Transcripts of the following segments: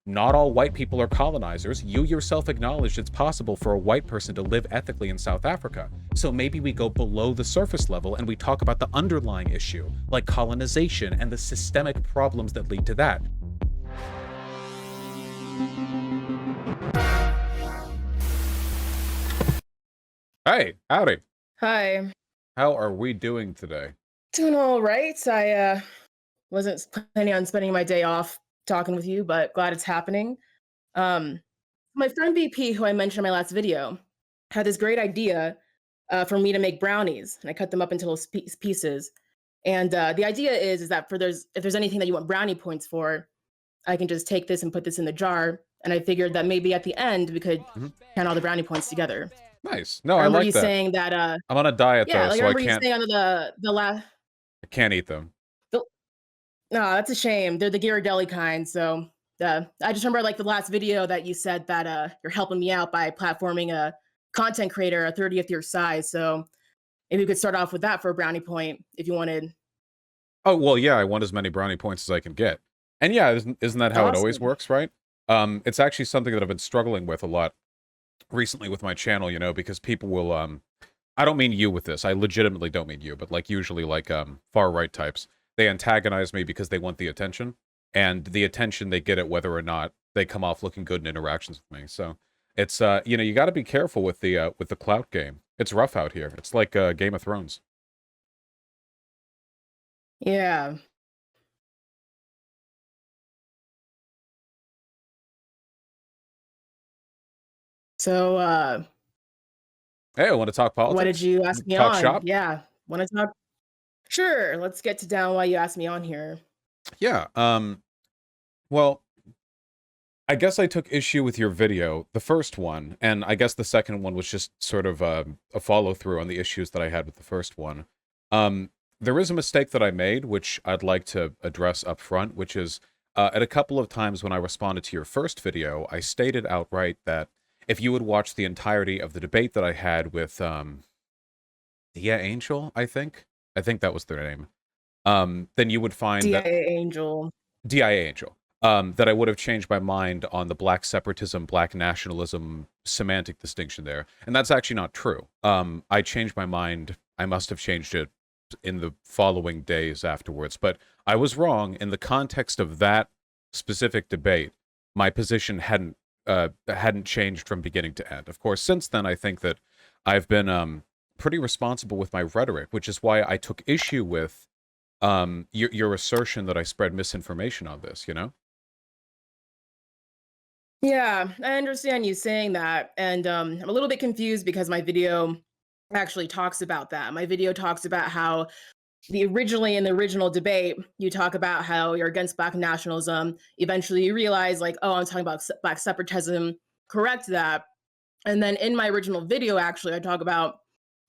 not all white people are colonizers. You yourself acknowledged it's possible for a white person to live ethically in South Africa. So maybe we go below the surface level and we talk about the underlying issue, like colonization and the systemic problems that lead to that. Hey, howdy. Hi. How are we doing today? Doing all right. I wasn't planning on spending my day off talking with you, but glad it's happening. Um, my friend BP, who I mentioned in my last video, had this great idea for me to make brownies, and I cut them up into little pieces. And the idea is that if there's anything that you want brownie points for, I can just take this and put this in the jar. And I figured that maybe at the end we could count all the brownie points together. Nice. No, I I remember like you that. saying that. I'm on a diet Yeah, though, like I so I remember you can't. saying under the last. I can't eat them. No, that's a shame. They're the Ghirardelli kind. So I just remember like the last video that you said that you're helping me out by platforming a content creator a 30th year size. So maybe we could start off with that for a brownie point if you wanted. Oh, well, yeah, I want as many brownie points as I can get. And yeah, isn't that how it always Awesome. works, right? It's actually something that I've been struggling with a lot recently with my channel, you know, because people will I don't mean you with this. I legitimately don't mean you, but like usually like far right types, they antagonize me because they want the attention, and the attention they get it whether or not they come off looking good in interactions with me. So it's you know, you got to be careful with the clout game. It's rough out here. It's like Game of Thrones. Yeah. So Hey, I want to talk what did politics? you ask me Talk on? shop? Yeah. Want to talk? Sure. Let's get to down why you asked me on here. Yeah. Well, I guess I took issue with your video, the first one, and I guess the second one was just sort of a follow through on the issues that I had with the first one. There is a mistake that I made, which I'd like to address up front, which is at a couple of times when I responded to your first video, I stated outright that if you would watch the entirety of the debate that I had with Dia Angel, I think that was their name, then you would find that DIA Angel. DIA Angel, that I would have changed my mind on the black separatism, black nationalism semantic distinction there. And that's actually not true. I changed my mind. I must have changed it in the following days afterwards. But I was wrong in the context of that specific debate. My position hadn't changed from beginning to end. Of course, since then, I think that I've been pretty responsible with my rhetoric, which is why I took issue with your assertion that I spread misinformation on this, you know? Yeah, I understand you saying that. And I'm a little bit confused because my video actually talks about that. My video talks about how originally in the original debate, you talk about how you're against black nationalism. Eventually you realize like, oh, I'm talking about black separatism. Correct that. And then in my original video, actually, I talk about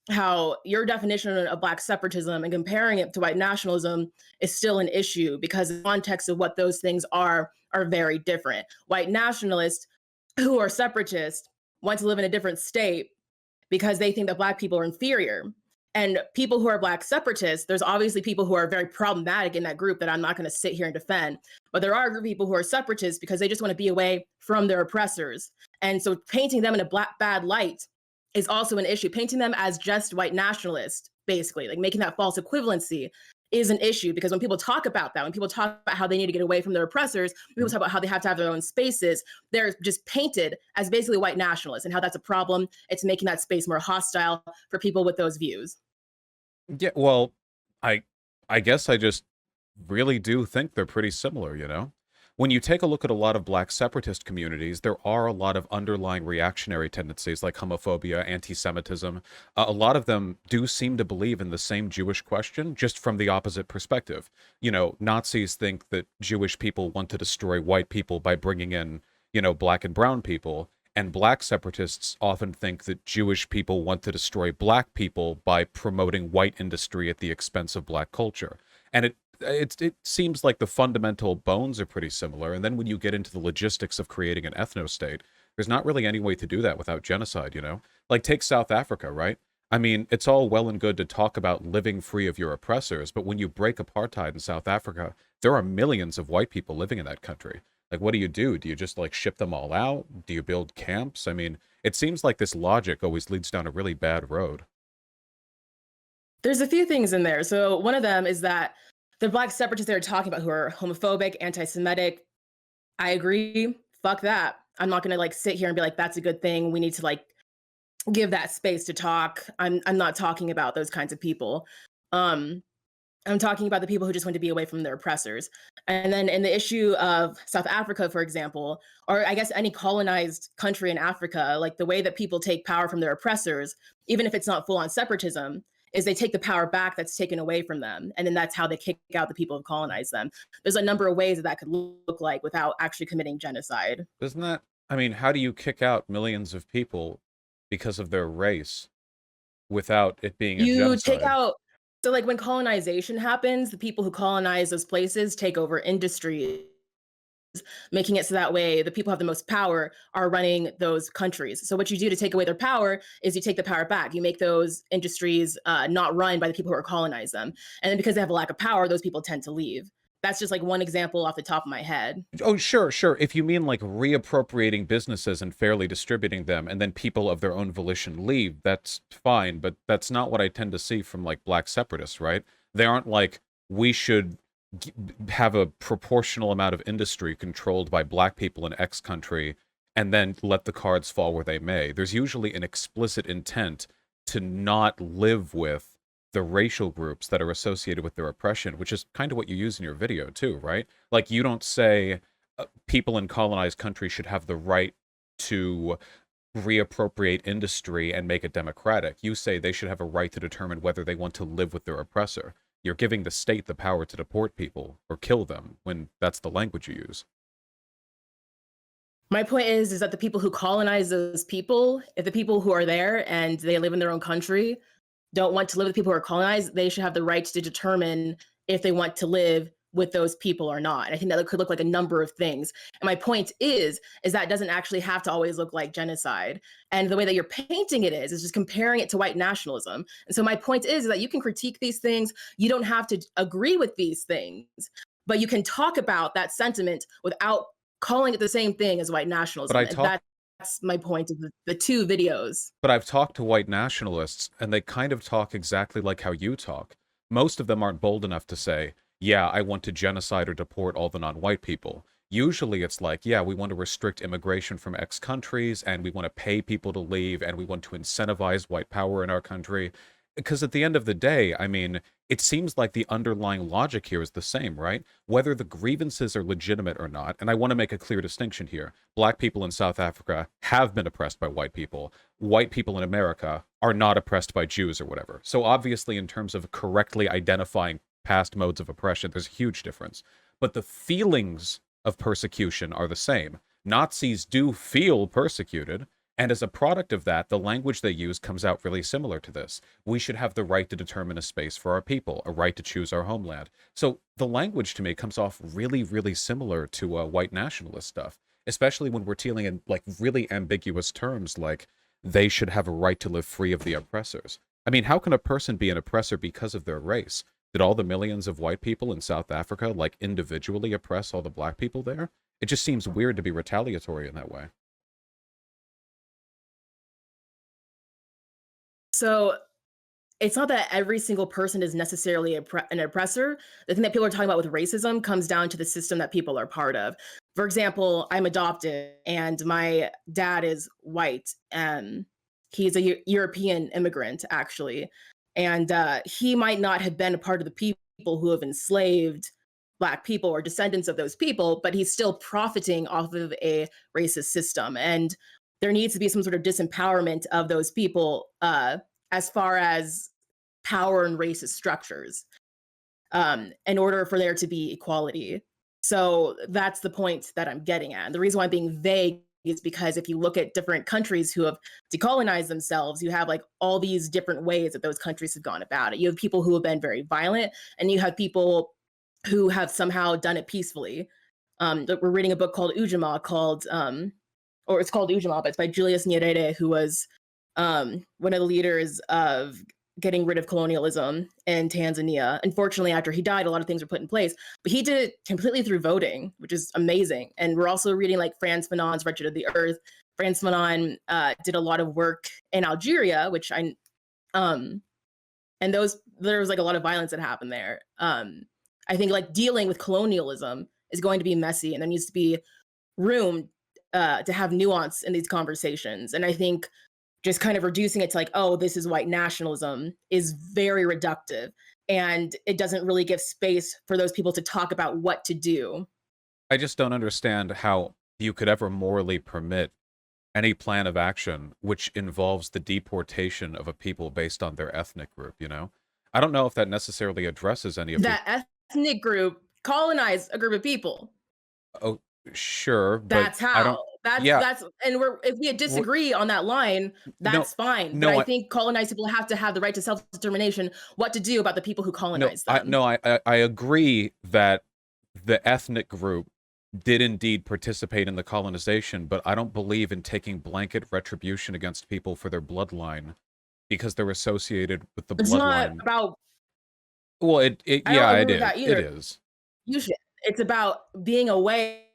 how your definition of black separatism and comparing it to white nationalism is still an issue because the context of what those things are very different. White nationalists who are separatists want to live in a different state because they think that black people are inferior. And people who are black separatists, there's obviously people who are very problematic in that group that I'm not going to sit here and defend. But there are a group of people who are separatists because they just want to be away from their oppressors. And so painting them in a bad light is also an issue. Painting them as just white nationalists, basically, like making that false equivalency is an issue because when people talk about that, when people talk about how they need to get away from their oppressors, people talk about how they have to have their own spaces, they're just painted as basically white nationalists and how that's a problem. It's making that space more hostile for people with those views. Yeah, well, I I guess I just really do think they're pretty similar, you know? When you take a look at a lot of black separatist communities, there are a lot of underlying reactionary tendencies like homophobia, anti-Semitism. A lot of them do seem to believe in the same Jewish question, just from the opposite perspective. You know, Nazis think that Jewish people want to destroy white people by bringing in, you know, black and brown people. And black separatists often think that Jewish people want to destroy black people by promoting white industry at the expense of black culture. And it seems like the fundamental bones are pretty similar. And then when you get into the logistics of creating an ethno-state, there's not really any way to do that without genocide, you know? Like take South Africa, right? I mean, it's all well and good to talk about living free of your oppressors, but when you break apartheid in South Africa, there are millions of white people living in that country. Like, what do you do? Do you just like ship them all out? Do you build camps? I mean, it seems like this logic always leads down a really bad road. There's a few things in there. So one of them is that the black separatists they're talking about who are homophobic, anti-Semitic, I agree. Fuck that. I'm not gonna like sit here and be like, that's a good thing. We need to like give that space to talk. I'm not talking about those kinds of people. Um, I'm talking about the people who just want to be away from their oppressors. And then in the issue of South Africa, for example, or I guess any colonized country in Africa, like the way that people take power from their oppressors, even if it's not full on separatism, is they take the power back that's taken away from them. And then that's how they kick out the people who colonize them. There's a number of ways that that could look like without actually committing genocide. Isn't that, I mean, how do you kick out millions of people because of their race without it being a You take genocide? out so like when colonization happens, the people who colonize those places take over industries, making it so that way the people who have the most power are running those countries. So what you do to take away their power is you take the power back. You make those industries not run by the people who are colonize them. And then because they have a lack of power, those people tend to leave. That's just like one example off the top of my head. Oh, sure, sure. If you mean like reappropriating businesses and fairly distributing them, and then people of their own volition leave, that's fine. But that's not what I tend to see from like black separatists, right? They aren't like, we should have a proportional amount of industry controlled by black people in X country and then let the cards fall where they may. There's usually an explicit intent to not live with the racial groups that are associated with their oppression, which is kind of what you use in your video too, right? Like, you don't say people in colonized countries should have the right to reappropriate industry and make it democratic. You say they should have a right to determine whether they want to live with their oppressor. You're giving the state the power to deport people or kill them when that's the language you use. My point is that the people who colonize those people, if the people who are there and they live in their own country don't want to live with people who are colonized, they should have the right to determine if they want to live with those people or not. And I think that could look like a number of things. And my point is that it doesn't actually have to always look like genocide. And the way that you're painting it is just comparing it to white nationalism. And so my point is that you can critique these things. You don't have to agree with these things, but you can talk about that sentiment without calling it the same thing as white But I nationalism. And talk that's my point of the two videos. But I've talked to white nationalists, and they kind of talk exactly like how you talk. Most of them aren't bold enough to say, yeah, I want to genocide or deport all the non-white people. Usually it's like, yeah, we want to restrict immigration from X countries, and we want to pay people to leave, and we want to incentivize white power in our country. Because at the end of the day, I mean, it seems like the underlying logic here is the same, right? Whether the grievances are legitimate or not, and I want to make a clear distinction here. Black people in South Africa have been oppressed by white people. White people in America are not oppressed by Jews or whatever. So obviously, in terms of correctly identifying past modes of oppression, there's a huge difference. But the feelings of persecution are the same. Nazis do feel persecuted, and as a product of that, the language they use comes out really similar to this. We should have the right to determine a space for our people, a right to choose our homeland. So the language to me comes off really, really similar to white nationalist stuff, especially when we're dealing in like really ambiguous terms like they should have a right to live free of the oppressors. I mean, how can a person be an oppressor because of their race? Did all the millions of white people in South Africa like individually oppress all the black people there? It just seems weird to be retaliatory in that way. So it's not that every single person is necessarily an oppressor. The thing that people are talking about with racism comes down to the system that people are part of. For example, I'm adopted and my dad is white and he's a European immigrant, actually. And he might not have been a part of the people who have enslaved Black people or descendants of those people, but he's still profiting off of a racist system. And there needs to be some sort of disempowerment of those people as far as power and racist structures in order for there to be equality. So that's the point that I'm getting at. And the reason why I'm being vague is because if you look at different countries who have decolonized themselves, you have like all these different ways that those countries have gone about it. You have people who have been very violent, and you have people who have somehow done it peacefully. We're reading a book called Ujamaa, or it's called Ujamaa, but it's by Julius Nyerere, who was one of the leaders of getting rid of colonialism in Tanzania. Unfortunately, after he died, a lot of things were put in place, but he did it completely through voting, which is amazing. And we're also reading like Frantz Fanon's Wretched of the Earth. Frantz Fanon did a lot of work in Algeria, which um, and there was like a lot of violence that happened there. I think like dealing with colonialism is going to be messy, and there needs to be room to have nuance in these conversations. And I think just kind of reducing it to like, oh, this is white nationalism is very reductive. And it doesn't really give space for those people to talk about what to do. I just don't understand how you could ever morally permit any plan of action which involves the deportation of a people based on their ethnic group, you know? I don't know if that necessarily addresses any of the... That ethnic group colonized a group of people. Oh, sure, but That's I don't... how. Yeah, That's and we're if we we're... disagree on that line, No, that's fine. But no, I think colonized people have the right to self-determination, what to do about the people who no, colonize I them. no, I agree that the ethnic group did indeed participate in the colonization, but I don't believe in taking blanket retribution against people for their bloodline because they're associated with the It's not bloodline. about Well, I don't yeah, agree with that it either. is. You should. It's about being away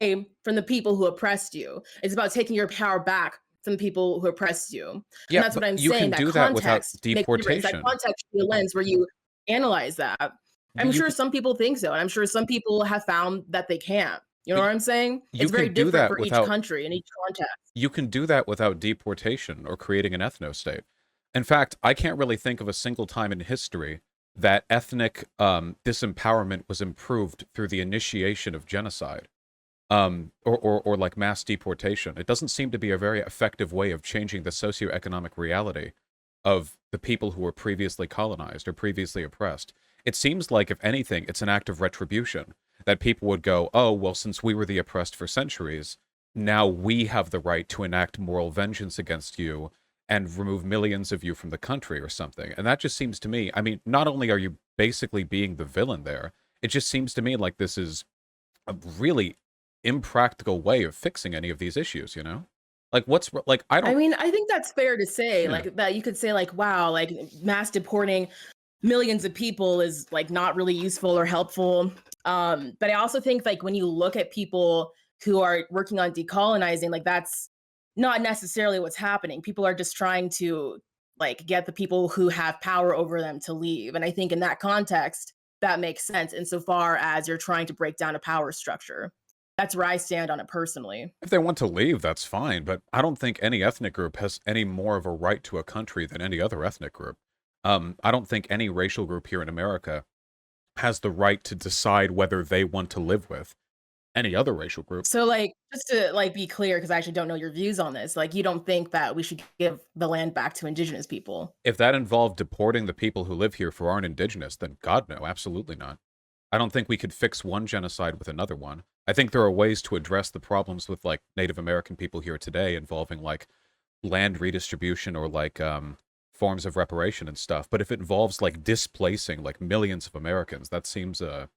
from the people who oppressed you. It's about taking your power back from the people who oppressed you. And Yeah, that's what but I'm you saying. can That do that without context makes a difference. That deportation. context should be a lens where you analyze that. I'm You sure can, some people think so. And I'm sure some people have found that they can't. You know but what I'm saying? you It's very can do different that for each without country and each context. you can do that without deportation or creating an ethno-state. In fact, I can't really think of a single time in history that ethnic disempowerment was improved through the initiation of genocide, or like mass deportation. It doesn't seem to be a very effective way of changing the socioeconomic reality of the people who were previously colonized or previously oppressed. It seems like, if anything, it's an act of retribution, that people would go, oh, well, since we were the oppressed for centuries, now we have the right to enact moral vengeance against you and remove millions of you from the country or something. And that just seems to me, I mean, not only are you basically being the villain there, it just seems to me like this is a really impractical way of fixing any of these issues, you know? Like, like, I I don't... mean, I think that's fair to say. Yeah. Like that you could say like, wow, like mass deporting millions of people is like not really useful or helpful. But I also think like when you look at people who are working on decolonizing, like that's not necessarily what's happening. People are just trying to like get the people who have power over them to leave. And I think in that context, that makes sense insofar as you're trying to break down a power structure. That's where I stand on it personally. If they want to leave, that's fine, but I don't think any ethnic group has any more of a right to a country than any other ethnic group. I don't think any racial group here in America has the right to decide whether they want to live with any other racial group. So, like, just to, like, be clear, because I actually don't know your views on this, like, you don't think that we should give the land back to indigenous people? If that involved deporting the people who live here who aren't indigenous, then God, no, absolutely not. I don't think we could fix one genocide with another one. I think there are ways to address the problems with, like, Native American people here today involving, like, land redistribution or, like, forms of reparation and stuff. But if it involves, like, displacing, like, millions of Americans, that seems, I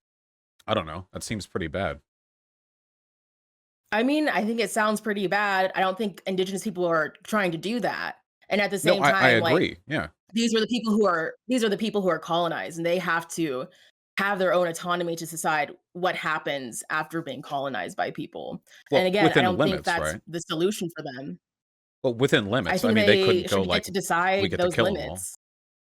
don't know, that seems pretty bad. I mean, I think it sounds pretty bad. I don't think indigenous people are trying to do that. And at the No, same I time, like, agree, yeah. these are the people who are colonized, and they have to have their own autonomy to decide what happens after being colonized by people. And Well, again, I within don't think limits, that's right? the solution for them. Well, within I limits. I think mean, they they couldn't go should get like, to we decide get to those kill them all. limits.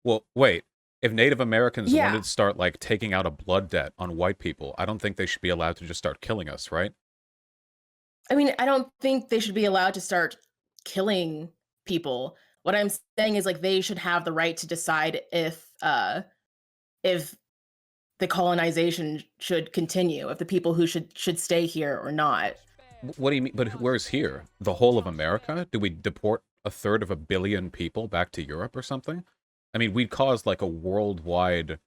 Well, wait. If Native Americans Yeah. wanted to start like taking out a blood debt on white people, I don't think they should be allowed to just start killing us, right? I mean, I don't think they should be allowed to start killing people. What I'm saying is like they should have the right to decide if the colonization should continue, if the people who should stay here or not. What do you mean? But where's here? The whole of America? Do we deport a third of a billion people back to Europe or something? I mean, we'd cause like a worldwide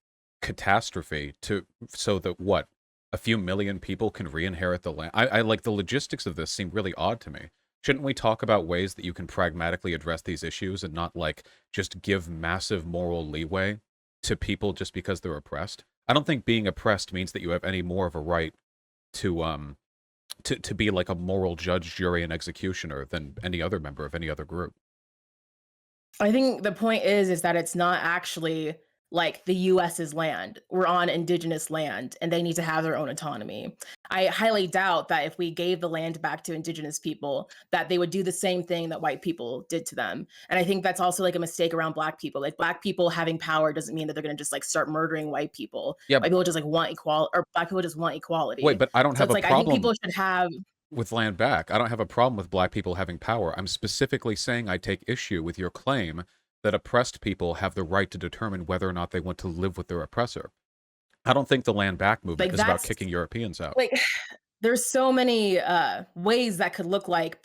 catastrophe to so that what, a few million people can re-inherit the land. I like the logistics of this seem really odd to me. Shouldn't we talk about ways that you can pragmatically address these issues and not like just give massive moral leeway to people just because they're oppressed? I don't think being oppressed means that you have any more of a right to to be like a moral judge, jury, and executioner than any other member of any other group. I think the point is that it's not actually like the US's land. We're on indigenous land and they need to have their own autonomy. I highly doubt that if we gave the land back to indigenous people that they would do the same thing that white people did to them. And I think that's also like a mistake around black people. Like black people having power doesn't mean that they're going to just like start murdering white people. Yeah, White people just like want equality, or black people just want wait, equality. but I don't So have it's a like I think problem people should have. with land back. I don't have a problem with black people having power. I'm specifically saying I take issue with your claim that oppressed people have the right to determine whether or not they want to live with their oppressor. I don't think the land back movement Like is about that's kicking Europeans out. like there's so many ways that could look like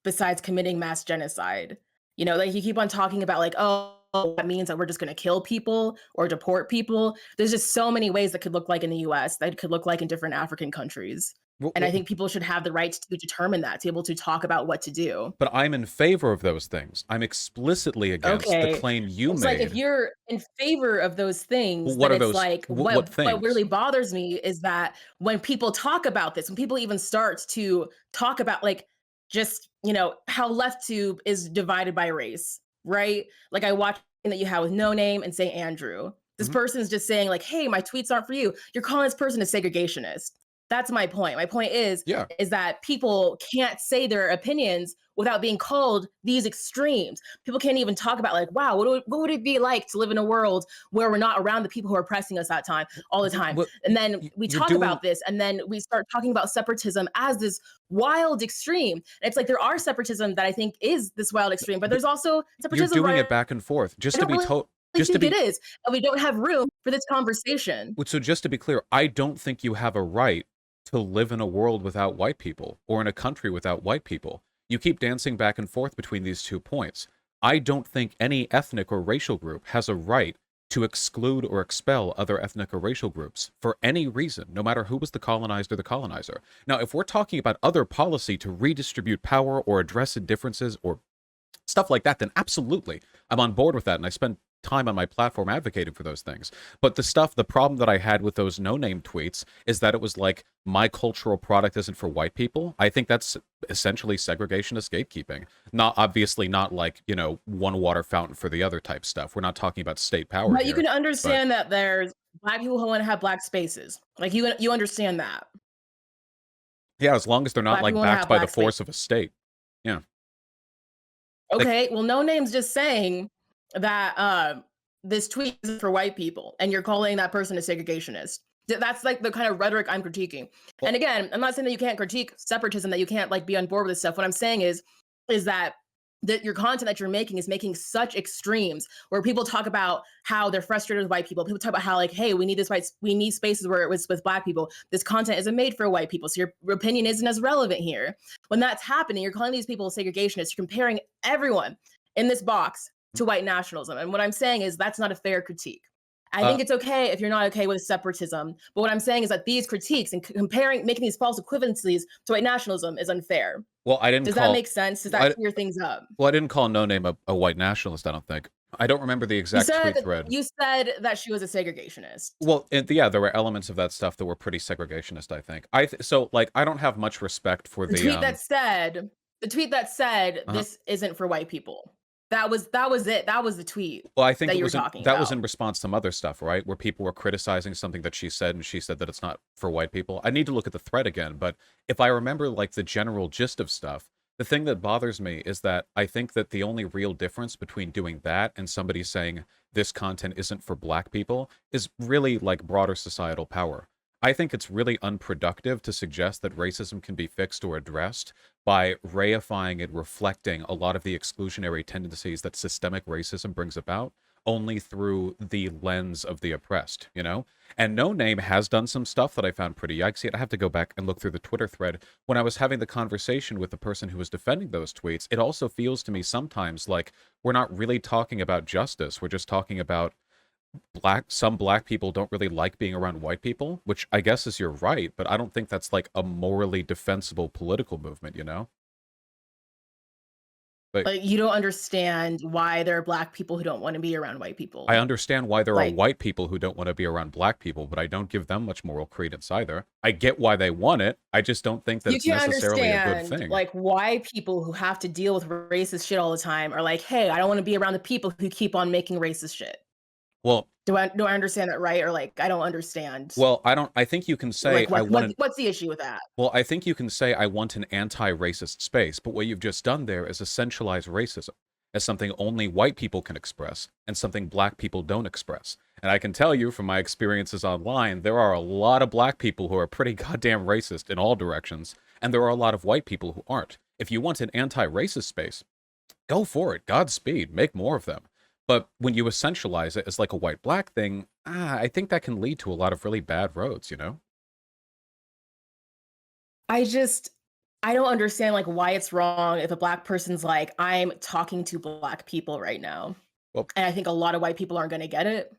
besides committing mass genocide. You know, like you keep on talking about like, oh, that means that we're just going to kill people or deport people. There's just so many ways that could look like in the US, that could look like in different African countries. And I think people should have the right to determine that, to be able to talk about what to do. But I'm in favor of those things. I'm explicitly against the Okay. claim you It's like if made. you're in favor of those Well, things, what then are it's those? like What what things? really bothers me is that when people talk about this, when people even start to talk about like just, you know, how left tube is divided by race, right? Like I watched that you have with No Name and Say Andrew. This Mhm. person's just saying like, "Hey, my tweets aren't for you." You're calling this person a segregationist. That's my point. My point Yeah. is that people can't say their opinions without being called these extremes. People can't even talk about like, wow, what would it be like to live in a world where we're not around the people who are oppressing us that time all the time? What And then we you're talk doing? about this, and then we start talking about separatism as this wild extreme. And it's like there are separatism that I think is this wild extreme, but But there's also you're separatism doing where it back and forth. I Just to don't be really told. Just to think it be is, and we don't have room for this conversation. So just to be clear, I don't think you have a right to live in a world without white people or in a country without white people. You keep dancing back and forth between these 2 points. I don't think any ethnic or racial group has a right to exclude or expel other ethnic or racial groups for any reason, no matter who was the colonized or the colonizer. Now, if we're talking about other policy to redistribute power or address differences or stuff like that, then absolutely, I'm on board with that, and I spend time on my platform advocating for those things. But the problem that I had with those no-name tweets is that it was like, my cultural product isn't for white people. I think that's essentially segregationist gatekeeping. Not obviously not like, one water fountain for the other type stuff. We're not talking about state power But you here. can But understand that there's black people who want to have black spaces. Like you understand that. yeah, as long as they're not Black people like want to backed have by the black space. force of a state. Yeah. Like, Okay, well, No Name's just saying that this tweet is for white people, and you're calling that person a segregationist. That's like the kind of rhetoric I'm critiquing. well, And again, I'm not saying that you can't critique separatism, that you can't like be on board with this stuff. What I'm saying is that your content that you're making is making such extremes where people talk about how they're frustrated with white people. People talk about how like, hey, we need spaces where it was with black people. This content isn't made for white people, so your opinion isn't as relevant here. When that's happening, you're calling these people segregationists. You're comparing everyone in this box to white nationalism. And what I'm saying is that's not a fair critique. I uh, think it's okay if you're not okay with separatism. But what I'm saying is that these critiques and comparing, making these false equivalencies to white nationalism is unfair. well, I didn't Does that call. make sense? Does that I, clear things up? well, I didn't call No Name a white nationalist. I don't think. I don't remember the exact tweet thread. You said that she was a segregationist. Well, yeah, there were elements of that stuff that were pretty segregationist, I think. So like I don't have much respect for The the tweet that said the tweet that said uh this isn't for white people. That was it. That was the tweet well, I think that it you were was talking that was about. in response to some other stuff, right? Where people were criticizing something that she said and she said that it's not for white people. I need to look at the thread again, but if I remember like the general gist of stuff, the thing that bothers me is that I think that the only real difference between doing that and somebody saying this content isn't for black people is really like broader societal power. I think it's really unproductive to suggest that racism can be fixed or addressed by reifying and reflecting a lot of the exclusionary tendencies that systemic racism brings about only through the lens of the oppressed, you know? And No Name has done some stuff that I found pretty yikesy. I have to go back and look through the Twitter thread. When I was having the conversation with the person who was defending those tweets, it also feels to me sometimes like we're not really talking about justice. We're just talking about some black people don't really like being around white people, which I guess is you're right, but I don't think that's like a morally defensible political movement, you know? Like, Like, you don't understand why there are black people who don't wanna be around white I people. understand why there are Like, white people who don't want to be around black people, but I don't give them much moral credence either. I get why they want it. I just don't think that you it's can necessarily a good understand, thing. like, why people who have to deal with racist shit all the time are like, "Hey, I don't wanna be around the people who keep on making racist shit." Well, Do I understand that right? Or, like, I don't understand, I don't I think you can say like, I what want what an what's the issue with that? well, I think you can say I want an anti-racist space, but what you've just done there is essentialize racism as something only white people can express and something black people don't express. And I can tell you from my experiences online, there are a lot of black people who are pretty goddamn racist in all directions, and there are a lot of white people who aren't. If you want an anti-racist space, go for it. Godspeed. Make more of them. But when you essentialize it as like a white black thing, I think that can lead to a lot of really bad roads, you know? I just I don't understand, like, why it's wrong if a black person's like, "I'm talking to black people right now." Well, And I think a lot of white people aren't gonna get it.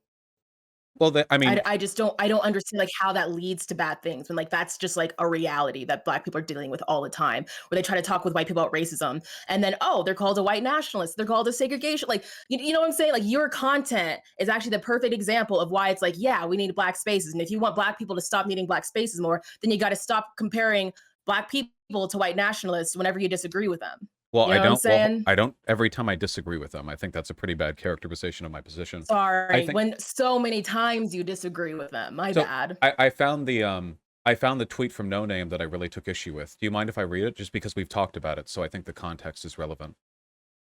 I mean, I just don't understand, like, how that leads to bad things when, like, that's just, like, a reality that black people are dealing with all the time, where they try to talk with white people about racism, and then, oh, they're called a white nationalist, they're called a segregation, like, you know what I'm saying? Like, your content is actually the perfect example of why it's like, yeah, we need black spaces, and if you want black people to stop needing black spaces more, then you gotta stop comparing black people to white nationalists whenever you disagree with them. You know what I'm saying? I don't every time I disagree with them. I think that's a pretty bad characterization of my position. I Sorry, think when so many times you disagree with them, my so bad. I found the tweet from Noname that I really took issue with. Do you mind if I read it? Just because we've talked about it, so I think the context is relevant.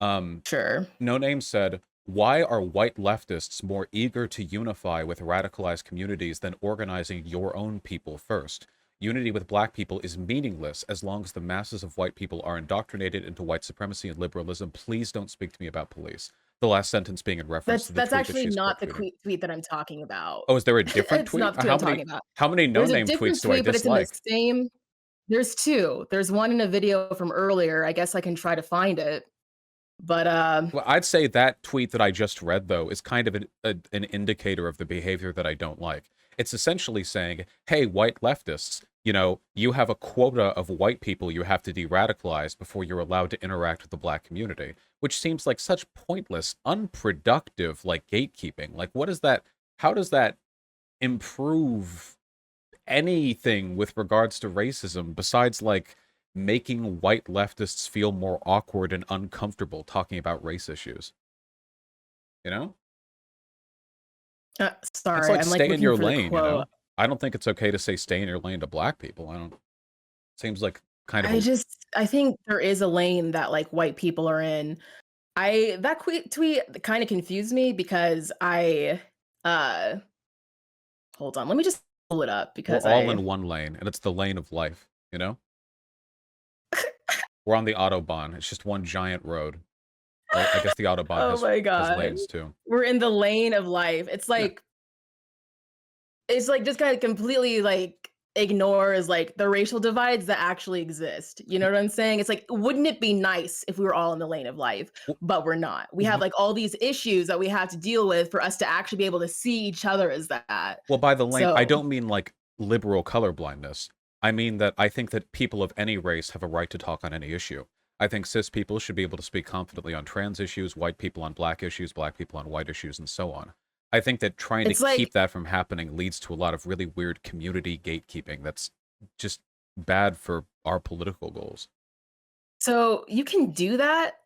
Um, Sure. Noname said, "Why are white leftists more eager to unify with radicalized communities than organizing your own people first? Unity with black people is meaningless as long as the masses of white people are indoctrinated into white supremacy and liberalism. Please don't speak to me about police." The last sentence being in reference to the That's tweet that actually she's quote not the tweeting. tweet that I'm talking about. Oh, is there a different It's tweet? not the tweet I'm talking about. How many There's a no-name tweets different do I tweet, but it's in the dislike? same there's 2. There's one in a video from earlier, I guess I can try to find it, but, Well, I'd say that tweet that I just read, though, is kind of an indicator of the behavior that I don't like. It's essentially saying, hey, white leftists, you know, you have a quota of white people you have to de-radicalize before you're allowed to interact with the black community, which seems like such pointless, unproductive, like, gatekeeping. Like, how does that improve anything with regards to racism besides like making white leftists feel more awkward and uncomfortable talking about race issues, you know? It's sorry, like I'm, like, stay in looking your for the lane, you quote. know? I don't think it's okay to say stay in your lane to black people. I don't seems like kind of a I think there is a lane that, like, white people are in. I that tweet kinda confused me because uh hold on, let me just pull it up we're because all I in one lane and it's the lane of life, you know? We're on the Autobahn. It's just one giant road. Well, I guess the Autobahn oh my has god. lanes too. We're in the lane of life. Yeah. It's like just kinda completely, like, ignores, like, the racial divides that actually exist. You know what I'm saying? It's like, wouldn't it be nice if we were all in the lane of life? But we're not. We have, W- like, all these issues that we have to deal with for us to actually be able to see each other as that. Well, by the lane, I So, don't mean like liberal colorblindness. I mean that I think that people of any race have a right to talk on any issue. I think cis people should be able to speak confidently on trans issues, white people on black people on white issues, and so on. I think that trying to it's like keep that from happening leads to a lot of really weird community gatekeeping that's just bad for our political goals. so you can do that,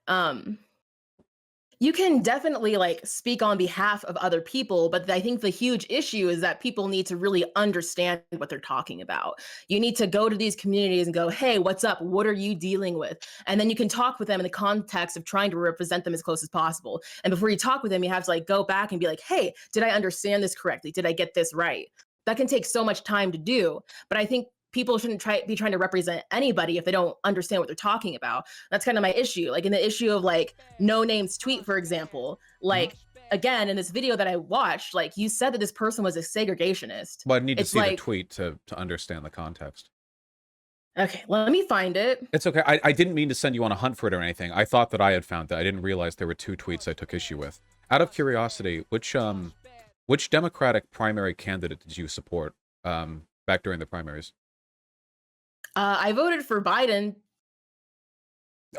you can definitely like speak on behalf of other people, but I think the huge issue is that people need to really understand what they're talking about. You need to go to these communities and go, hey, what's up? What are you dealing with? And then you can talk with them in the context of trying to represent them as close as possible. And before you talk with them, you have to like go back and be like, hey, did I understand this correctly? Did I get this right? That can take so much time to do. But I think people shouldn't be trying to represent anybody if they don't understand what they're talking about. That's kind of my issue. Like in the issue of like no name's tweet, for example, Mhm. like again, in this video that I watched, like you said that this person was a segregationist. But I need to It's see the like, tweet to understand the context. okay, let me find it. It's okay. I didn't mean to send you on a hunt for it or anything. I thought that I had found it. I didn't realize there were two tweets I took issue with. Out of curiosity, which Democratic primary candidate did you support back during the primaries? I voted for Biden.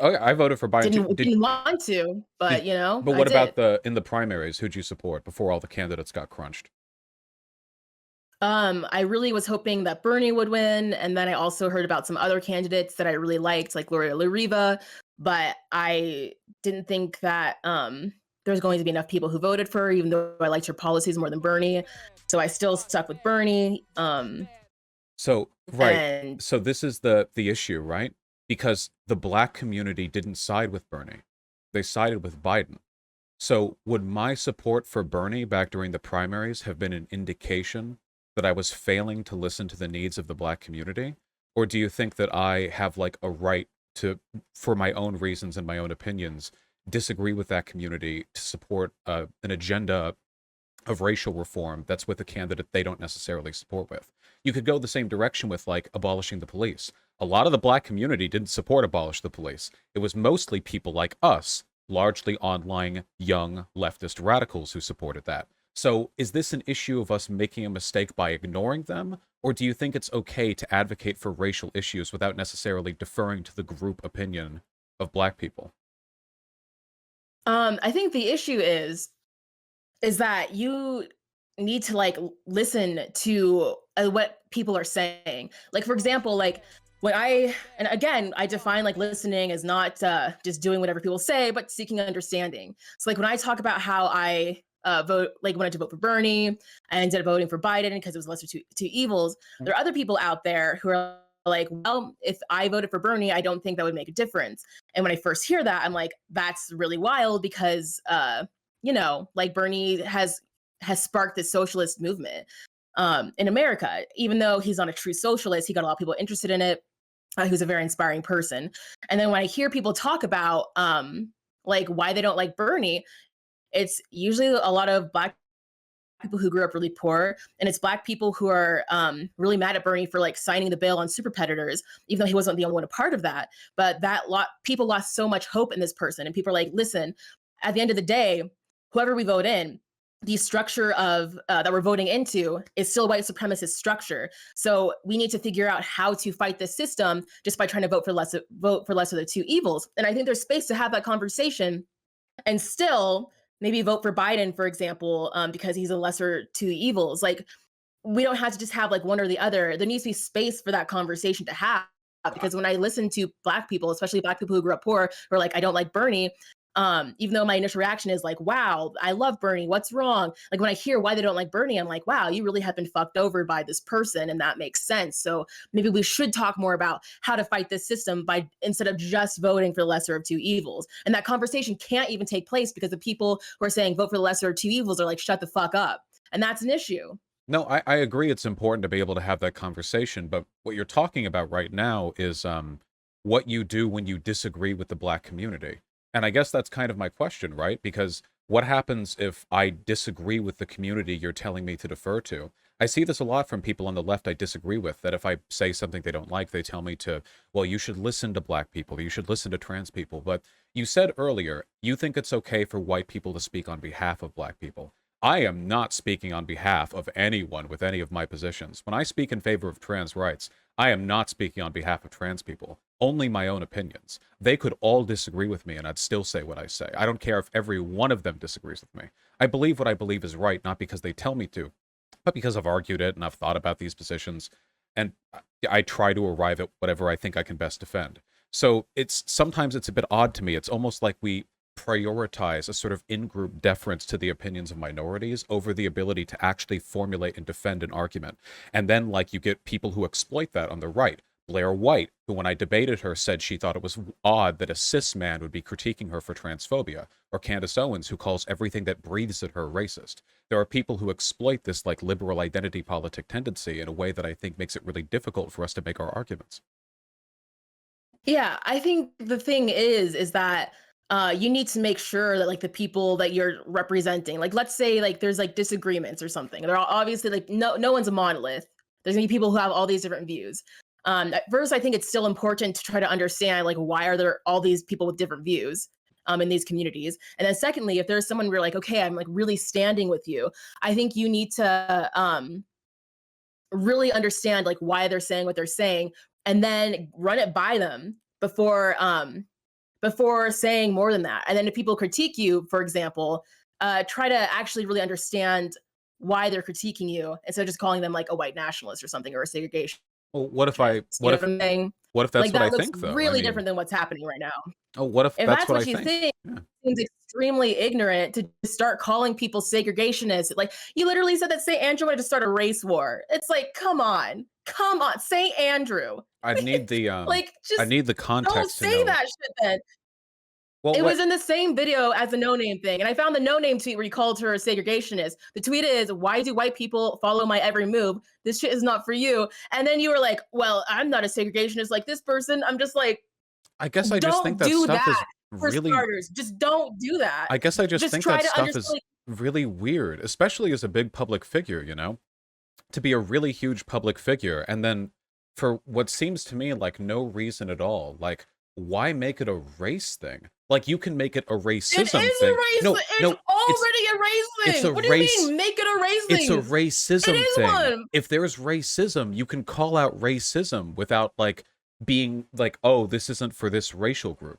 Oh, yeah, I voted for Biden too. Didn't want to, but, Did you know, but I what about did. the in the primaries, who'd you support before all the candidates got crunched? I really was hoping that Bernie would win, and then I also heard about some other candidates that I really liked, like Gloria LaRiva, but I didn't think that there's going to be enough people who voted for her, even though I liked her policies more than Bernie. So I still stuck with Bernie. So, right. And So this is the issue, right? Because the black community didn't side with Bernie. They sided with Biden. So would my support for Bernie back during the primaries have been an indication that I was failing to listen to the needs of the black community? Or do you think that I have like a right to, for my own reasons and my own opinions, disagree with that community to support an agenda of racial reform that's with a candidate they don't necessarily support with? You could go the same direction with like abolishing the police. A lot of the black community didn't support abolish the police. It was mostly people like us, largely online young leftist radicals who supported that. So is this an issue of us making a mistake by ignoring them? Or do you think it's okay to advocate for racial issues without necessarily deferring to the group opinion of black people? I think the issue is that you need to like listen to what people are saying. Like for example, like when I and again I define like listening as not just doing whatever people say, but seeking understanding. So like when I talk about how I vote, like wanted to vote for Bernie, I ended up voting for Biden because it was lesser two evils. There are other people out there who are like, well, if I voted for Bernie, I don't think that would make a difference. And when I first hear that, I'm like, that's really wild because you know, like Bernie has sparked this socialist movement in America. Even though he's not a true socialist, he got a lot of people interested in it. Who's a very inspiring person. And then when I hear people talk about like why they don't like Bernie, it's usually a lot of black people who grew up really poor, and it's black people who are really mad at Bernie for like signing the bill on super predators, even though he wasn't the only one a part of that. But that lot people lost so much hope in this person, and people are like, listen, at the end of the day, whoever we vote in, the structure of that we're voting into is still a white supremacist structure. So we need to figure out how to fight this system just by trying to vote for less of the two evils. And I think there's space to have that conversation and still maybe vote for Biden, for example, because he's a lesser two evils. Like we don't have to just have like one or the other. There needs to be space for that conversation to have. Because when I listen to black people, especially black people who grew up poor, who are like, I don't like Bernie, even though my initial reaction is like, wow, I love Bernie. What's wrong? Like when I hear why they don't like Bernie, I'm like, wow, you really have been fucked over by this person. And that makes sense. So maybe we should talk more about how to fight this system by instead of just voting for the lesser of two evils. And that conversation can't even take place because the people who are saying vote for the lesser of two evils are like, shut the fuck up. And that's an issue. No, I agree it's important to be able to have that conversation, but what you're talking about right now is what you do when you disagree with the black community. And I guess that's kind of my question, right? Because what happens if I disagree with the community you're telling me to defer to? I see this a lot from people on the left I disagree with, that if I say something they don't like, they tell me to, well, you should listen to black people, you should listen to trans people. But you said earlier, you think it's okay for white people to speak on behalf of black people. I am not speaking on behalf of anyone with any of my positions. When I speak in favor of trans rights, I am not speaking on behalf of trans people, only my own opinions. They could all disagree with me and I'd still say what I say. I don't care if every one of them disagrees with me. I believe what I believe is right, not because they tell me to, but because I've argued it and I've thought about these positions, and I try to arrive at whatever I think I can best defend. So it's sometimes it's a bit odd to me. It's almost like we prioritize a sort of in-group deference to the opinions of minorities over the ability to actually formulate and defend an argument. And then like you get people who exploit that on the right. Blair White, who when I debated her said she thought it was odd that a cis man would be critiquing her for transphobia, or Candace Owens, who calls everything that breathes at her racist. There are people who exploit this like liberal identity politic tendency in a way that I think makes it really difficult for us to make our arguments. Yeah, I think the thing is that you need to make sure that like the people that you're representing, like let's say like there's like disagreements or something. They're all obviously like no one's a monolith. There's gonna be people who have all these different views. At first, I think it's still important to try to understand like why are there all these people with different views in these communities. And then secondly, if there's someone where like, okay, I'm like really standing with you, I think you need to really understand like why they're saying what they're saying and then run it by them before before saying more than that. And then if people critique you, for example, try to actually really understand why they're critiquing you instead of just calling them like a white nationalist or something or a segregationist. Well, You know what I'm saying? what if that's Like what I that looks think though? I really mean, different than what's happening right now. oh, what if If that's that's what I what you think? think, Yeah. it seems extremely ignorant to start calling people segregationists. Like you literally said that St. Andrew wanted to start a race war. It's like, come on, St. Andrew. I'd need the Like, I just need the don't context to say know. that shit then. Well, It what was in the same video as the Noname thing, and I found the Noname tweet where he called her a segregationist. The tweet is, "Why do white people follow my every move? This shit is not for you." And then you were like, "Well, I'm not a segregationist like this person." I'm just like, I guess I just think don't that do stuff that is for really starters. Just don't do that. I guess I just Just think that try to stuff is understand. really weird, especially as a big public figure, to be a really huge public figure and then for what seems to me like no reason at all, like why make it a race thing? Like you can make it a It is racism a thing. race. No, It's no, already a race it's thing. a What do you race mean? Make it a race it's a thing. It racism is thing. one. If there's racism, you can call out racism without like being like, oh, this isn't for this racial group.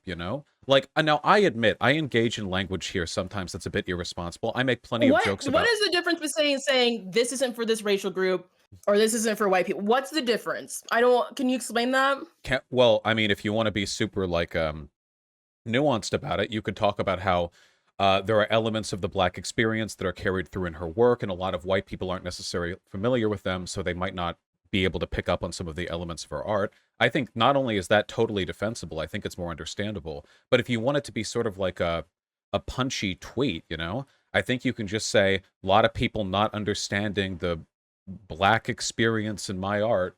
Like now I admit I engage in language here sometimes that's a bit irresponsible. I make plenty of jokes What about is the difference between saying this isn't for this racial group or this isn't for white people? What's the difference? I don't. Can you explain that? well, I mean, if you want to be super like nuanced about it, you could talk about how there are elements of the Black experience that are carried through in her work, and a lot of white people aren't necessarily familiar with them, so they might not be able to pick up on some of the elements of her art. I think not only is that totally defensible, I think it's more understandable. But if you want it to be sort of like a punchy tweet, I think you can just say a lot of people not understanding the Black experience in my art.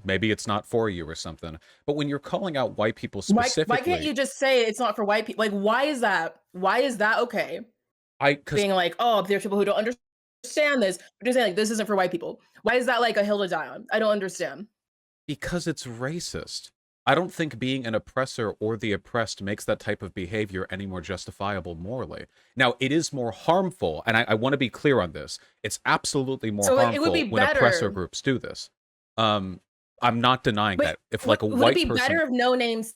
Maybe it's not for you or something. But when you're calling out white people Why can't specifically, you just say it's not for white people? Like, why is that? Why is that okay? because Being like, oh, there's people who don't understand this, but just saying like this isn't for white people. Why is that like a hill to die on? I don't understand. because it's racist. I don't think being an oppressor or the oppressed makes that type of behavior any more justifiable morally. Now, it is more harmful, and I want to be clear on this. It's absolutely more So like, it would harmful be when oppressor better. groups do this. I'm not denying But that. If like a would it white be person, better if no names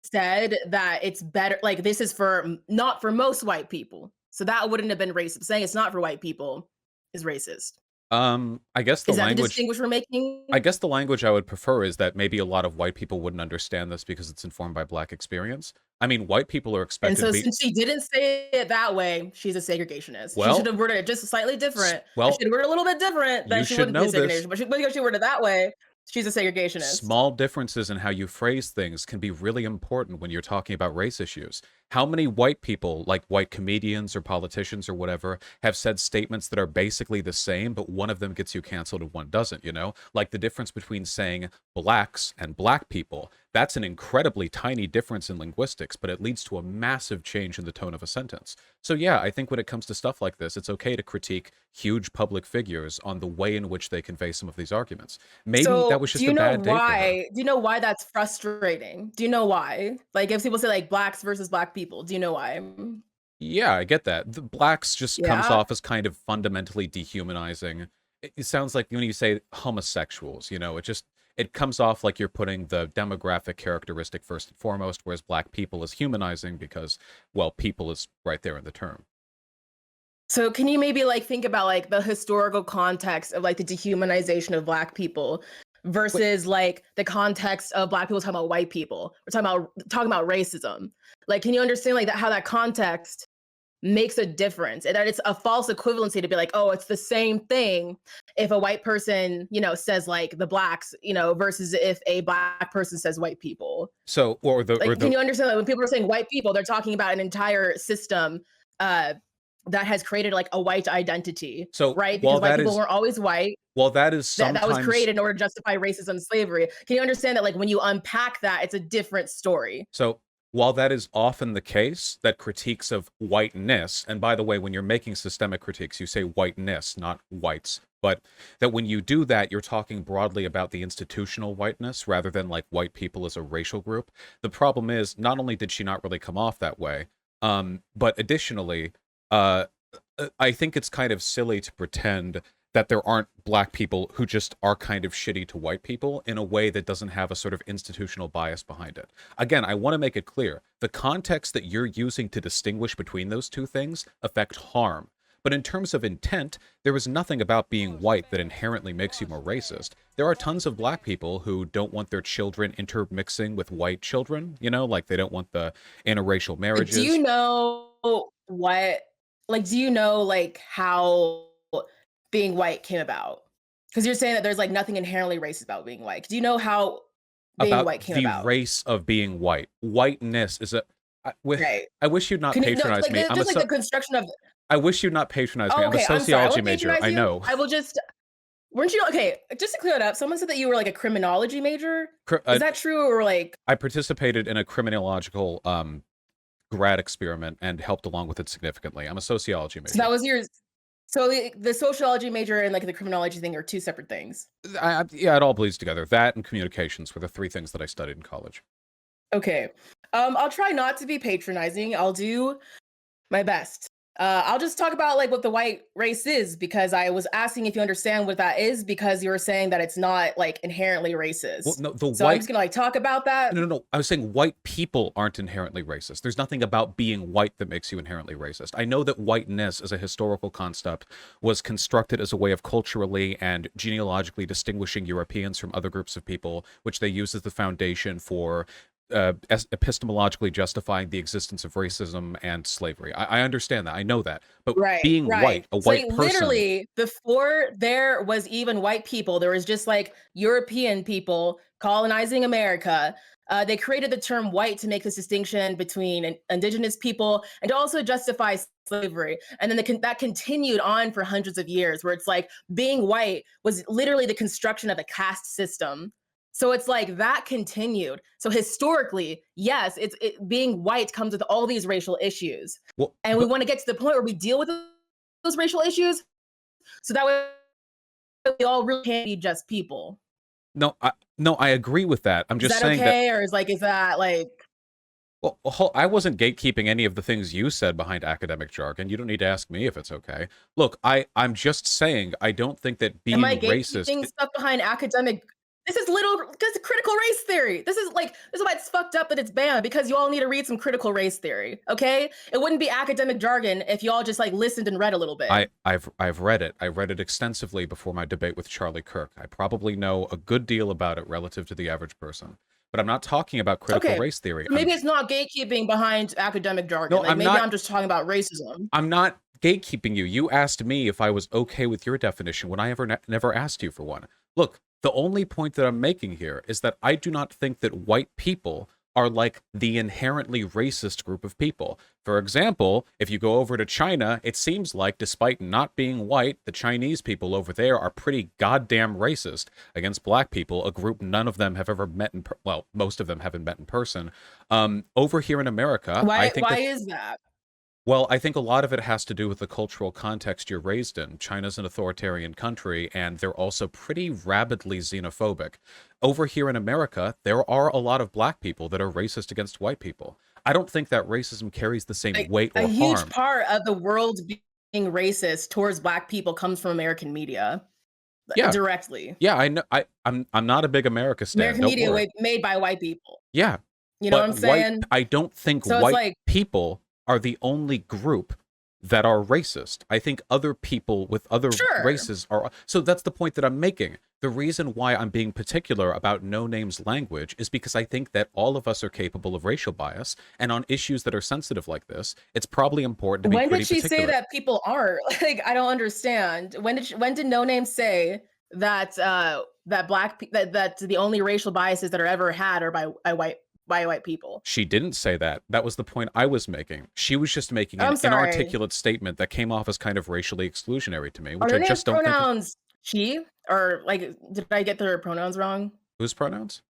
said that it's better? Like this is for not for most white people, so that wouldn't have been racist. Saying it's not for white people is racist. I guess the Is that the language distinguish we're I making? guess the language I would prefer is that maybe a lot of white people wouldn't understand this because it's informed by Black experience. I mean, white people are And expected to so be since she didn't say it that way, she's a segregationist. She should well, have worded it just slightly different. If well, she'd worded it a little bit different, then you she should wouldn't be a know this. segregationist. But because she worded it that way, she's a segregationist. Small differences in how you phrase things can be really important when you're talking about race issues. How many white people, like white comedians or politicians or whatever, have said statements that are basically the same, but one of them gets you canceled and one doesn't? Like the difference between saying blacks and black people. That's an incredibly tiny difference in linguistics, but it leads to a massive change in the tone of a sentence. So yeah, I think when it comes to stuff like this, it's okay to critique huge public figures on the way in which they convey some of these arguments. Maybe that So, was just a bad day for her. do you know why that's frustrating? Do you know why? Like, if people say like blacks versus black people, do you know why? Yeah, I get that. The blacks just comes Yeah. off as kind of fundamentally dehumanizing. It sounds like when you say homosexuals, it comes off like you're putting the demographic characteristic first and foremost, whereas black people is humanizing because, well, people is right there in the term. So can you maybe like think about like the historical context of like the dehumanization of black people Wait, versus like the context of black people talking about white people? We're talking about racism. Like, can you understand like that how that context makes a difference and that it's a false equivalency to be like, oh, it's the same thing if a white person, says like the blacks, versus if a black person says white people. so or Like, can the you understand that when people are saying white people, they're talking about an entire system uh, that has created like a white identity, so right? Because white people weren't always white. while that is That was sometimes created in order to justify racism and slavery. Can you understand that like when you unpack that, it's a different story? So, while that is often the case, that critiques of whiteness, and by the way, when you're making systemic critiques, you say whiteness, not whites, but that when you do that, you're talking broadly about the institutional whiteness rather than like white people as a racial group. The problem is, not only did she not really come off that way, but additionally, uh, I think it's kind of silly to pretend that there aren't black people who just are kind of shitty to white people in a way that doesn't have a sort of institutional bias behind it. Again, I want to make it clear the context that you're using to distinguish between those two things affect harm. But in terms of intent, there is nothing about being white that inherently makes you more racist. There are tons of black people who don't want their children intermixing with white children, you know, like they don't want the interracial Do you marriages. know what do you know, like, how being white came about? Because you're saying that there's, like, nothing inherently racist about being white. Do you know how being About white came the about? race of being white. Whiteness is a Right. I wish you'd not Can you no, patronize like, me. just, like, the construction of I wish you'd not patronize me. oh, I'm a okay, I'm sorry, I sociology won't major. patronize I you. know. I will just weren't you okay, just to clear it up, someone said that you were, like, a criminology major? Is that true or, like I participated in a criminological grad experiment and helped along with it significantly. I'm a sociology so that major. was your so the sociology major and, like, the criminology thing are 2 separate things? Yeah, it all bleeds together. That and communications were the three things that I studied in college. Okay. I'll try not to be patronizing. I'll do my best. I'll just talk about like what the white race is because I was asking if you understand what that is because you were saying that it's not like inherently Well, racist. no, the So I'm white just gonna like talk about that. no, no, no. I was saying white people aren't inherently racist. There's nothing about being white that makes you inherently racist. I know that whiteness as a historical concept was constructed as a way of culturally and genealogically distinguishing Europeans from other groups of people, which they use as the foundation for epistemologically justifying the existence of racism and slavery. I understand that. I know that. But Right, being right. white, a So like white person, literally before there was even white people, there was just like European people colonizing America. They created the term white to make this distinction between indigenous people and to also justify slavery. And then that continued on for hundreds of years, where it's like being white was literally the construction of a caste system. So it's like that continued. So historically, yes, being white comes with all these racial issues, well, and we but want to get to the point where we deal with those racial issues so that way we all really can be just people. no, I agree with that. I'm Is just that saying that okay? Or is that like, well, I wasn't gatekeeping any of the things you said behind academic jargon. You don't need to ask me if it's okay. Look, I'm just saying I don't think that am I being racist. gatekeeping stuff behind academic? This is because critical race theory. This is why it's fucked up that it's banned because you all need to read some critical race theory. Okay, it wouldn't be academic jargon if you all just like listened and read a little bit. I've read it. I read it extensively before my debate with Charlie Kirk. I probably know a good deal about it relative to the average person. But I'm not talking about critical Okay, race theory. so maybe it's not gatekeeping behind academic jargon. No, Like maybe I'm just talking about racism. I'm not gatekeeping you. You asked me if I was okay with your definition when I never asked you for one. Look, the only point that I'm making here is that I do not think that white people are like the inherently racist group of people. For example, if you go over to China, it seems like despite not being white, the Chinese people over there are pretty goddamn racist against black people, a group none of them have ever met well, most of them haven't met in person. Over here in America, I think Why that is that? well, I think a lot of it has to do with the cultural context you're raised in. China's an authoritarian country, and they're also pretty rabidly xenophobic. Over here in America, there are a lot of black people that are racist against white people. I don't think that racism carries the same Like weight a or huge harm. part of the world being racist towards black people comes from American media Yeah, directly. yeah, I know. I'm not a big America stan. American Don't media worry. made by white people. Yeah, You know what but I'm saying? I don't think So it's white like, people are the only group that are racist. I think other people with other sure. races are. So that's the point that I'm making. The reason why I'm being particular about No Name's language is because I think that all of us are capable of racial bias, and on issues that are sensitive like this, it's probably important to be When pretty did she say particular. that people aren't? Like, I don't understand. When did No Name say that that that the only racial biases that are ever had are by white people? She didn't say that. That was the point I was making. She was just making an I'm sorry. inarticulate statement that came off as kind of racially exclusionary to me, Are which I their names just don't think is. pronouns she or like did I get their pronouns wrong? Whose pronouns?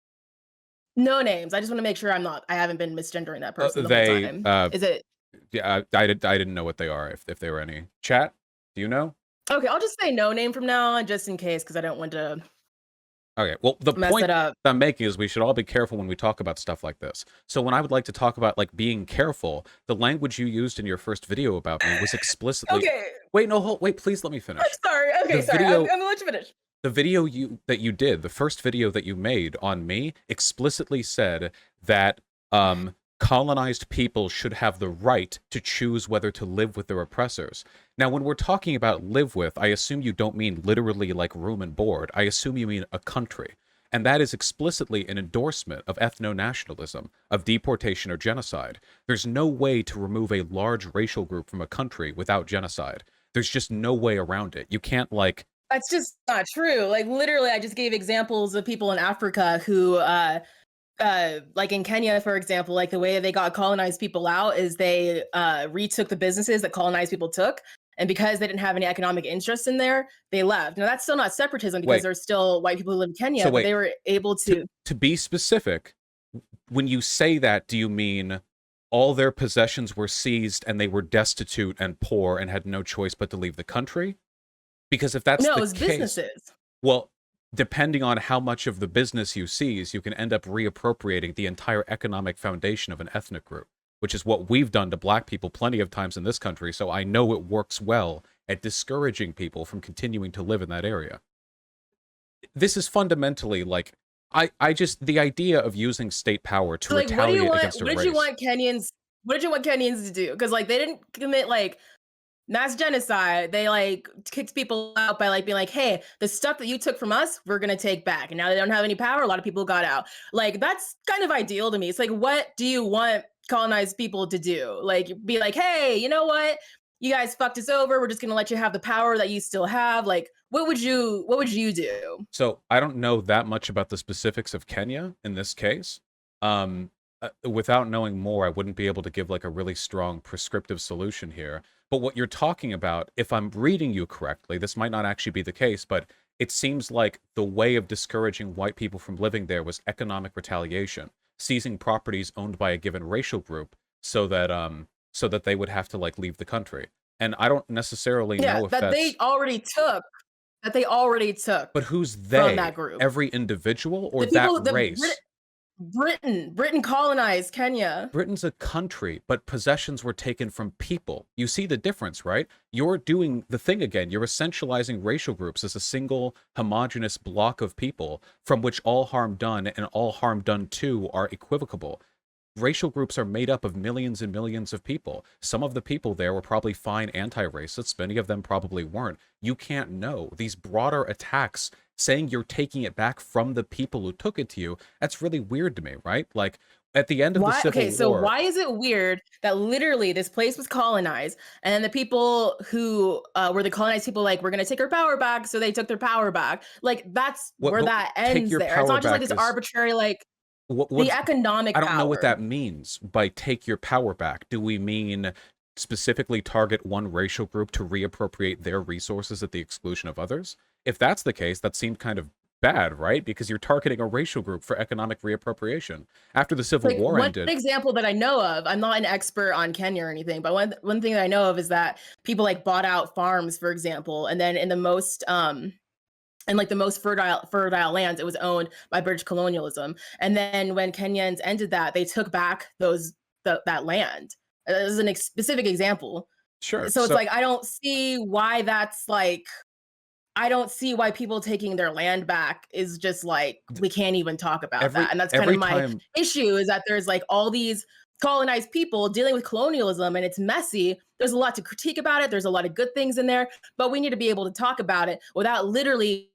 No names. I just want to make sure I haven't been misgendering that person the whole They time. Is it Yeah, I didn't know what they are, if they were any. Chat, do you know? okay? I'll just say no name from now on, just in case, because I don't want to Okay, well, the mess point it up. that I'm making is we should all be careful when we talk about stuff like this. So when I would like to talk about, like, being careful, the language you used in your first video about me was explicitly Okay, wait, no, hold wait, please let me I'm finish. sorry. The Okay, sorry. video I'm gonna let you finish. the video you did, the first video that you made on me explicitly said that colonized people should have the right to choose whether to live with their oppressors. Now, when we're talking about live with, I assume you don't mean literally like room and board. I assume you mean a country. And that is explicitly an endorsement of ethno-nationalism, of deportation or genocide. There's no way to remove a large racial group from a country without genocide. There's just no way around it. You can't, like, That's just not true. Like literally, I just gave examples of people in Africa who, like in Kenya, for example, like the way they got colonized people out is they retook the businesses that colonized people took. And because they didn't have any economic interest in there, they left. Now that's still not separatism because wait. there's still white people who live in So Kenya, but wait, they were able to. to be specific, when you say that, do you mean all their possessions were seized and they were destitute and poor and had no choice but to leave the country? Because if that's No, it the was case, businesses. well, depending on how much of the business you seize, you can end up reappropriating the entire economic foundation of an ethnic group, which is what we've done to black people plenty of times in this country. So I know it works well at discouraging people from continuing to live in that area. This is fundamentally like, I just, the idea of using state power to So, like, what do you retaliate want? against a What did you race. want Kenyans? What did you want Kenyans to do? Because like they didn't commit like mass genocide. They like kicked people out by like being like, "Hey, the stuff that you took from us, we're gonna take back." And now they don't have any power. A lot of people got out. Like that's kind of ideal to me. It's like, what do you want colonized people to do? Like, be like, "Hey, you know what? You guys fucked us over. We're just gonna let you have the power that you still have." Like, what would you? What would you do? So I don't know that much about the specifics of Kenya in this case. Without knowing more, I wouldn't be able to give like a really strong prescriptive solution here. But what you're talking about, if I'm reading you correctly, this might not actually be the case, but it seems like the way of discouraging white people from living there was economic retaliation, seizing properties owned by a given racial group so that they would have to like leave the country. And I don't necessarily Yeah, know if that's, that they already took but who's from they? that group. Every individual or The that people, race? Britain colonized Kenya. Britain's a country, but possessions were taken from people. You see the difference, right? You're doing the thing again. You're essentializing racial groups as a single homogenous block of people from which all harm done and all harm done to are equivocable. Racial groups are made up of millions and millions of people. Some of the people there were probably fine anti-racists. Many of them probably weren't. You can't know. These broader attacks saying you're taking it back from the people who took it to you, that's really weird to me, right? Like, at the end of the Why? Civil Okay, so War, why is it weird that literally this place was colonized, and then the people who were the colonized people, like, we're gonna take our power back, so they took their power back. Like that's what, where but that take ends. your There, it's power not just like back this is arbitrary, like the what's I economic don't know what power. that means by take your power back. Do we mean specifically target one racial group to reappropriate their resources at the exclusion of others? If that's the case, that seemed kind of bad, right? Because you're targeting a racial group for economic reappropriation. After the Civil Like War one ended, example that I know of, I'm not an expert on Kenya or anything, but one thing that I know of is that people like bought out farms, for example, and then in the most and like the most fertile lands, it was owned by British colonialism. And then when Kenyans ended that, they took back that land. This is a specific example. sure. So it's So like I don't see why that's like I don't see why people taking their land back is just like we can't even talk about that. And that's kind of every my time issue is that there's like all these colonized people dealing with colonialism and it's messy. There's a lot to critique about it. There's a lot of good things in there, but we need to be able to talk about it without literally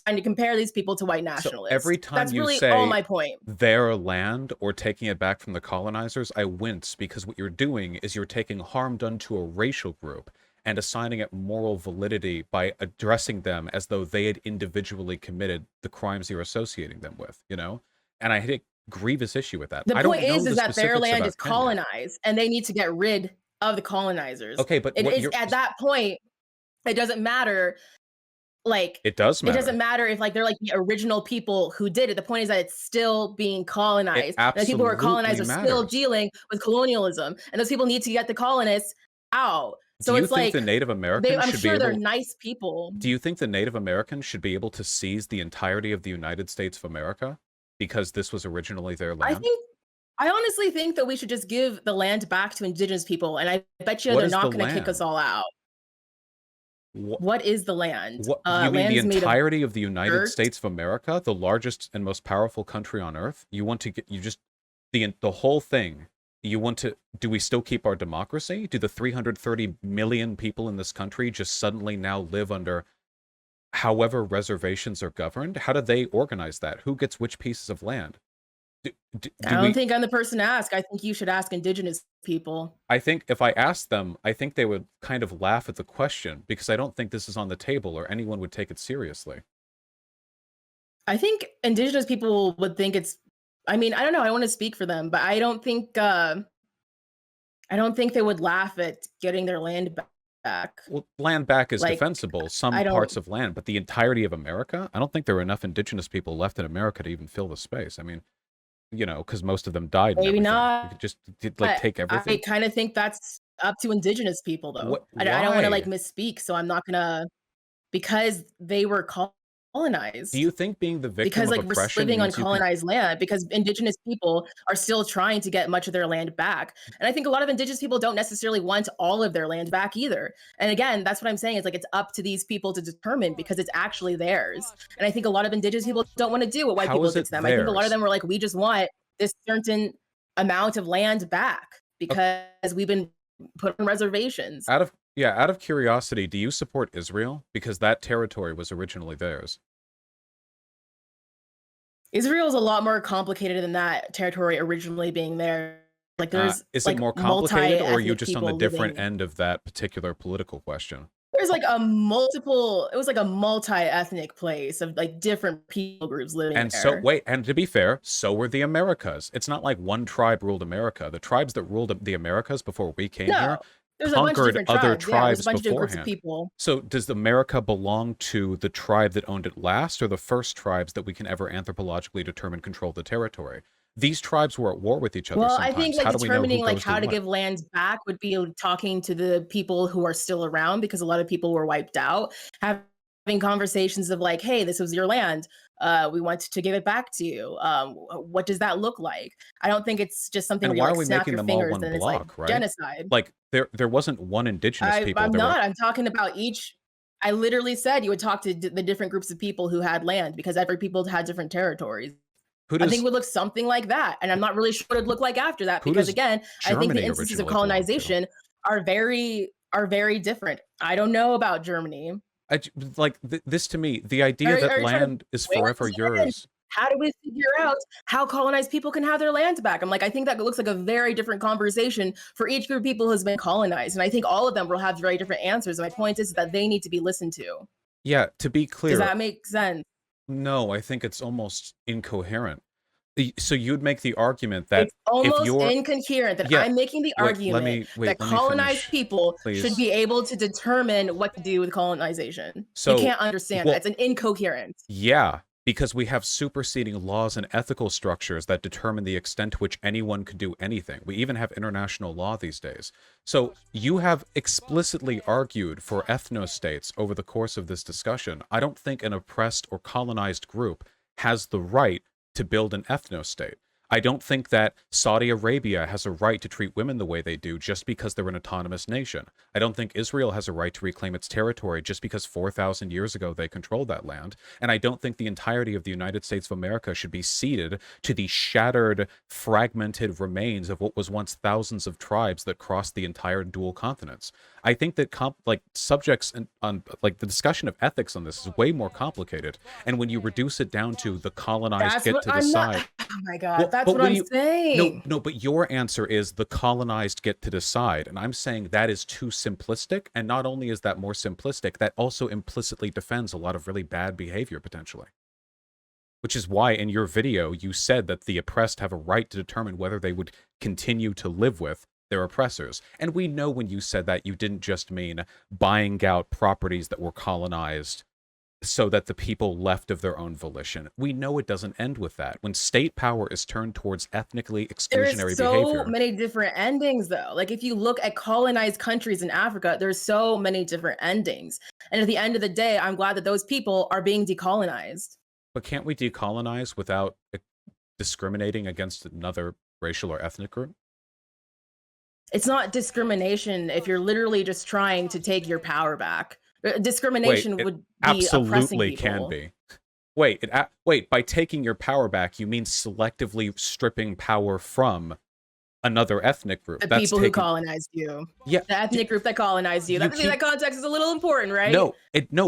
trying to compare these people to white So every nationalists. time That's you really all say my point. their land or taking it back from the colonizers, I wince because what you're doing is you're taking harm done to a racial group and assigning it moral validity by addressing them as though they had individually committed the crimes you're associating them with, you know? And I had a grievous issue with that. The I point don't know is the that their specifics land is about Kenya. colonized and they need to get rid of the colonizers. Okay, but It what is you're at that point, it doesn't matter like it does it doesn't matter. matter if like they're like the original people who did it. The point is that it's still being It colonized. And the people who are colonized absolutely are still matters. dealing with colonialism. And those people need to get the colonists out. Do So you it's think like the Native they Americans I'm should be sure they're able nice people. Do you think the Native Americans should be able to seize the entirety of the United States of America because this was originally their I land? think I honestly think that we should just give the land back to indigenous people. And I bet you What they're is the not gonna kick us land? all out. What, What is the land? what you mean the Land's made of entirety of the United dirt. States of America, the largest and most powerful country on earth? You want to get you just the whole thing You want to, do we still keep our democracy? Do the 330 million people in this country just suddenly now live under however reservations are governed? How do they organize that? Who gets which pieces of land? Do, I do don't we, think I'm the person to ask. I think you should ask indigenous people. I think if I asked them, I think they would kind of laugh at the question because I don't think this is on the table or anyone would take it seriously. I think indigenous people would think it's I mean, I don't know, I don't wanna speak for them, but I don't think they would laugh at getting their land back. Well, land back is Like, defensible, some I parts don't of land, but the entirety of America? I don't think there are enough indigenous people left in America to even fill the space. I mean, you know, because most of them died and maybe everything. We not. could just like take I everything. kinda think that's up to indigenous people, though. What? I don't wanna, like, Why? misspeak, so I'm not gonna because they were Do colonized. you think being the victim Because, of like, we're oppression living on means you can? colonized land because indigenous people are still trying to get much of their land back, and I think a lot of indigenous people don't necessarily want all of their land back either, and again, that's what I'm saying, is, like, it's up to these people to determine because it's actually theirs, and I think a lot of indigenous people don't wanna do what white How people is did it to them. I think a lot of theirs? them were like, "We just want this certain amount of land back O- because we've been put on reservations." Out of, yeah, out of curiosity, do you support Israel because that territory was originally theirs? Israel's a lot more complicated than that territory originally being there. Like, there's, Is it like, more complicated, or are you multi-ethnic just on the people different living end of that particular political question? there's, like, a multiple it was, like, a multi-ethnic place of, like, different people groups living And so, there. wait, and to be fair, so were the Americas. It's not like one tribe ruled America. The tribes that ruled the Americas before we came No, here there's a bunch of conquered different other tribes, yeah, there's a tribes bunch of different groups of beforehand. people. So, does America belong to the tribe that owned it last, or the first tribes that we can ever anthropologically determine control the territory? These tribes were at war with each other Well, I think, sometimes. like, How do we know who determining, like, goes to how to what? give lands back would be talking to the people who are still around because a lot of people were wiped out, having conversations of, like, "Hey, this was your land. We want to give it back to you. What does that look like?" I don't think it's just something And where you, why are like, we snap making your them all fingers one and it's, like, block, right? genocide. Like there wasn't one indigenous people. I'm There were, not. I'm talking about each I literally said you would talk to the different groups of people who had land because every people had different territories. who I think it does would look something like that, and I'm not really sure what it'd look like after that who because does again, I think the Germany instances of originally belong to? colonization are very different. I don't know about Germany. Like this to me, the idea that Are you trying to land is where forever again, yours. how do we figure out how colonized people can have their land back? I'm like, I think that looks like a very different conversation for each group of people who's been colonized, and I think all of them will have very different answers. And my point is that they need to be listened to. Yeah, to be Does clear, that make sense? no, I think it's almost incoherent. So you'd make the argument that It's if almost you're, incoherent that yeah, I'm making the argument that let me colonized finish, people should please. be able to determine what to do with colonization. You So, can't understand that. well, It's an incoherence. yeah, because we have superseding laws and ethical structures that determine the extent to which anyone can do anything. We even have international law these days. So you have explicitly argued for ethno-states over the course of this discussion. I don't think an oppressed or colonized group has the right to build an ethno-state. I don't think that Saudi Arabia has a right to treat women the way they do just because they're an autonomous nation. I don't think Israel has a right to reclaim its territory just because 4,000 years ago they controlled that land. And I don't think the entirety of the United States of America should be ceded to the shattered, fragmented remains of what was once thousands of tribes that crossed the entire dual continents. I think that like subjects and on like the discussion of ethics on this is way more complicated. And when you reduce it down to the colonized That's get what to I'm not decide, oh my god, well, that's but what when I'm you, no, saying. no, but your answer is the colonized get to decide. And I'm saying that is too simplistic. And not only is that more simplistic, that also implicitly defends a lot of really bad behavior potentially. Which is why in your video you said that the oppressed have a right to determine whether they would continue to live with their oppressors. And we know when you said that you didn't just mean buying out properties that were colonized so that the people left of their own volition. We know it doesn't end with that. When state power is turned towards ethnically There's exclusionary so behavior, many different endings though. Like if you look at colonized countries in Africa, there's so many different endings. And at the end of the day, I'm glad that those people are being decolonized. but can't we decolonize without discriminating against another racial or ethnic group? It's not discrimination if you're literally just trying to take your power back. Wait, Discrimination it would be oppressing absolutely can people. be. Wait, by taking your power back, you mean selectively stripping power from another ethnic group. The That's people who taking colonized you. yeah. The ethnic group that colonized you. You That, see, keep that context is a little important, right? no,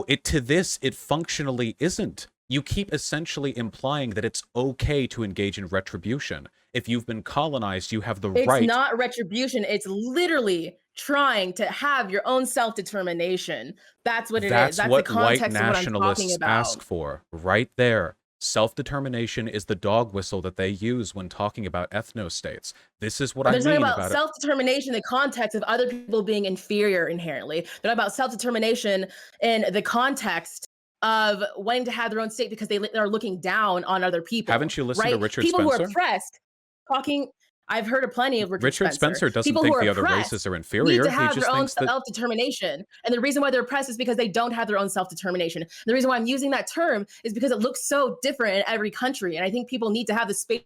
it to this it functionally isn't. You keep essentially implying that it's okay to engage in retribution. If you've been colonized, you have the It's right. not retribution. It's literally trying to have your own self-determination. That's what it is. That's That's the what white context of what I'm talking nationalists about. ask for, right there. Self-determination is the dog whistle that they use when talking about ethno-states. This is what But I they're talking mean about about it. self-determination in the context of other people being inferior inherently. They're talking about self-determination in the context of wanting to have their own state because they're looking down on other people, Haven't you listened to right? Richard People who are Spencer? oppressed talking. I've heard of plenty of Richard Richard Spencer. Spencer doesn't People who think are the other races oppressed are need to inferior. He have their just own thinks that self-determination. And the reason why they're oppressed is because they don't have their own self-determination. The reason why I'm using that term is because it looks so different in every country. And I think people need to have the space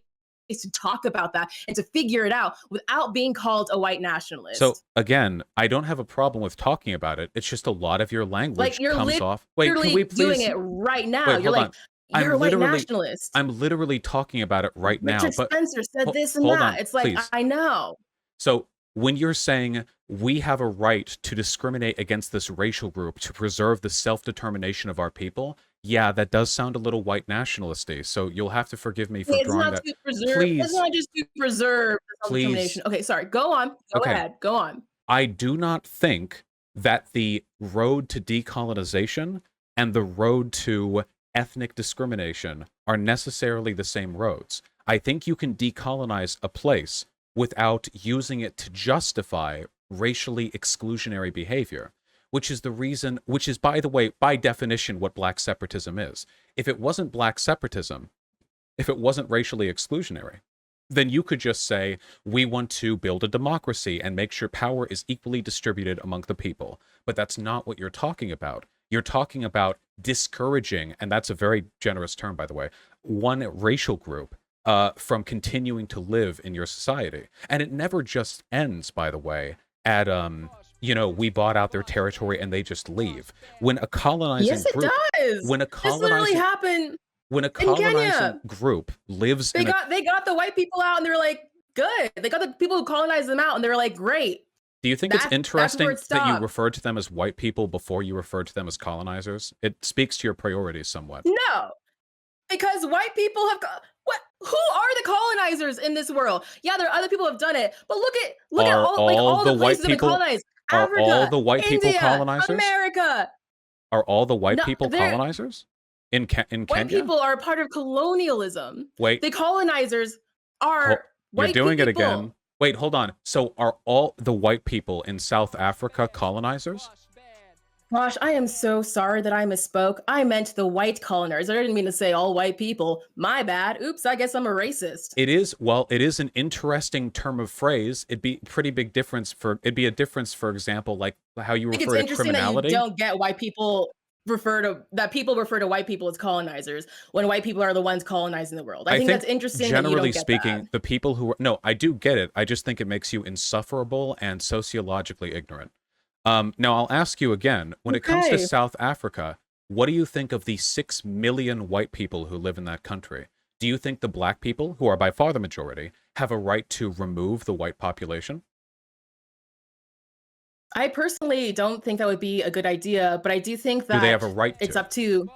to talk about that and to figure it out without being called a white so nationalist. again, I don't have a problem with talking about it. It's just a lot of your Like language you're comes off. Wait, can we literally doing please it right now. wait, You're hold like, on. you're I'm a white literally nationalist. I'm literally talking about it right now, Richard but Spencer said this and hold that. on, It's like, please. I know. So when you're saying we have a right to discriminate against this racial group to preserve the self-determination of our people, yeah, that does sound a little white nationalisty. So you'll have to forgive me for It's drawing not that. to preserve. It's Please, not just to preserve the please. self-determination. Okay, sorry. Go on. Go Okay. ahead. Go on. I do not think that the road to decolonization and the road to ethnic discrimination are necessarily the same roads. I think you can decolonize a place without using it to justify racially exclusionary behavior, which is the reason, which is, by the way, by definition, what black separatism is. If it wasn't black separatism, if it wasn't racially exclusionary, then you could just say, we want to build a democracy and make sure power is equally distributed among the people. But that's not what you're talking about. You're talking about discouraging, and that's a very generous term, by the way, one racial group from continuing to live in your society. And it never just ends, by the way, at, we bought out their territory and they just leave. When a colonizing Yes, it group, does. when a This literally colonizing happened when a in colonizing Kenya. group lives They in a got the white people out and they were like, good. They got the people who colonized them out and they were like, great. do you think it's That's where interesting it that you stopped. referred to them as white people before you referred to them as colonizers? It speaks to your priorities somewhat. No, because white people have what? Who are the colonizers in this world? Yeah, there are other people who have done it, but look at Are all all the the white places that have been people colonized: are all Africa, the white people India, colonizers? America. Are all the white No, people they're colonizers in white Kenya? people are a part of colonialism. Wait, The colonizers are you're white doing it people. again. Wait, hold on. So are all the white people in South Africa colonizers? Gosh, I am so sorry that I misspoke. I meant the white colonizers. I didn't mean to say all white people. My bad. Oops, I guess I'm a racist. It is, well, it is an interesting term of phrase. It'd be pretty big difference for, it'd be a difference, for example, like how you I think it's refer to interesting that you criminality. don't get why people people refer to white people as colonizers when white people are the ones colonizing the world. I I think that's think, interesting that you generally don't get that. speaking, the people who are, no, I do get it. I just think it makes you insufferable and sociologically ignorant. Now, I'll ask you again, when it comes to Okay. South Africa, what do you think of the 6 million white people who live in that country? Do you think the black people, who are by far the majority, have a right to remove the white population? I personally don't think that would be a good idea, but I do think Do they have a that right it's to? up to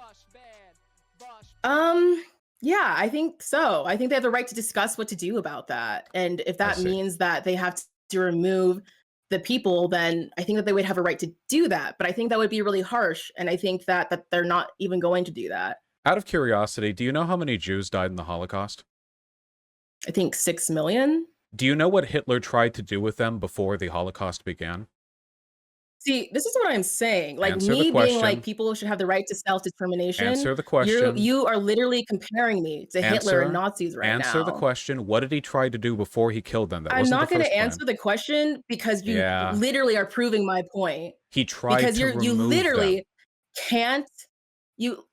um yeah, I think so. I think they have the right to discuss what to do about that. And if I that see. means that they have to remove the people, then I think that they would have a right to do that. But I think that would be really harsh. And I think that they're not even going to do that. Out of curiosity, do you know how many Jews died in the Holocaust? I think 6 million. Do you know what Hitler tried to do with them before the Holocaust began? See, this is what I'm saying. Like Answer the me being like question. people should have the right to self-determination. Answer the You question. you are literally comparing me to Hitler and Answer. Nazis right Answer the now. question. What did he try to do before he killed them? That I'm wasn't the not going to first plan. answer the question because you Yeah. literally are proving my point. He tried Because to you remove them. literally can't you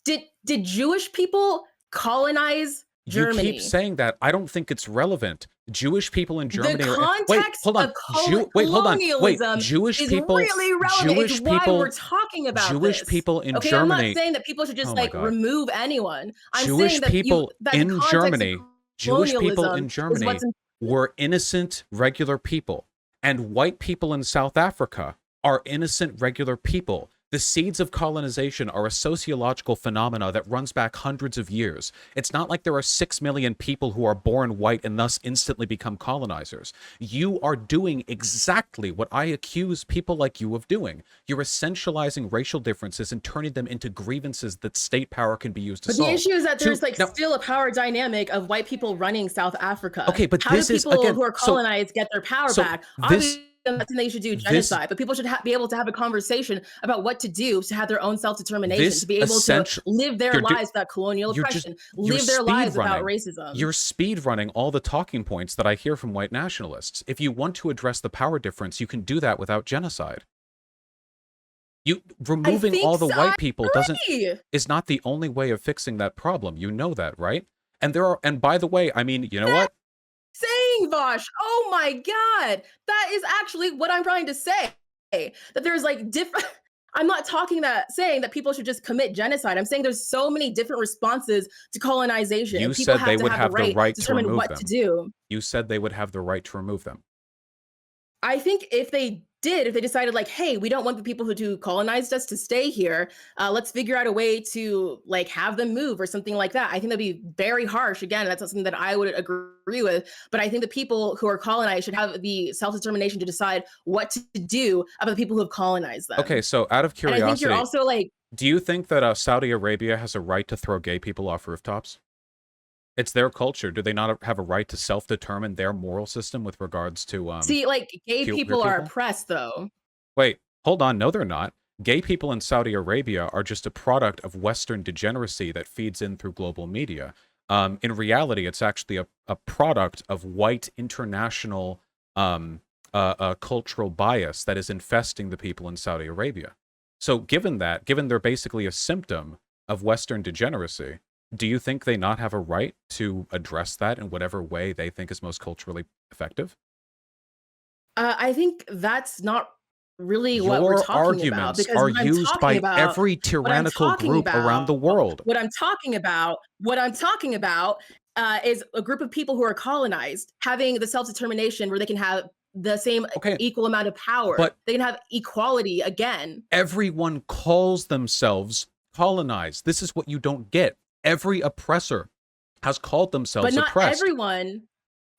did Jewish people colonize You keep Germany? saying that. I don't think it's relevant. Jewish people in The Germany are wait, context hold on. of Wait, hold on. Wait, colonialism Jewish is people, really relevant. It's Jewish why we're people, talking about Jewish this. people in Okay, I'm not Germany. saying that people should just Oh my like God. remove anyone. I'm saying Jewish that people that the in context of Germany, Jewish people colonialism in is what's Germany were innocent, regular people. And white people in South Africa are innocent, regular people. The seeds of colonization are a sociological phenomena that runs back hundreds of years. It's not like there are 6 million people who are born white and thus instantly become colonizers. You are doing exactly what I accuse people like you of doing. You're essentializing racial differences and turning them into grievances that state power can be used to But the solve. issue is that there's like Now, still a power dynamic of white people running South Africa. okay, but How do this is, people again, who are colonized get their power so back? this, Obviously, I'm not saying they should do this, genocide, but people should be able to have a conversation about what to do to have their own self-determination, to this be able to essential, live their you're, lives without colonial you're just, oppression, you're live their speed lives without running. racism. You're speed running all the talking points that I hear from white nationalists. If you want to address the power difference, you can do that without genocide. You I removing think all the so. white I people agree. is not the only way of fixing that problem. You know that, right? And there are, and by the way, I mean, you know what? Saying, Vaush. Oh my God. That is actually what I'm trying to say. That there's like different. I'm not saying that people should just commit genocide. I'm saying there's so many different responses to colonization. You And people said they have to would have the have the right right to to determine remove what to them. do. You said they would have the right to remove them. I think if they decided like, hey, we don't want the people who colonized us to stay here, let's figure out a way to like have them move or something like that. I think that'd be very harsh. Again, that's not something that I would agree with. But I think the people who are colonized should have the self-determination to decide what to do about the people who have colonized them. Okay, so out of And I think you're curiosity, also like, do you think that Saudi Arabia has a right to throw gay people off rooftops? It's their culture. Do they not have a right to self-determine their moral system with regards to see, like gay queer people are people? oppressed though. Wait, hold on. No, they're not. Gay people in Saudi Arabia are just a product of Western degeneracy that feeds in through global media. In reality, it's actually a product of white international cultural bias that is infesting the people in Saudi Arabia. So given they're basically a symptom of Western degeneracy, do you think they not have a right to address that in whatever way they think is most culturally effective? I think that's not really what we're Your talking about, arguments because are used by every tyrannical group around the world. what I'm talking about is a group of people who are colonized having the self-determination where they can have the same Okay, equal amount of power. but They can have equality again. everyone calls themselves colonized. This is what you don't get. Every oppressor has called But themselves oppressed.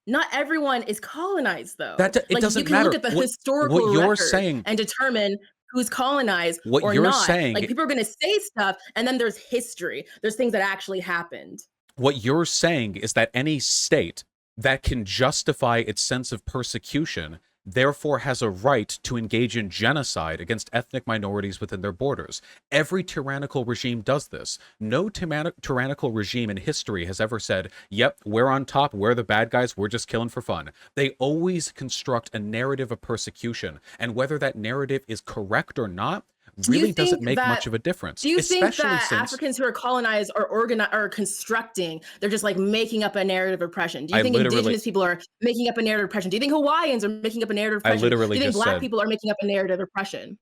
not everyone is colonized though. That it Like you doesn't can look matter. at the What historical you're record saying, and determine who's colonized what or you're not. saying, Like people are going to say stuff and then there's history. There's things that actually happened. what you're saying is that any state that can justify its sense of persecution therefore has a right to engage in genocide against ethnic minorities within their borders. Every tyrannical regime does this. No tyrannical regime in history has ever said, yep, we're on top, we're the bad guys, we're just killing for fun. They always construct a narrative of persecution, and whether that narrative is correct or not really doesn't make much of a difference. Do you think Especially that since Africans who are colonized are constructing? They're just like making up a narrative of oppression. Do you I think literally, indigenous people are making up a narrative of oppression? Do you think Hawaiians are making up a narrative of I oppression? Do literally you think just Black said, people are making up a narrative of oppression?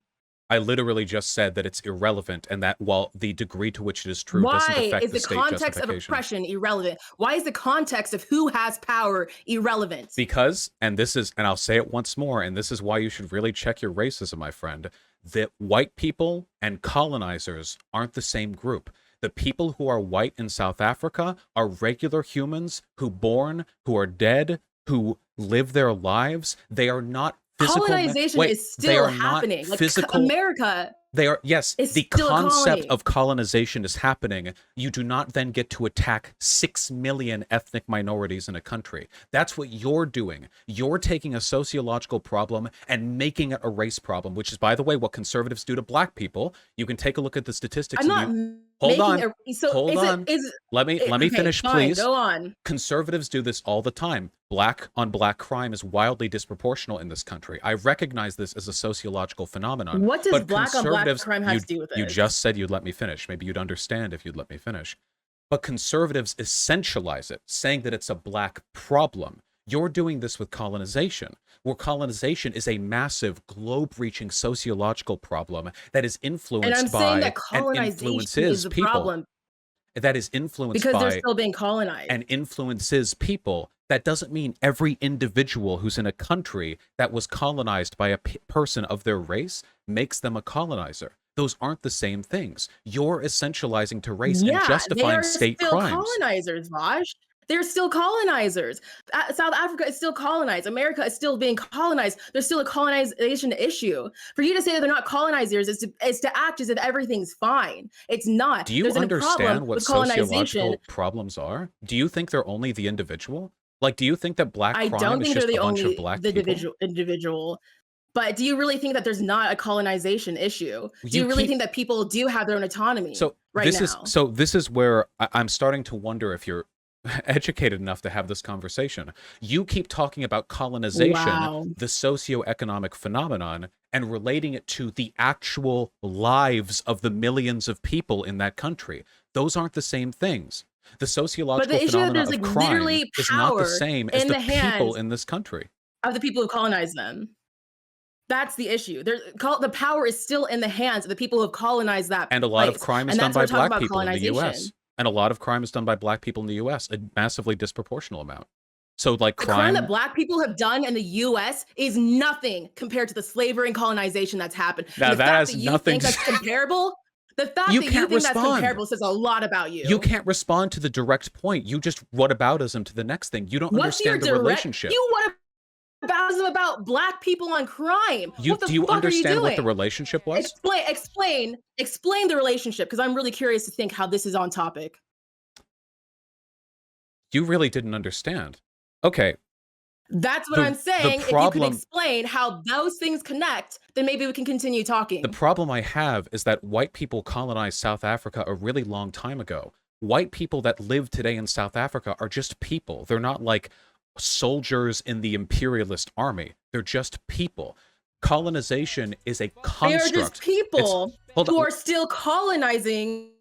I literally just said that it's irrelevant, and that while the degree to which it is true doesn't Why affect is the the state context of justification. oppression irrelevant? Why is the context of who has power irrelevant? Because, and I'll say it once more, and this is why you should really check your racism, my friend, that white people and colonizers aren't the same group. The people who are white in South Africa are regular humans who are dead, who live their lives. They are not physical. Colonization is still happening. Like America. They are, yes, It's the still a concept colony. of colonization is happening. You do not then get to attack 6 million ethnic minorities in a country. That's what you're doing. You're taking a sociological problem and making it a race problem, which is, by the way, what conservatives do to Black people. You can take a look at the statistics. I'm not Hold on. hold on. Let me Okay, finish, fine, please. go on. Conservatives do this all the time. Black on black crime is wildly disproportional in this country. I recognize this as a sociological phenomenon. What does black on black crime have to do with it? You just said you'd let me finish. Maybe you'd understand if you'd let me finish. But conservatives essentialize it, saying that it's a black problem. You're doing this with colonization, where colonization is a massive, globe-reaching sociological problem that is influenced and I'm by saying that and colonization influences is the people. problem. that is influenced because they're by still being colonized. and influences people, that doesn't mean every individual who's in a country that was colonized by a person of their race makes them a colonizer. Those aren't the same things. You're essentializing to race and Yeah, they justifying are state still crimes. colonizers, Vaush. They're still colonizers. South Africa is still colonized. America is still being colonized. There's still a colonization issue. For you to say that they're not colonizers is to act as if everything's fine. It's not. Do you There's a problem understand what with colonization. sociological problems are? Do you think they're only the individual? Like, do you think that black I crime don't is think they're just a the bunch of only black the people? individual. But do you really think that there's not a colonization issue? Do You you really keep think that people do have their own autonomy so right this is now? so this is where I'm starting to wonder if you're educated enough to have this conversation. You keep talking about colonization, Wow. the socioeconomic phenomenon, and relating it to the actual lives of the millions of people in that country. Those aren't the same things. The But sociological the issue is that phenomena there's of like crime literally is not the power same as in the the people hands in this country. of the people who colonize them. That's the issue. The power is still in the hands of the people who have colonized that And a lot of place. crime is And done that's what by we're talking black about people in the US. colonization. And a lot of crime is done by black people in the US, a massively disproportional amount. So like The crime that crime, black people have done in the US is nothing compared to the slavery and colonization that's happened. And now the that fact has that you nothing think to that's comparable, the fact you that you can't think that's respond. comparable says a lot about You you. can't respond to the direct point. You just whataboutism to the next thing. You don't What's your understand the direct relationship. you want about black people on crime? You What the do you fuck are you understand what the doing? relationship was? Explain the relationship because I'm really curious to think how this is on topic. You really didn't understand. Okay, That's what I'm the saying. If you could problem explain how those things connect, then maybe we can continue the talking. problem I have is that white people colonized South Africa a really long time ago. White people that live today in South Africa are just people. They're not like soldiers in the imperialist army. They're just people. Colonization is a They are just construct. It's people hold who on. are still colonizing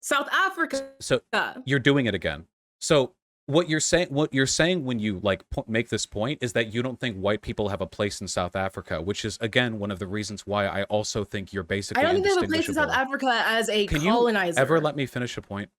South Africa. So you're doing it again. So what you're saying when you like make this point is that you don't think white people have a place in South Africa, which is again one of the reasons why I also think you're I basically don't think they have a place in South indistinguishable. Africa as a Can you ever colonizer. let me finish a point?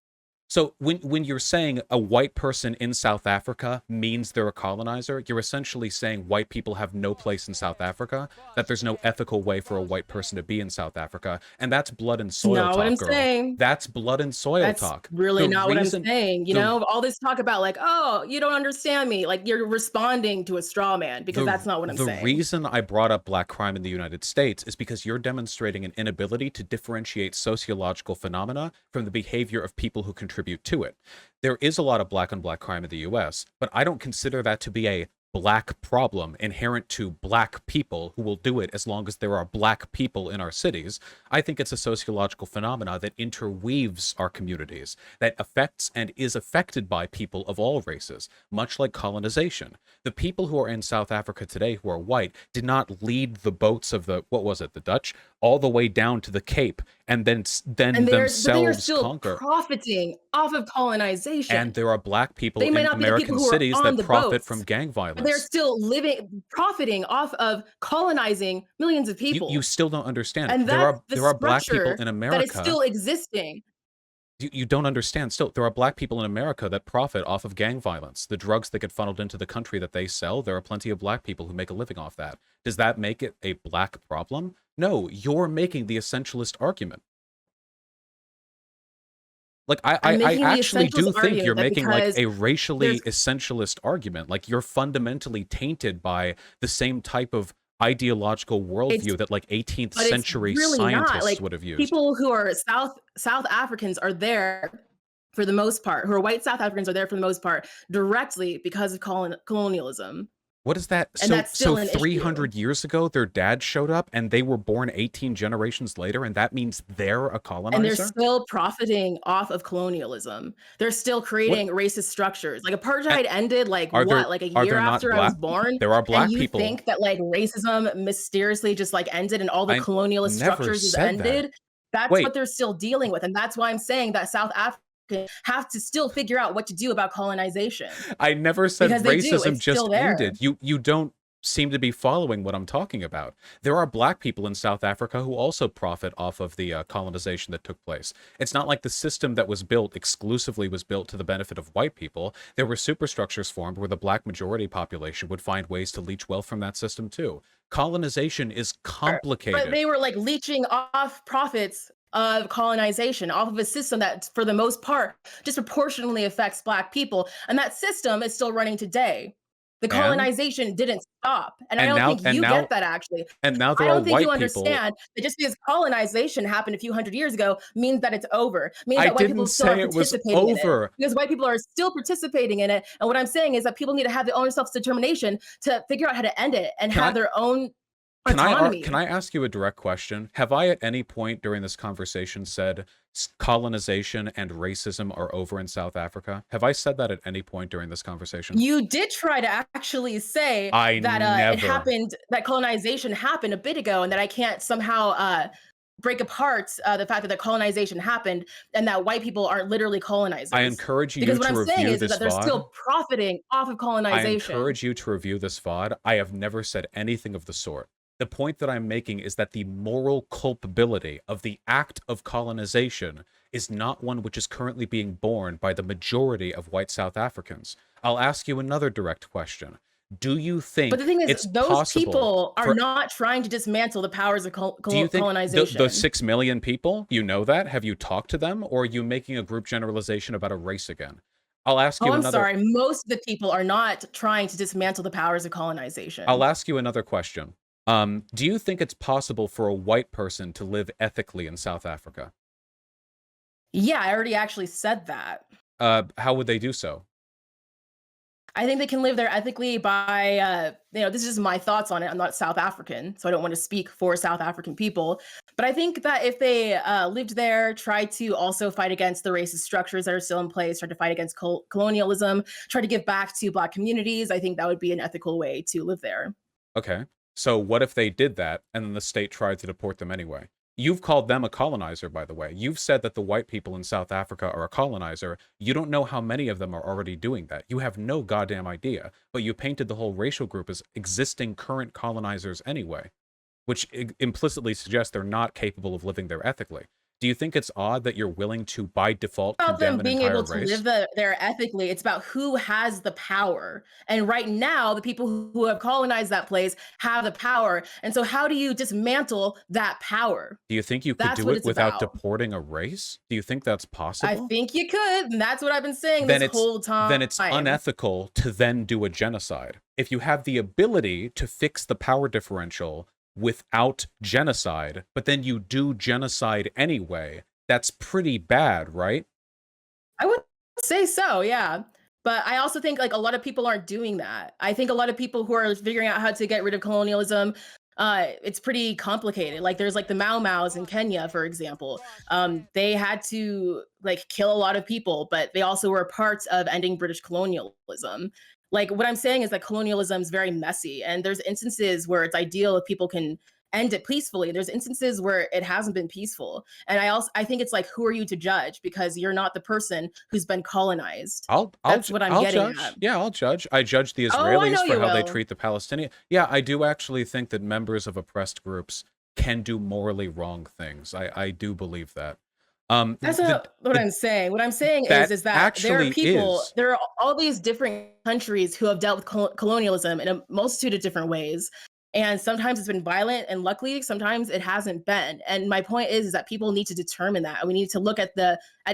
So when you're saying a white person in South Africa means they're a colonizer, you're essentially saying white people have no place in South Africa, that there's no ethical way for a white person to be in South Africa, and that's blood and It's soil not what talk, I'm girl. saying. That's blood and soil That's talk. really The not what I'm reason saying. You the know, all this talk about like, oh, you don't understand me. Like you're responding to a straw man because the that's not what I'm the saying. reason I brought up black crime in the United States is because you're demonstrating an inability to differentiate sociological phenomena from the behavior of people who contribute to it. There is a lot of black on black crime in the US, but I don't consider that to be a black problem inherent to black people who will do it as long as there are black people in our cities. I think it's a sociological phenomena that interweaves our communities, that affects and is affected by people of all races, much like colonization. The people who are in South Africa today who are white did not lead the boats of the, what was it, the Dutch, all the way down to the Cape and then And they are themselves still conquer. profiting off of And colonization. there are black people They may in not be the people American who are cities on that the profit from boats, gang but they're violence. still profiting off of colonizing millions of You people. still don't understand. And There that's are the there are black people structure in that is America. still existing. You don't understand. Still, there are black people in America that profit off of gang violence. The drugs that get funneled into the country that they sell, there are plenty of black people who make a living off that. Does that make it a black problem? No, you're making the essentialist argument. Like I'm I making the actually essentialist do think you're argument that making like because a there's racially essentialist argument. Like you're fundamentally tainted by the same type of ideological it's worldview that like 18th but it's century really not. scientists Like would have used. people who are South Africans are there for the most part, who are white South Africans are there for the most part directly because of colonialism. What is that? And So that's so still an issue. 300 years ago their dad showed up and they were born 18 generations later and that means they're a And they're colonizer? still profiting off of colonialism. They're still What creating racist structures. Like a- apartheid ended like are there what? Like a are year there not after I was black born, there are and black you people. think that like racism mysteriously just like ended and all the I colonialist never structures is said that. ended? That's what Wait, they're still dealing with, and that's why I'm saying that South Africans have to still figure out what to do about colonization I never said because they do. racism It's still just there. ended. You don't. seem to be following what I'm talking about. There are black people in South Africa who also profit off of the colonization that took place. It's not like the system that was built exclusively was built to the benefit of white people. There were superstructures formed where the black majority population would find ways to leech wealth from that system too. Colonization is But complicated. they were like leeching off profits of colonization off of a system that, for the most part, disproportionately affects Black people. And that system is still running today. The And colonization didn't stop. And I and don't now think and you get now that actually. and now I there are don't think you white people. understand that just because colonization happened a few hundred years ago means that it's over, means I that white people didn't still are say it was participating in it. over. Because white people are still participating in it. And what I'm saying is that people need to have their own self determination to figure out how to end it and Can have I their own can autonomy. I ask you a direct question? Have I at any point during this conversation said colonization and racism are over in South Africa? Have I said that at any point during this conversation? You did try to actually say I that it never. happened, that colonization happened a bit ago, and that I can't somehow break apart the fact that the colonization happened and that white people aren't literally I colonizers. encourage you Because what to I'm saying review is this that they're VOD. still profiting off of I colonization. encourage you to review this VOD. I have never said anything of the sort. The point that I'm making is that the moral culpability of the act of colonization is not one which is currently being borne by the majority of white South Africans. I'll ask you another direct question. Do you But the think thing is, it's those possible people are for not trying to dismantle the powers of do you think those colonization. 6 million people, you know that? Have you talked to them or are you making a group generalization about a race again? I'll ask Oh, you I'm another sorry. Most of the people are not trying to dismantle the powers of I'll colonization. ask you another question. Do you think it's possible for a white person to live ethically in South Africa? Yeah, I already actually said that. How would they do so? I think they can live there ethically by, this is just my thoughts on it. I'm not South African, so I don't want to speak for South African people. But I think that if they lived there, tried to also fight against the racist structures that are still in place, tried to fight against colonialism, try to give back to Black communities, I think that would be an ethical way to live there. Okay. So what if they did that and then the state tried to deport them anyway? You've called them a colonizer, by the way. You've said that the white people in South Africa are a colonizer. You don't know how many of them are already doing that. You have no goddamn idea. But you painted the whole racial group as existing current colonizers anyway, which implicitly suggests they're not capable of living there ethically. Do you think it's odd that you're willing to, by default, About them condemn an being entire able to live race? there ethically. It's about who has the power. And right now, the people who have colonized that place have the power. And so, how do you dismantle that power? Do you think you could That's do what it it's without about. deporting a race? Do you think that's I possible? think you could. And that's what I've been saying Then this it's whole then it's time. unethical to then do a genocide. If you have the ability to fix the power differential without genocide, but then you do genocide anyway, that's pretty bad, right? I would say so, yeah. But I also think like a lot of people aren't doing that. I think a lot of people who are figuring out how to get rid of colonialism, it's pretty complicated. Like there's like the Mau Maus in Kenya, for example. They had to like kill a lot of people, but they also were parts of ending British colonialism. Like what I'm saying is that colonialism is very messy, and there's instances where it's ideal if people can end it peacefully. There's instances where it hasn't been peaceful, and I think it's like, who are you to judge? Because you're not the person who's been colonized. That's what I'm I'll getting at. judge. Yeah, I'll judge. I judge the Oh, I Israelis know for you how they will. treat the Palestinian. Yeah, I do actually think that members of oppressed groups can do morally wrong things. I do believe that. That's not what The I'm saying. What I'm saying that is that actually is. there are all these different countries who have dealt with colonialism in a multitude of different ways. And sometimes it's been violent, and luckily, sometimes it hasn't been. And my point is that people need to determine that. And we need to look at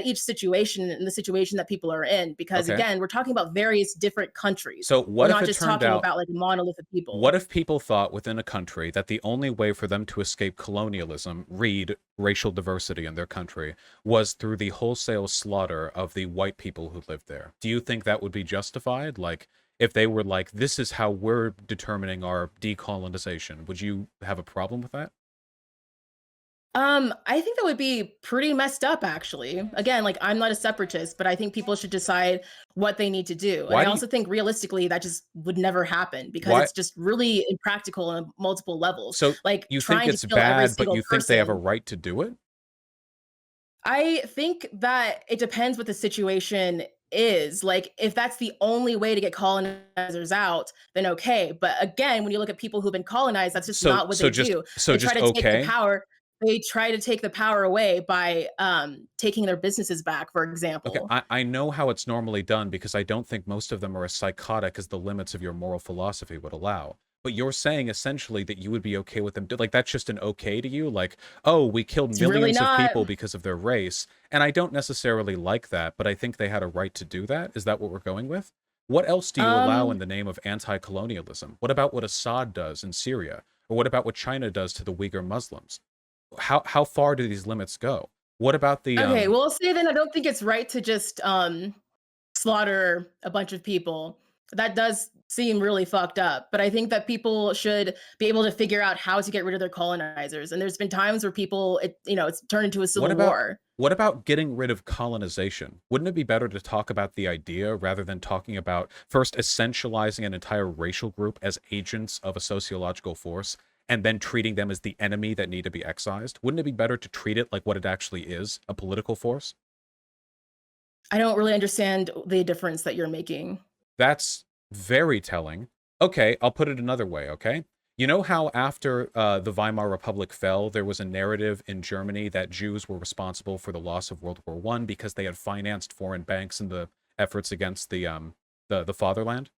each situation and the situation that people are in, because Okay. again, we're talking about various different countries. So We're what if not it just turned talking out about like a monolith of what people. if people thought within a country that the only way for them to escape colonialism, read racial diversity in their country, was through the wholesale slaughter of the white people who lived there? Do you think that would be justified? Like, if they were like, this is how we're determining our decolonization, would you have a problem with that? I think that would be pretty messed up, actually. Again, like I'm not a separatist, but I think people should decide what they need to do. And Why I do you, also think realistically that just would never happen because why, it's just really impractical on multiple levels. so Like you think trying to it's kill every bad, but single you think they have a person. right to do it? I think that it depends what the situation is. Like, if that's the only way to get colonizers out, then okay. But again, when you look at people who've been colonized, that's just So not what they do. so They try just to take the okay. power. They try to take the power away by taking their businesses back, for Okay, example. I know how it's normally done because I don't think most of them are as psychotic as the limits of your moral philosophy would allow. But you're saying essentially that you would be okay with them, like that's just an okay to you? Like, oh, we killed It's really millions of not. people because of their race. And I don't necessarily like that, but I think they had a right to do that. Is that what we're going with? What else do you allow in Um, the name of anti-colonialism? What about what Assad does in Syria? Or what about what China does to the Uyghur Muslims? How far do these limits go? What about the okay, well, I'll say then I don't think it's right to just slaughter a bunch of people. That does seem really fucked up, but I think that people should be able to figure out how to get rid of their colonizers. And there's been times where people, it's turned into a What civil about war. what about getting rid of colonization? Wouldn't it be better to talk about the idea rather than talking about first essentializing an entire racial group as agents of a sociological force and then treating them as the enemy that need to be excised? Wouldn't it be better to treat it like what it actually is, a political force? I don't really understand the difference that you're making. That's very telling. Okay, I'll put it another way, okay? You know how after the Weimar Republic fell, there was a narrative in Germany that Jews were responsible for the loss of World War One because they had financed foreign banks in the efforts against the fatherland?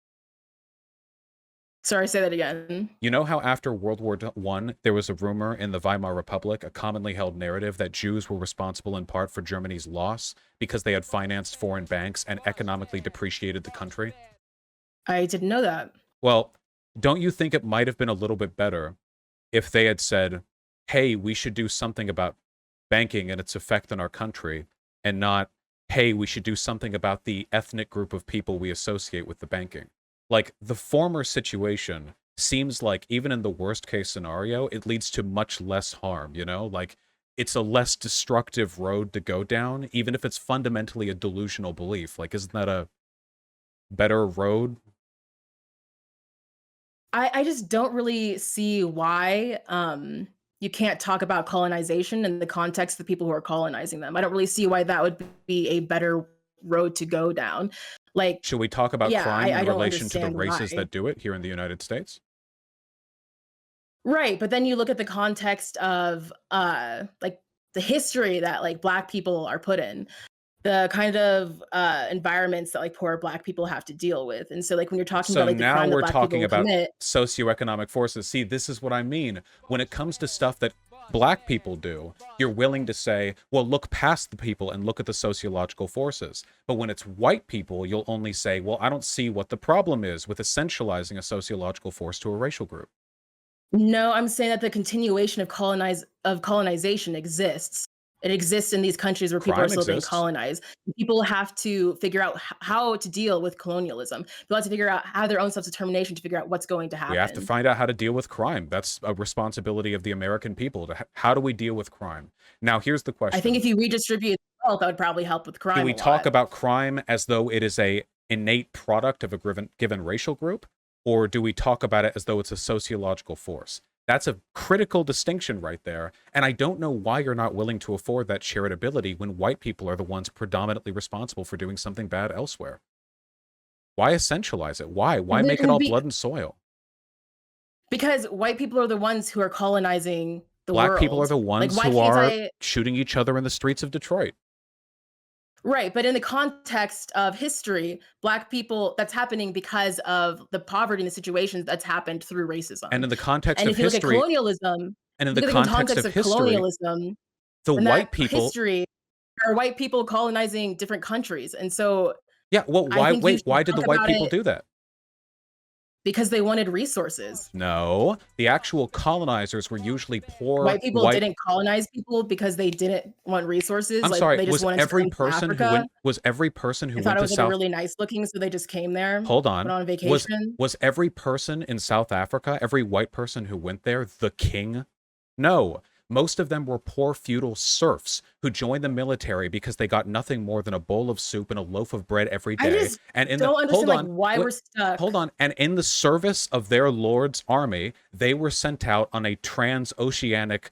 Sorry, say that again. You know how after World War One, there was a rumor in the Weimar Republic, a commonly held narrative that Jews were responsible in part for Germany's loss because they had financed foreign banks and economically depreciated the country? I didn't know that. Well, don't you think it might have been a little bit better if they had said, hey, we should do something about banking and its effect on our country, and not, hey, we should do something about the ethnic group of people we associate with the banking? Like, the former situation seems like, even in the worst case scenario, it leads to much less harm, you know? Like, it's a less destructive road to go down, even if it's fundamentally a delusional belief. Like, isn't that a better road? I just don't really see why you can't talk about colonization in the context of the people who are colonizing them. I don't really see why that would be a better road to go down. Like, Should we talk about yeah, crime in I don't relation to the understand races why. that do it here in the United States? Right, but then you look at the context of, like, the history that, like, Black people are put in, the kind of, environments that, like, poor Black people have to deal with, and so, like, when you're talking So about, like, the now crime that we're Black talking people about commit. socioeconomic forces. See, this is what I mean. When it comes to stuff that black people do, you're willing to say, well, look past the people and look at the sociological forces. But when it's white people, you'll only say, well, I don't see what the problem is with essentializing a sociological force to a racial group. No, I'm saying that the continuation of colonization exists. It exists in these countries where people are Crime still being exists. colonized. People have to figure out how to deal with colonialism. People have to figure out have their own self-determination to figure out what's going to We have to happen. find out how to deal with crime. That's a responsibility of the American people. How do we deal with crime? Now, here's the I think question. if you redistribute wealth, that would probably help with Do crime we a talk lot. about crime as though it is a innate product of a given racial group, or do we talk about it as though it's a sociological force? That's a critical distinction right there, and I don't know why you're not willing to afford that charitability when white people are the ones predominantly responsible for doing something bad elsewhere. Why essentialize it? Why make it all blood and soil? Because white people are the ones who are colonizing the Black people are world. the Like, ones why who can't are I? shooting each other in the streets of Detroit. Right, but in the context of history, Black people, that's happening because of the poverty and the situations that's happened through And racism. in the context And of if you look at history, colonialism, and in if the you look at the context context of of history, colonialism, the and that white people, history are white people colonizing different countries. And so yeah, well, I think you should why did the talk white about people it do that? because they wanted resources. No, the actual colonizers were usually poor White people white. didn't colonize people because they didn't want resources. I'm Like, sorry, they just wanted to come to Africa. was every person who They thought went it to was, like, a South really nice looking, so they just came there, Hold went on. on Was vacation. was every person in South Africa, every white person who went there, the king? No. Most of them were poor feudal serfs who joined the military because they got nothing more than a bowl of soup and a loaf of bread every I day. just And in the don't understand, like, why we're stuck. hold on, and in the service of their lord's army, they were sent out on a transoceanic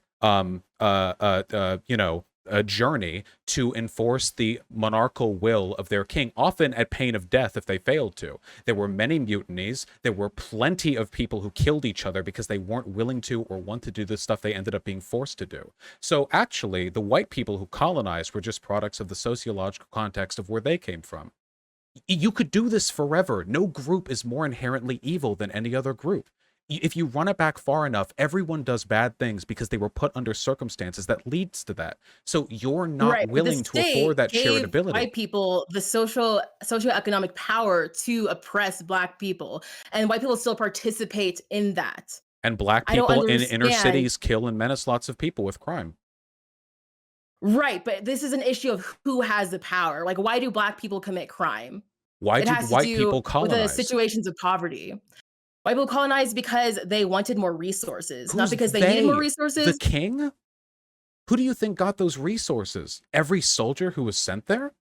a journey to enforce the monarchical will of their king, often at pain of death if they failed to. There were many mutinies. There were plenty of people who killed each other because they weren't willing to or want to do the stuff they ended up being forced to do. So actually, the white people who colonized were just products of the sociological context of where they came from. You could do this forever. No group is more inherently evil than any other group. If you run it back far enough, everyone does bad things because they were put under circumstances that leads to that. So you're not Right. But the willing to state afford that gave charitability. white people the socioeconomic power to oppress Black people, and white people still participate in that. And black I don't people in inner understand. cities kill and menace lots of people with crime. Right, but this is an issue of who has the power. Like, why do Black people commit crime? Why It do has to white do people with the colonize? situations of poverty. White people colonized because they wanted more resources, not Who's because they needed more they? The resources. king? Who do you think got those resources? Every soldier who was sent there?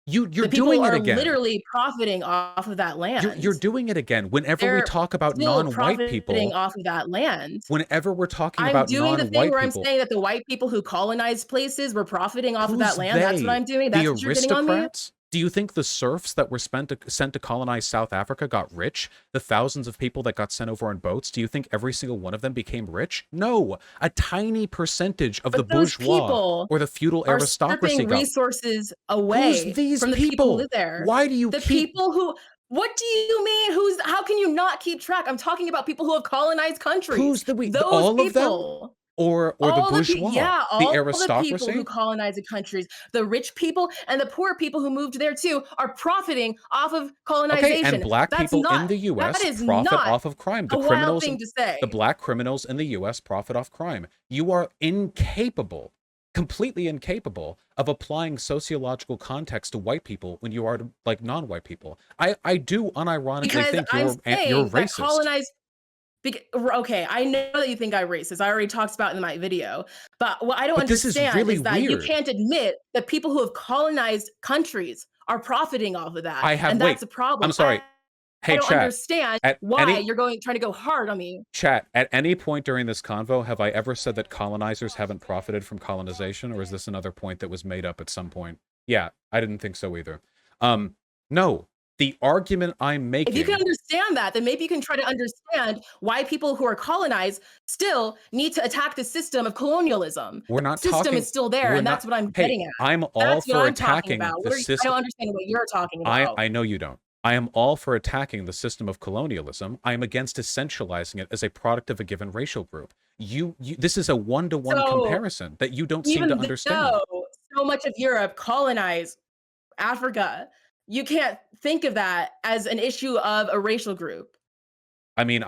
You're The people doing it are again. literally profiting off of that You're land. doing it again. Whenever we They're talk about still non-white profiting people, off of that land. whenever we're talking I'm about doing the thing non-white where I'm people, saying that the white people who colonized places were profiting off of who's that land. That's what they? I'm doing. The That's what you're getting on me. aristocrats? Do you think the serfs that were sent to colonize South Africa got rich? The thousands of people that got sent over on boats, do you think every single one of them became rich? No. A tiny percentage of the But those bourgeois people or the feudal are aristocracy stripping got. resources Who's away these from the people who live people? there. Why do you The keep people who what do you mean? How can you not keep track? I'm talking about people who have colonized countries. who's the we Those all of them? people. Or the All the bourgeois, yeah, the all the people who aristocracy? colonize the countries, the rich people and the poor people who moved there too are profiting off of Okay, and colonization. black people in the That US is profit not off of crime. a wild thing to The say. black criminals in the US profit off crime. You are incapable, completely incapable of applying sociological context to white people when you are to, like non-white people. I do unironically Because think I'm you're saying that racist. colonized okay, I know that you think I'm racist. I already talked about it in my video. But what I don't But this is understand really is that you weird. can't admit that people who have colonized countries are profiting off of that. I have And that's wait, a I'm problem. sorry. I Hey don't chat, understand at why any you're trying to go hard on me. Chat, at any point during this convo, have I ever said that colonizers haven't profited from colonization, or is this another point that was made up at some point? Yeah, I didn't think so either. No, the argument I'm If you can making, understand that, then maybe you can try to understand why people who are colonized still need to attack the system of colonialism. we're The not system is talking, still there, we're and that's not, what I'm hey, getting at. I'm all That's what for I'm talking attacking about. the I don't system. understand what you're talking about. I know you don't. I am all for attacking the system of colonialism. I am against essentializing it as a product of a given racial group. This is a one-to-one So comparison that you don't seem to even understand. though so much of Europe colonized Africa, you can't think of that as an issue of a racial group. I mean,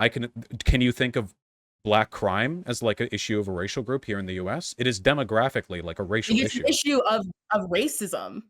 can you think of black crime as like an issue of a racial group here in the US? It is demographically like a racial It's an issue. issue of racism,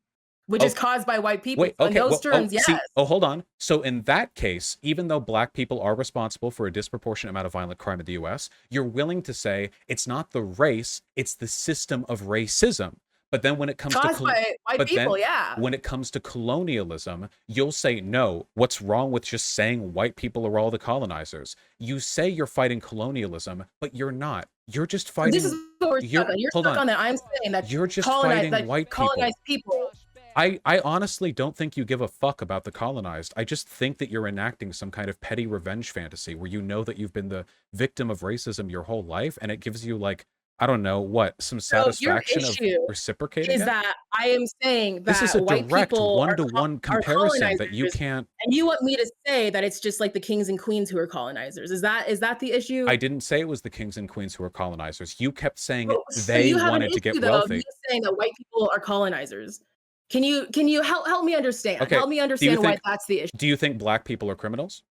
which is Oh, caused by white people. wait, So in okay. those Well, oh, terms, yes. see, hold on. So in that case, even though black people are responsible for a disproportionate amount of violent crime in the US, you're willing to say it's not the race, it's the system of racism. But then when it comes to Caused by white but then people, yeah. when it comes to colonialism, you'll say, no, what's wrong with just saying white people are all the colonizers? You say you're fighting colonialism, but you're not. You're just This is fighting, what we're stuck on. You're hold stuck on. on that. I'm saying that You're just fighting that white people. colonized people. I honestly don't think you give a fuck about the colonized. I just think that you're enacting some kind of petty revenge fantasy where you know that you've been the victim of racism your whole life, and it gives you like, I don't know, what, some So your satisfaction of issue reciprocating is it? that I am saying This is that a white direct people one-to-one are comparison that you colonizers, can't. and you want me to say that it's just like the kings and queens who are colonizers. Is that the issue? I didn't say it was the kings and queens who were colonizers. You kept saying So they you have an wanted to get issue though of me wealthy. saying that white people are colonizers. Can you help me understand? Okay, Help me do you understand why think that's the issue. do you think black people are criminals?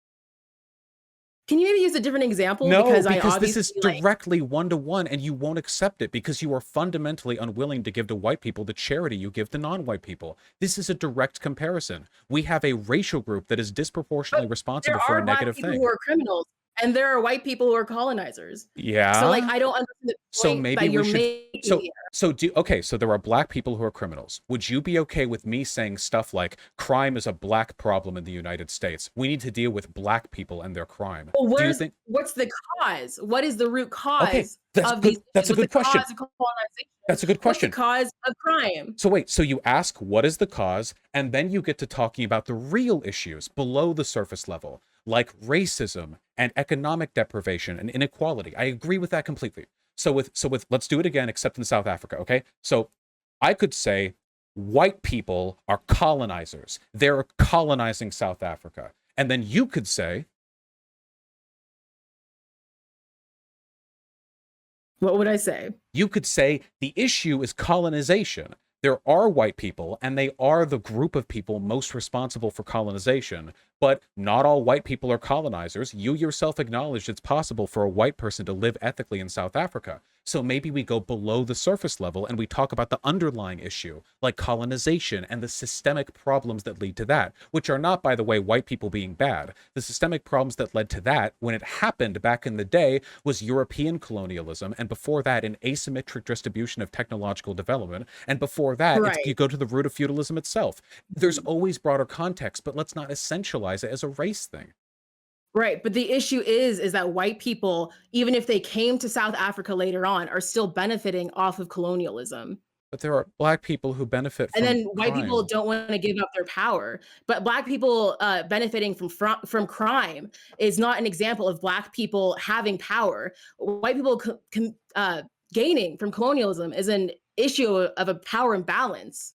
Can you maybe use a different example No, because I because this is obviously like directly one-to-one, and you won't accept it because you are fundamentally unwilling to give to white people the charity you give to non-white people. This is a direct comparison. We have a racial group that is but disproportionately there responsible for a are black negative people who thing. are criminals. And there are white people who are colonizers. So, like, Yeah. I don't understand the So point maybe that we you're should. making So here. okay. So there are black people who are criminals. Would you be okay with me saying stuff like crime is a black problem in the United States? We need to deal with black people and their crime. Well, Do you think? what's the cause? What is the root Okay, cause that's of these good. That's issues? a What's good the question. cause of colonization? That's a good What's the question. cause of crime? So wait, so you ask what is the cause, and then you get to talking about the real issues below the surface level, like racism and economic deprivation and inequality. I agree with that completely. So with let's do it again, except in South Africa, okay? So I could say white people are colonizers. They're colonizing South Africa. And then you could say, What would I say? the issue is colonization. There are white people, and they are the group of people most responsible for colonization. But not all white people are colonizers. You yourself acknowledged it's possible for a white person to live ethically in South Africa. So maybe we go below the surface level and we talk about the underlying issue, like colonization and the systemic problems that lead to that, which are not, by the way, white people being bad. The systemic problems that led to that, when it happened back in the day, was European colonialism, and before that, an asymmetric distribution of technological development, and before that, you Right. go to the root of feudalism itself. There's always broader context, but let's not essentialize it as a race thing. Right, but the issue is that white people, even if they came to South Africa later on, are still benefiting off of colonialism. But there are black people who benefit And from then white people crime. don't wanna give up their power, but black people, benefiting from crime is not an example of black people having power. White people gaining from colonialism is an issue of a power imbalance.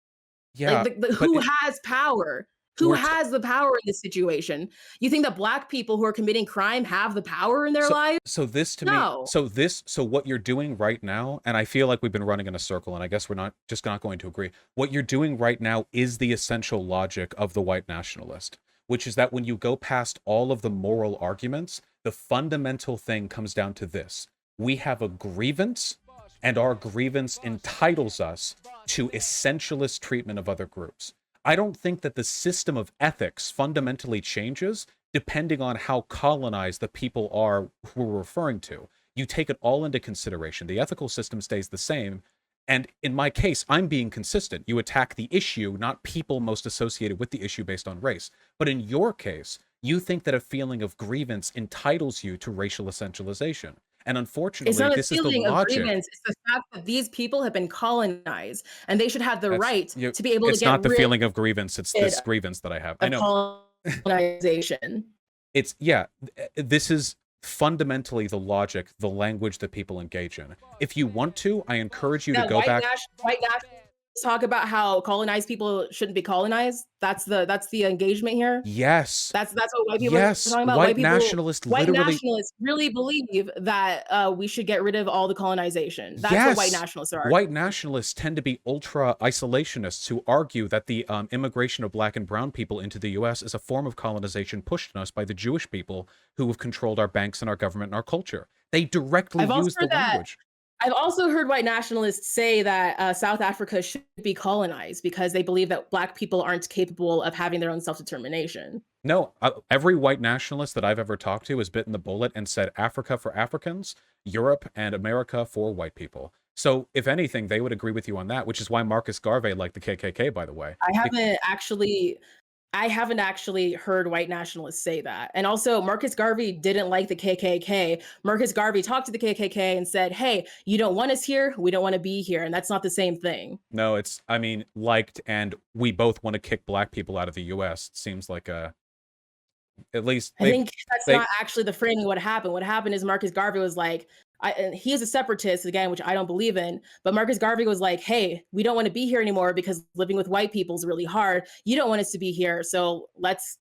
Like, Yeah, the but who has power? Who we're has the power in this situation? You think that black people who are committing crime have the power in their so lives? this to me, No. so what you're doing right now, and I feel like we've been running in a circle, and I guess we're not going to agree. What you're doing right now is the essential logic of the white nationalist, which is that when you go past all of the moral arguments, the fundamental thing comes down to this: we have a grievance, and our grievance entitles us to essentialist treatment of other groups. I don't think that the system of ethics fundamentally changes depending on how colonized the people are who we're referring to. You take it all into consideration. The ethical system stays the same. And in my case, I'm being consistent. You attack the issue, not people most associated with the issue based on race. But in your case, you think that a feeling of grievance entitles you to racial essentialization. And It's unfortunately, not a this is the feeling of logic. grievance, it's the fact that these people have been colonized, and they should have the That's right you. to be able to It's get not the rid feeling of grievance. It's this grievance that I have. I of know. colonization. It's yeah. This is fundamentally the logic, the language that people engage in. If you want to, I encourage you to That go back. white nationalists talk about how colonized people shouldn't be colonized. That's the engagement here. Yes, That's what white people are yes. talking about. White nationalists White literally. nationalists really believe that we should get rid of all the colonization. That's what white Yes. nationalists are White arguing. nationalists tend to be ultra isolationists who argue that the immigration of black and brown people into the US is a form of colonization pushed on us by the Jewish people who have controlled our banks and our government and our culture. They directly I've also use the heard that language. I've also heard white nationalists say that South Africa should be colonized because they believe that black people aren't capable of having their own self-determination. No, every white nationalist that I've ever talked to has bitten the bullet and said Africa for Africans, Europe and America for white people. So, if anything, they would agree with you on that, which is why Marcus Garvey liked the KKK, by the way. I haven't actually I haven't actually heard white nationalists say that. And also, Marcus Garvey didn't like the KKK. Marcus Garvey talked to the KKK and said, "Hey, you don't want us here. We don't want to be here." And that's not the same thing. No, it's, I mean, liked, and we both want to kick black people out of the US. It seems like at least I think that's they, not actually the framing of what happened. What happened is Marcus Garvey was like, and he is a separatist again, which I don't believe in. But Marcus Garvey was like, "Hey, we don't want to be here anymore because living with white people is really hard. You don't want us to be here, so let's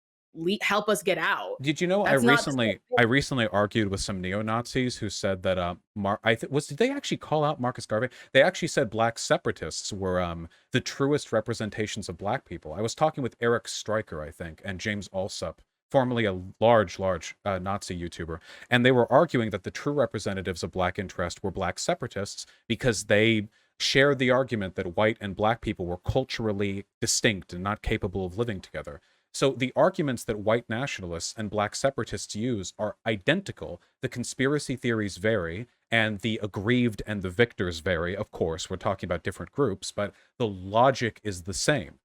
help us get out." did you know That's not the same I thing. recently argued with some neo-Nazis who said that did they actually call out Marcus Garvey? They actually said black separatists were the truest representations of black people. I was talking with Eric Stryker, I think, and James Alsup, formerly a large Nazi YouTuber, and they were arguing that the true representatives of black interest were black separatists because they shared the argument that white and black people were culturally distinct and not capable of living together. So the arguments that white nationalists and black separatists use are identical. The conspiracy theories vary, and the aggrieved and the victors vary. Of course, we're talking about different groups, but the logic is the same.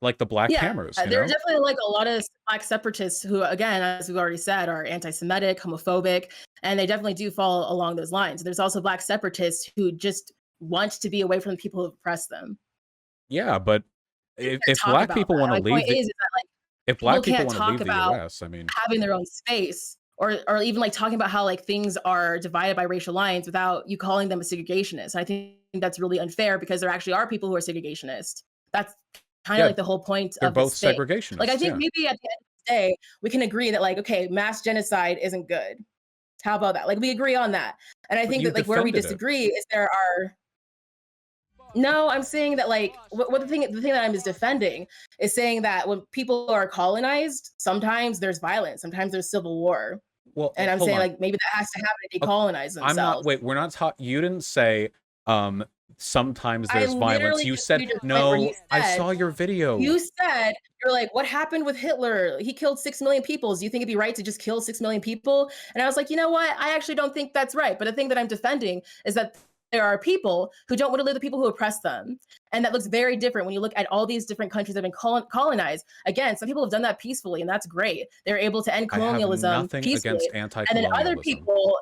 Like the Black Yeah, Hammers, you there are know? definitely like a lot of black separatists who, again, as we've already said, are anti-Semitic, homophobic, and they definitely do fall along those lines. There's also black separatists who just want to be away from the people who oppress them. Yeah, but They if can't talk black about people that. want And to my point leave the is that like if people black people can't want to talk leave the about US, I mean, having their own space or even like talking about how like things are divided by racial lines without you calling them a segregationist. I think that's really unfair because there actually are people who are segregationist. That's kind of yeah, like the whole point they're of this both space. Like I segregationists, think yeah. maybe at the end of the day we can agree that like okay, mass genocide isn't good. How about that? Like we agree on that. And I But think you that like where we defended it. disagree is there are no, I'm saying that like what the thing that I'm is defending is saying that when people are colonized, sometimes there's violence, sometimes there's civil war. Well, And I'm hold saying on. like maybe that has to happen to Ok decolonize I'm not themselves. wait, we're not talking. You didn't say, sometimes I there's violence. literally You just said, made your point where "No, I saw your video." you said, you're like, what happened with Hitler? He killed 6 million people. Do you think it'd be right to just kill 6 million people? And I was like, you know what? I actually don't think that's right. But the thing that I'm defending is that there are people who don't want to live with the people who oppress them. And that looks very different when you look at all these different countries that have been colonized. Again, some people have done that peacefully, and that's great. They're able to end I have colonialism nothing peacefully. against And then other anti-colonialism. people,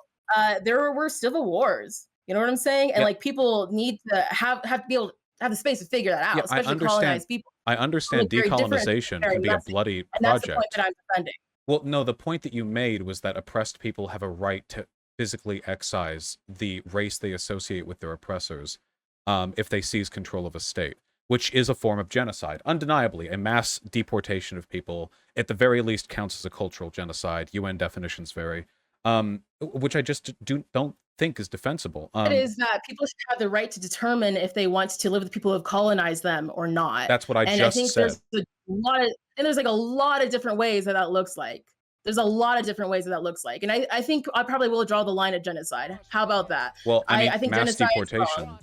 there were civil wars. You know what I'm saying? And Yeah, like people need to have to be able to have the space to figure that yeah, out, especially colonized people. I They understand look very different, decolonization very can be a messy. bloody And that's the point project. that I'm defending. Well, no, the point that you made was that oppressed people have a right to physically excise the race they associate with their oppressors, if they seize control of a state, which is a form of genocide. Undeniably, a mass deportation of people, at the very least, counts as a cultural genocide. UN definitions vary, which I just don't think is defensible. It is that people should have the right to determine if they want to live with the people who have colonized them or not. That's what I And I just think said. there's like a lot of different ways that that looks like. There's a lot of different ways that that looks like. And I think I probably will draw the line at genocide. How about that? Well, I mean, I think mass genocide is wrong. deportation.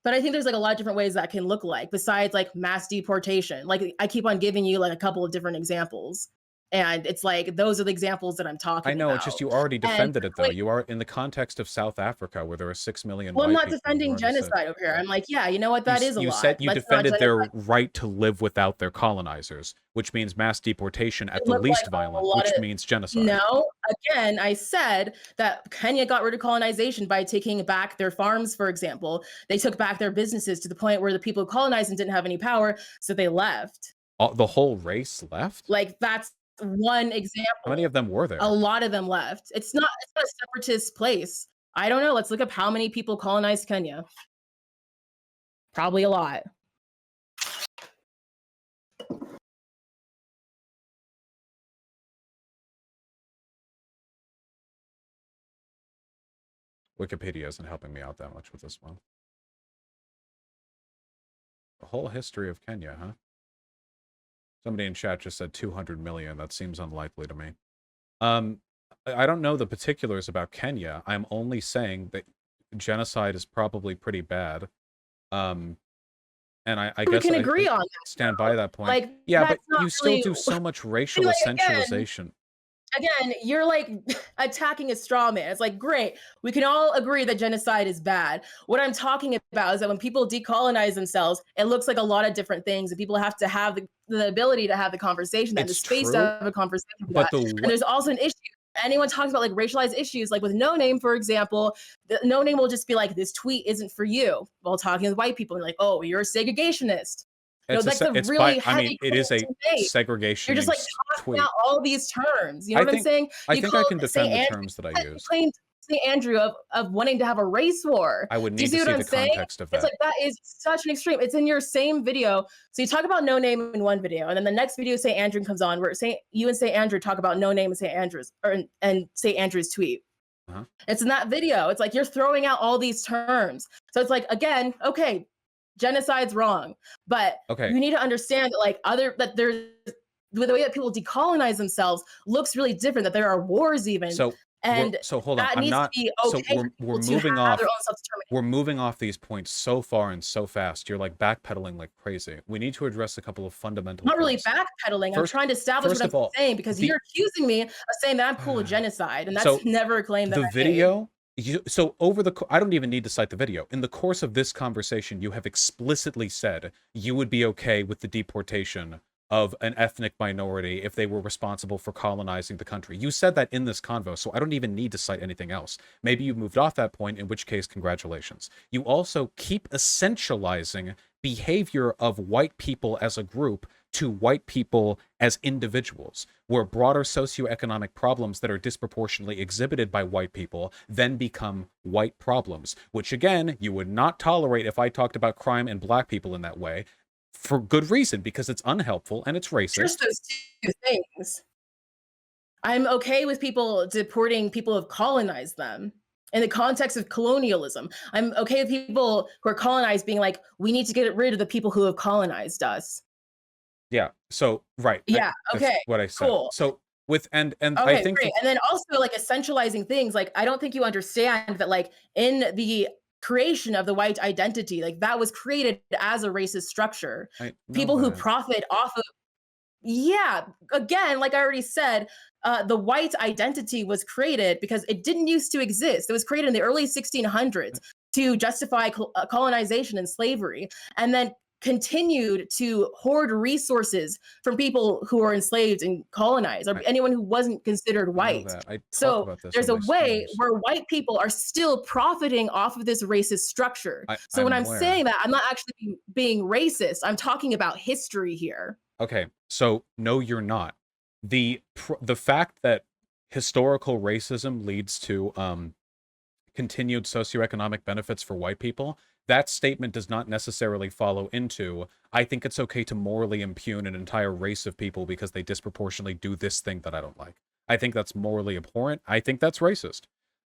But I think there's like a lot of different ways that can look like besides like mass deportation. Like I keep on giving you like a couple of different examples. And it's like those are the examples that I'm I talking know, it's just about. you already And defended it, though. You are in the context of South Africa, where there are 6 million well, I'm white not people. You defending already said genocide over here. I'm like, yeah, you know what? you That is a you lot. said you Let's not defended their genocide. right to live without their colonizers, which means mass deportation at It the looked like least a violent, lot which of means genocide. no. Again, I said that Kenya got rid of colonization by taking back their farms, for example. They took back their businesses to the point where the people who colonized them didn't have any power, so they left. The whole race left? Like that's one How many example. of them were A there? lot of them left. It's not a separatist place. I don't know. Let's look up how many people colonized Kenya. Probably a lot. Wikipedia isn't helping me out that much with this one. The whole history of Kenya, huh? Somebody in chat just said 200 million. That seems unlikely to me. I don't know the particulars about Kenya. I'm only saying that genocide is probably pretty bad. And I We guess can I agree on that. stand by that point. Like Yeah, but that's not you still really do so much racial like again, essentialization. again, you're like attacking a straw man. It's like, great, we can all agree that genocide is bad. What I'm talking about is that when people decolonize themselves, it looks like a lot of different things, and people have to have the ability to have the conversation, and the It's space to true, have a conversation for but that. the And there's also an issue. Anyone talks about like racialized issues, like with Noname, for example, Noname will just be like, "This tweet isn't for you." While talking with white people, and like, "Oh, you're a segregationist." You know, it's that's a it's by really I heavy mean, it claim is a to make. You're just like segregationist tossing out tweet. all these terms. You know I what I'm think saying? I You think I called can St. defend the Andrew, terms that I you used. claimed St. Andrew of wanting to have a race war. I would Do you need to see what see I'm the saying? context of It's that. like that is such an extreme. It's in your same video. So you talk about no name in one video, and then the next video St. Andrew comes on where you and St. Andrew talk about no name in St. Andrew's and St. Andrew's tweet. Uh-huh. It's in that video. It's like you're throwing out all these terms. So it's like, again, okay, genocide's wrong, but Okay, you need to understand that that there's the way that people decolonize themselves looks really different, that there are wars even. so And So hold on. that I'm needs to not. be So okay for we're people to moving have their off. own self-determination. We're moving off these points so far and so fast. You're like backpedaling like crazy. We need to address a couple of fundamental I'm not really things. backpedaling. I'm First, trying to establish what first I'm of all, saying because the you're accusing me of saying that I'm cool with genocide, and that's so never a claim that the I made. video. So over the, I don't even need to cite the video. In the course of this conversation, you have explicitly said you would be okay with the deportation of an ethnic minority if they were responsible for colonizing the country. You said that in this convo, so I don't even need to cite anything else. Maybe you moved off that point, in which case, congratulations. You also keep essentializing behavior of white people as a group to white people as individuals, where broader socioeconomic problems that are disproportionately exhibited by white people then become white problems, which again, you would not tolerate if I talked about crime and black people in that way, for good reason, because it's unhelpful and it's Just racist. those two things. I'm okay with people deporting people who have colonized them in the context of colonialism. I'm okay with people who are colonized being like, we need to get rid of the people who have colonized us. Yeah. So right, Yeah. that's Okay. what I said. Cool. So with and I Okay. think Great. And then also like essentializing things. Like I don't think you understand that like in the creation of the white identity, like that was created as a racist structure. I know People who that. profit off of yeah, again, like I already said, the white identity was created because it didn't used to exist. It was created in the early 1600s to justify colonization and slavery, and then continued to hoard resources from people who were enslaved and colonized, or anyone who wasn't considered I know white. that. I talk So about this there's on a my way streams. where white people are still profiting off of this racist structure. So when I'm I'm aware. saying that, I'm not actually being racist. I'm talking about history here. Okay, so no, you're not. The fact that historical racism leads to continued socioeconomic benefits for white people, that statement does not necessarily follow into, I think it's okay to morally impugn an entire race of people because they disproportionately do this thing that I don't like. I think that's morally abhorrent. I think that's racist.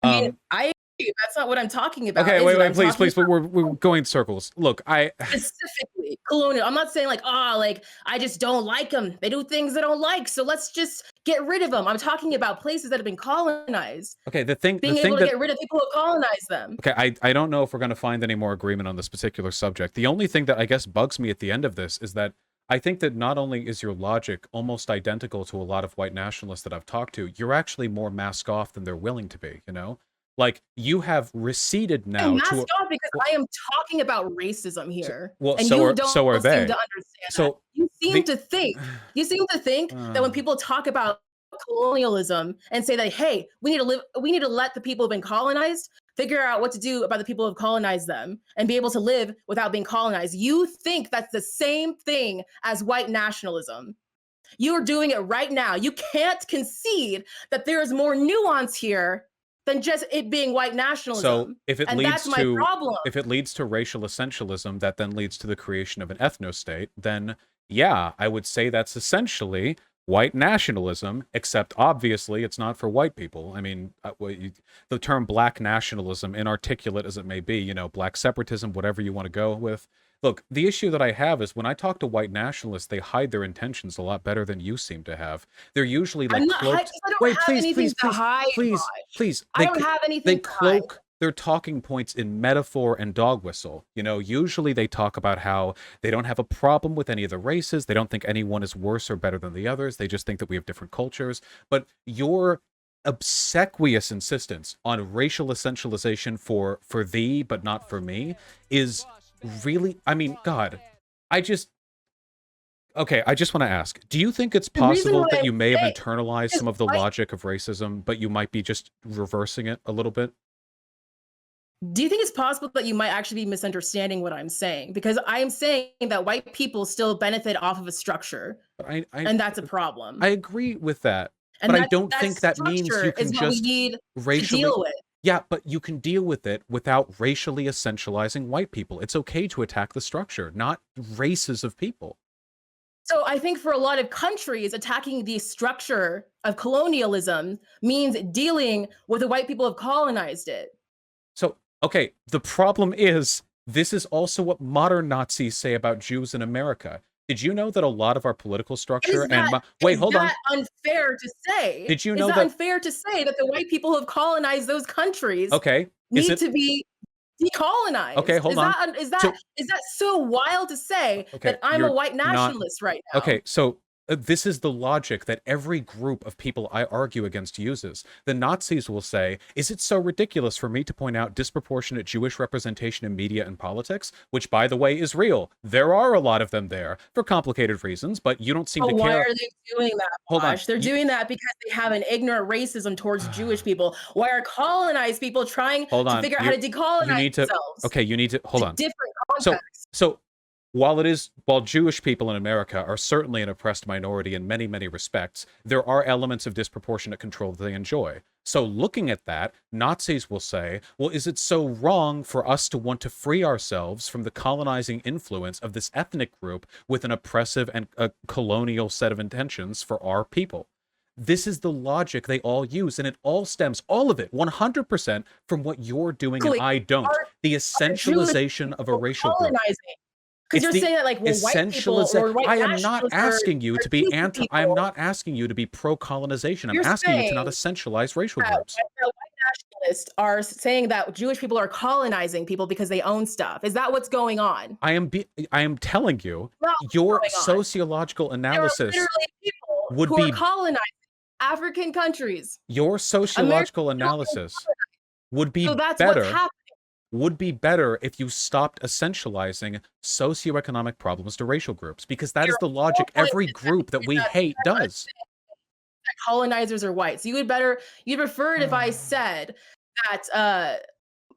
I mean, Um, I agree. That's not what I'm talking about, okay, is wait, it? wait, I'm please, talking please, but we're going in circles. Look, specifically colonial. I'm not saying like, oh, like I just don't like them. They do things I don't like, so let's just get rid of them. I'm talking about places that have been colonized, okay, the being thing able to that get rid of people who colonize them. okay, I don't know if we're going to find any more agreement on this particular subject. The only thing that I guess bugs me at the end of this is that I think that not only is your logic almost identical to a lot of white nationalists that I've talked to, you're actually more mask off than they're willing to be, you know? Like you have receded I'm now to masked off because well, I am talking about racism so, here, well, and you don't so are seem to they. understand that. So You seem the to think you seem to think that when people talk about colonialism and say that, hey, we need to let the people who've been colonized figure out what to do about the people who've colonized them and be able to live without being colonized. You think that's the same thing as white nationalism. You're doing it right now. You can't concede that there is more nuance here than just it being white So nationalism. if it And that's leads my to problem. racial essentialism that then leads to the creation of an ethno-state, then yeah, I would say that's essentially white nationalism, except obviously it's not for white people. I mean, the term black nationalism, inarticulate as it may be, you know, black separatism, whatever you want to go with. Look, the issue that I have is when I talk to white nationalists, they hide their intentions a lot better than you seem to have. They're usually like I'm not hiding cloaked. because I don't Wait, have please, anything please, to please, hide, please, Vaush. please. I don't have They anything to hide. cloak their talking points in metaphor and dog whistle. You know, usually they talk about how they don't have a problem with any of the races. They don't think anyone is worse or better than the others. They just think that we have different cultures. But your obsequious insistence on racial essentialization for thee but not for me is really, I mean, God, I just okay, I just want to ask, do you think it's The reason possible why that I'm you may have saying internalized is some of the white. logic of racism, but you might be just reversing it a little bit? Do you think it's possible that you might actually be misunderstanding what I'm saying? Because I am saying that white people still benefit off of a structure, But and that's a I problem. agree with that, but And I don't that think that means you structure can is what we just need to racially deal with. yeah, but you can deal with it without racially essentializing white people. It's okay to attack the structure, not races of people. So I think for a lot of countries, attacking the structure of colonialism means dealing with the white people who have colonized it. So, okay, the problem is this is also what modern Nazis say about Jews in America. Did you know that a lot of our political structure Is and that wait, is hold on. that unfair to say? Did you Is know that that unfair to say that the white people who have colonized those countries okay, is need it to be okay, decolonized? hold Is on. that So so wild to say okay, that I'm a you're white not nationalist right now? okay, so this is the logic that every group of people I argue against uses. The Nazis will say, is it so ridiculous for me to point out disproportionate Jewish representation in media and politics? Which, by the way, is real. There are a lot of them there for complicated reasons, but you don't seem But to why care. are they doing that, Hold on. Vaush? They're You, doing that because they have an ignorant racism towards Jewish people. Why are colonized people trying hold to on. figure out how to You decolonize need to themselves? okay, you need to It's hold a on. different So context. so while Jewish people in America are certainly an oppressed minority in many, many respects, there are elements of disproportionate control that they enjoy. So looking at that, Nazis will say, well, is it so wrong for us to want to free ourselves from the colonizing influence of this ethnic group with an oppressive and a colonial set of intentions for our people? This is the logic they all use, and it all stems, all of it, 100% from what you're doing and Exactly. I don't. The Are Jewish essentialization of a people racial group. colonizing? Because It's you're the saying that, like, well, white people essentialization. or white I am not nationalists asking you are to be decent anti. I am people. not asking you to be pro-colonization. I'm You're asking you to not saying essentialize racial that groups. white nationalists are saying that Jewish people are colonizing people because they own stuff. Is that what's going on? I am telling you, Not your what's going on. sociological There are analysis literally people would who are be colonizing African countries. your American sociological people are being analysis colonized. would So be that's what's better happening. if you stopped essentializing socioeconomic problems to racial groups, because that is Your the whole logic point every is that group that we that's hate does. that colonizers are white. So you'd prefer it if I said that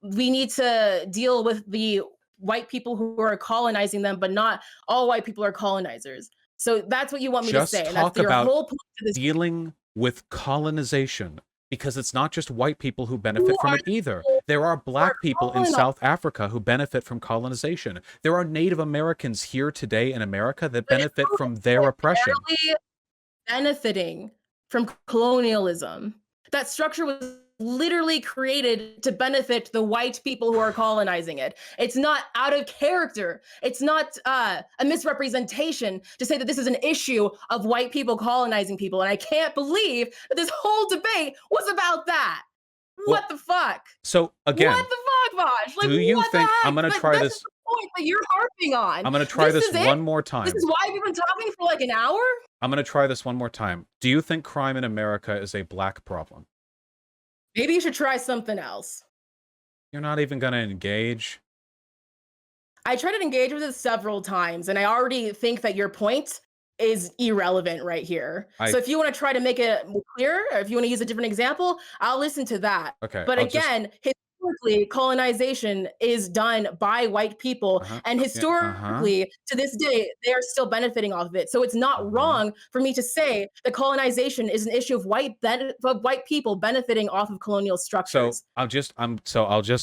we need to deal with the white people who are colonizing them, but not all white people are colonizers. So that's what you want me to Just say, and that's talk your about whole point to this. dealing with colonization, because it's not just white people who Who benefit from are it the either. people There are who are black people in colonizing? South Africa who benefit from colonization. There are Native Americans here today in America that But benefit who from their is oppression. barely benefiting from colonialism? That structure was literally created to benefit the white people who are colonizing it. It's not out of character. It's not a misrepresentation to say that this is an issue of white people colonizing people. And I can't believe that this whole debate was about that. What Well, the fuck? so What again, the fuck, Vosh? Like, do you what the think I'm heck? going to But try this is this? the point that you're harping on. I'm going to try This this is it? one more This is time. why we've been talking for like an hour? I'm going to try this one more time. Do you think crime in America is a black problem? Maybe you should try something else. You're not even going to engage. I tried to engage with it several times, and I already think that your point is irrelevant right here. I So if you want to try to make it clearer, or if you want to use a different example, I'll listen to that. okay, But I'll just again, historically, colonization is done by white people, uh-huh. and Yeah, uh-huh. historically, to this day, they are still benefiting off of it. So it's not Uh-huh. wrong for me to say that colonization is an issue of white people benefiting off of colonial So structures. I'll just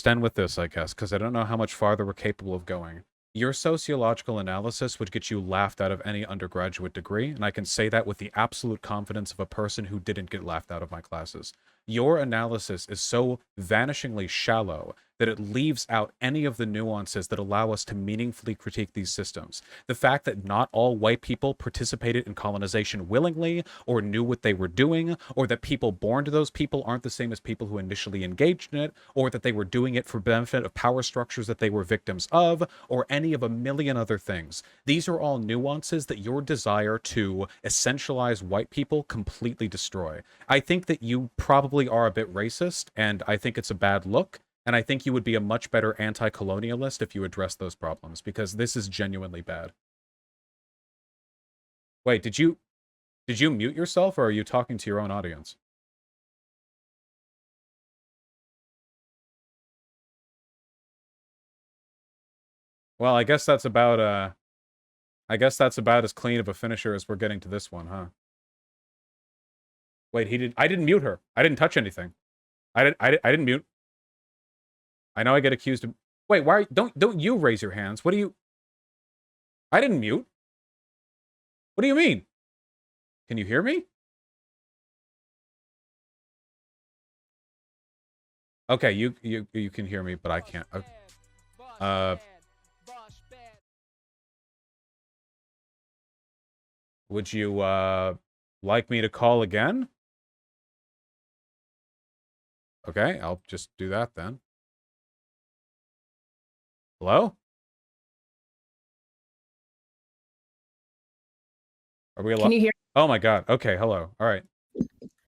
end with this, I guess, because I don't know how much farther we're capable of going. Your sociological analysis would get you laughed out of any undergraduate degree, and I can say that with the absolute confidence of a person who didn't get laughed out of my classes. Your analysis is so vanishingly shallow that it leaves out any of the nuances that allow us to meaningfully critique these systems. The fact that not all white people participated in colonization willingly or knew what they were doing, or that people born to those people aren't the same as people who initially engaged in it, or that they were doing it for benefit of power structures that they were victims of, or any of a million other things. These are all nuances that your desire to essentialize white people completely destroy. I think that you probably are a bit racist, and I think it's a bad look. And I think you would be a much better anti-colonialist if you addressed those problems, because this is genuinely bad. Wait, did you mute yourself, or are you talking to your own audience? Well, I guess that's about as clean of a finisher as we're getting to this one, huh? Wait, I didn't mute her. I didn't touch anything. I didn't mute. I know I get accused of Wait, why don't you raise your hands? What do you I didn't mute. What do you mean? Can you hear me? Okay, you can hear me, but I can't. Uh Would you like me to call again? Okay, I'll just do that then. Hello? Are we Can alive? you hear? Oh my god. Okay, hello. All right.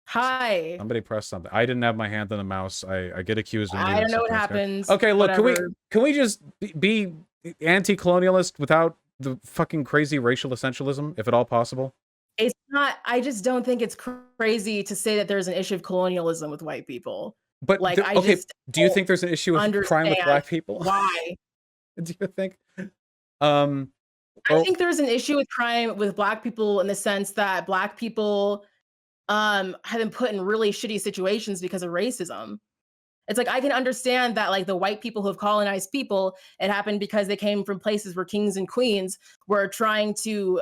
Hi. Somebody press something. I didn't have my hand on the mouse. I get accused of I muting don't know what something. That's good. happens. Okay, look, Whatever. can we just be anti-colonialist without the fucking crazy racial essentialism, if at all possible? It's not. I just don't think it's crazy to say that there's an issue of colonialism with white people. But Like, I okay, just do you don't think there's an issue with crime with understand black people? why. Do you think? Um, I or think there's an issue with crime with black people in the sense that black people have been put in really shitty situations because of racism. It's like I can understand that like the white people who have colonized people, it happened because they came from places where kings and queens were trying to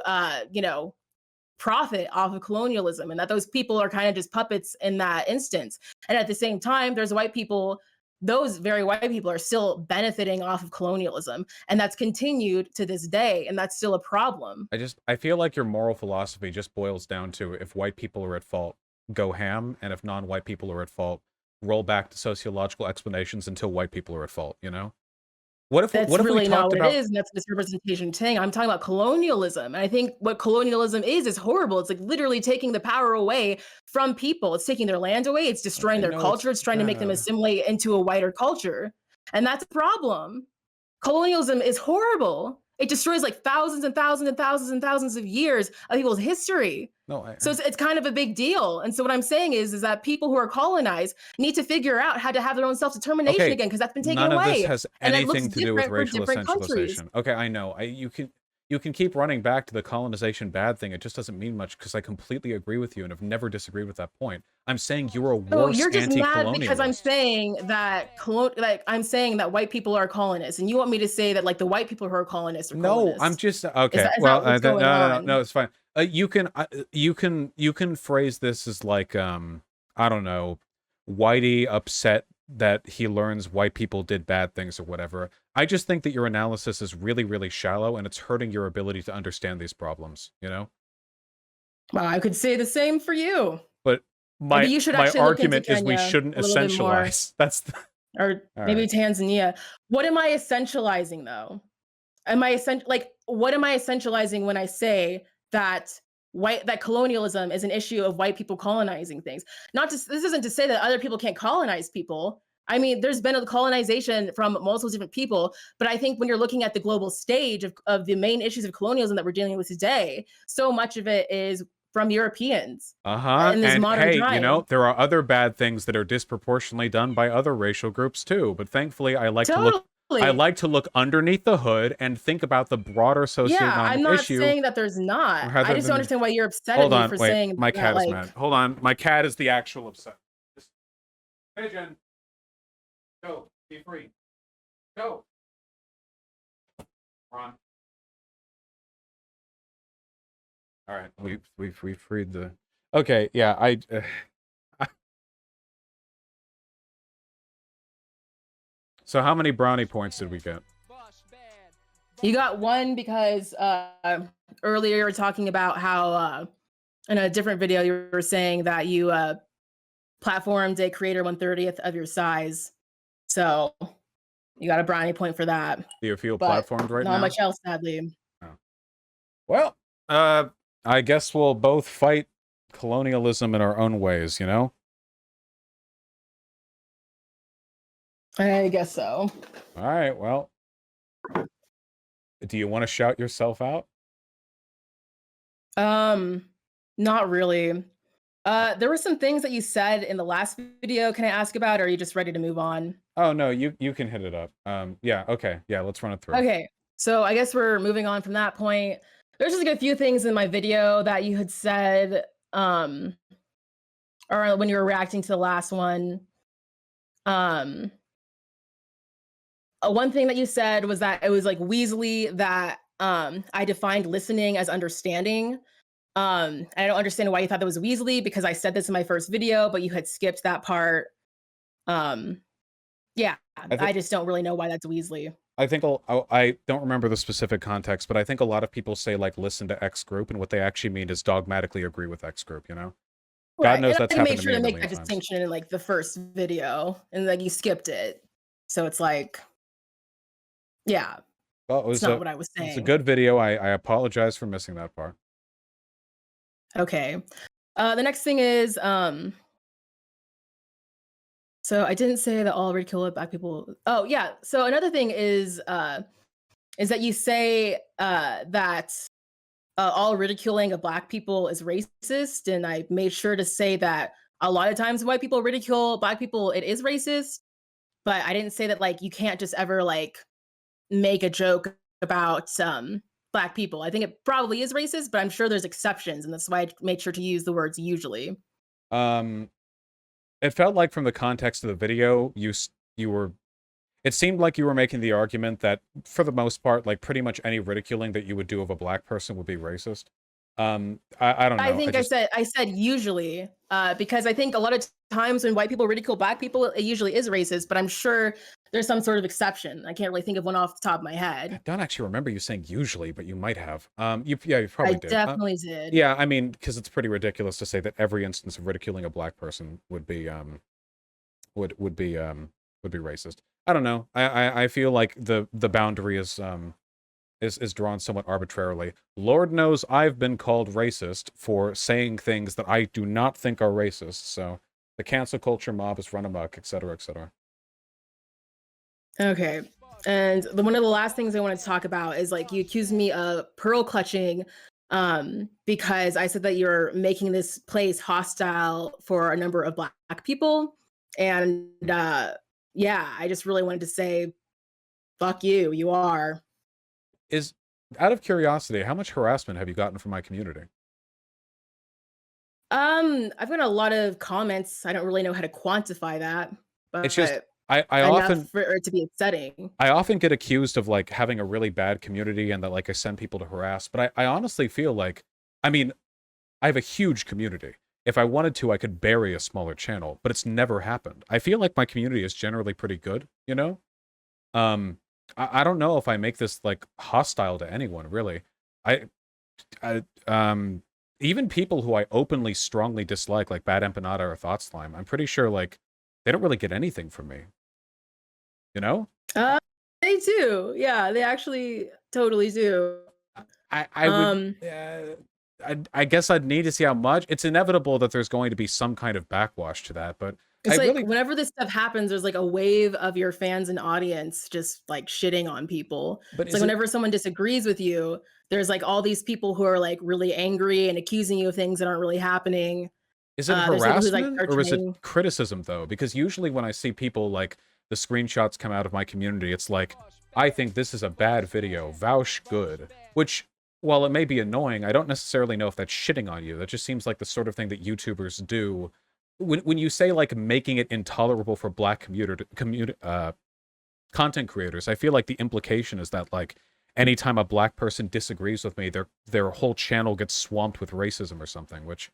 profit off of colonialism, and that those people are kind of just puppets in that instance. And at the same time, there's white people, those very white people are still benefiting off of colonialism, and that's continued to this day, and that's still a problem. I feel like your moral philosophy just boils down to if white people are at fault, go ham, and if non-white people are at fault, roll back to sociological explanations until white people are at fault, you know? That's What if we really not talked what it about is, and that's misrepresentation thing. I'm talking about colonialism, and I think what colonialism is horrible. It's like literally taking the power away from people. It's taking their land away. It's destroying I their know it's culture. It's trying to make them assimilate into a whiter culture, and that's a problem. Colonialism is horrible. It destroys like thousands and thousands and thousands and thousands of years of people's history. no, So it's kind of a big deal. And so what I'm saying is that people who are colonized need to figure out how to have their own self-determination okay, again, because that's been taken none of this away. has And that looks anything to do with different for racial different countries. essentialization. Okay, I know. You can keep running back to the colonization bad thing. It just doesn't mean much because I completely agree with you and have never disagreed with that point. I'm saying you're a So worse you're just mad because I'm anti-colonialist. saying that like I'm saying that white people are colonists, and you want me to say that like the white people who are colonists are No, I'm colonists. just Is okay. that Well, what's no, going on? no, it's fine. You can phrase this as like I don't know, Whitey upset that he learns white people did bad things or whatever. I just think that your analysis is really, really shallow and it's hurting your ability to understand these problems, you know? Well, I could say the same for you. But Maybe you should my actually look into argument is we Kenya shouldn't a little bit more, essentialize. That's the or all maybe right. Tanzania. What am I essentializing though? What am I essentializing when I say that colonialism is an issue of white people colonizing things? Not to This isn't to say that other people can't colonize people. I mean, there's been a colonization from multiple different people, but I think when you're looking at the global stage of the main issues of colonialism that we're dealing with today, so much of it is from Europeans Uh-huh. in this And modern hey, you know, time. there are other bad things that are disproportionately done by other racial groups too. But thankfully, I Totally. like to look underneath the hood and think about the broader Yeah, I'm socioeconomic not issue saying that there's not. I rather just don't than understand why you're upset at hold me on, for wait, saying my that, cat is like, mad. Hold on, my cat is the actual upset. Just, Pigeon, go, be free. Go. Ron. All right, we freed the. Okay, yeah, so how many brownie points did we get? you got one because earlier you were talking about how in a different video you were saying that you platformed a creator 1/30th of your size. So you got a brownie point for that. Do you feel But platformed right not now? much else, sadly. Oh. Well, I guess we'll both fight colonialism in our own ways, you know? I guess so. All right, well, do you want to shout yourself out? Not really. There were some things that you said in the last video. Can I ask about, or are you just ready to move on? Oh, no, you can hit it up. Yeah, okay. Yeah, let's run it through. Okay, so I guess we're moving on from that point. There's just like a few things in my video that you had said, or when you were reacting to the last one. Um, One thing that you said was that it was like Weasley that I defined listening as understanding. I don't understand why you thought that was Weasley because I said this in my first video, but you had skipped that part. Um, yeah, I I think just don't really know why that's Weasley. I think I don't remember the specific context, but I think a lot of people say like listen to X group, and what they actually mean is dogmatically agree with X group. You know, God Right, knows and that's I happened made to sure me to a make million that times. distinction in, like, the first video, and, like, you skipped it. So it's like, yeah, Well, it's not what I was it was a saying. good video. I apologize for missing that part. Okay. The next thing is, so I didn't say that all ridicule of Black people. Oh, yeah. So another thing is that you say that all ridiculing of Black people is racist, and I made sure to say that a lot of times when white people ridicule Black people, it is racist. But I didn't say that like you can't just ever like make a joke about Black people. I think it probably is racist, but I'm sure there's exceptions, and that's why I made sure to use the words usually. Um, it felt like from the context of the video, you were. It seemed like you were making the argument that, for the most part, like pretty much any ridiculing that you would do of a black person would be racist. I don't I know. think I said usually, because I think a lot of times when white people ridicule Black people, it usually is racist. But I'm sure there's some sort of exception. I can't really think of one off the top of my I head. don't actually remember you saying usually, but you might have. Yeah, you probably I did. definitely did. Yeah, I mean, because it's pretty ridiculous to say that every instance of ridiculing a black person would would be would be racist. I don't know. I feel like the boundary is drawn somewhat arbitrarily. Lord knows I've been called racist for saying things that I do not think are racist. So the cancel culture mob has run amok, etc., etc. Okay. And one of the last things I want to talk about is like you accused me of pearl clutching because I said that you're making this place hostile for a number of Black people. And yeah, I just really wanted to say, fuck you, you are. Is Out of curiosity, how much harassment have you gotten from my community? I've got a lot of comments. I don't really know how to quantify that, It's just but I enough often for it to be upsetting. I often get accused of like having a really bad community and that like I send people to harass, but I honestly feel like I mean, I have a huge community. If I wanted to, I could bury a smaller channel, but it's never happened. I feel like my community is generally pretty good, you know? Um I don't know if I make this like hostile to anyone, really. I I even people who I openly strongly dislike, like Bad Empanada or Thought Slime, I'm pretty sure like they don't really get anything from me, you know? Uh, they do. Yeah, they actually totally do. I would Um, I guess I'd need to see how much. It's inevitable that there's going to be some kind of backwash to that, but I it's like really whenever this stuff happens, there's like a wave of your fans and audience just like shitting on people. but It's like whenever someone disagrees with you, there's like all these people who are like really angry and accusing you of things that aren't really happening. is it There's people who like harassment are or is it turning. criticism though? Because usually when I see people like the screenshots come out of my community, it's like, I think this is a bad video, Vaush good. Which, while it may be annoying, I don't necessarily know if that's shitting on you. That just seems like the sort of thing that YouTubers do. When you say like making it intolerable for black content creators, I feel like the implication is that like anytime a black person disagrees with me, their whole channel gets swamped with racism or something, which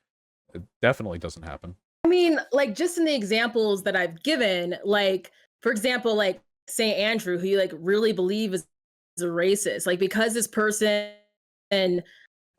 definitely doesn't happen. I mean, like just in the examples that I've given, like for example, like St. Andrew, who you like really believe is a racist, like because this person and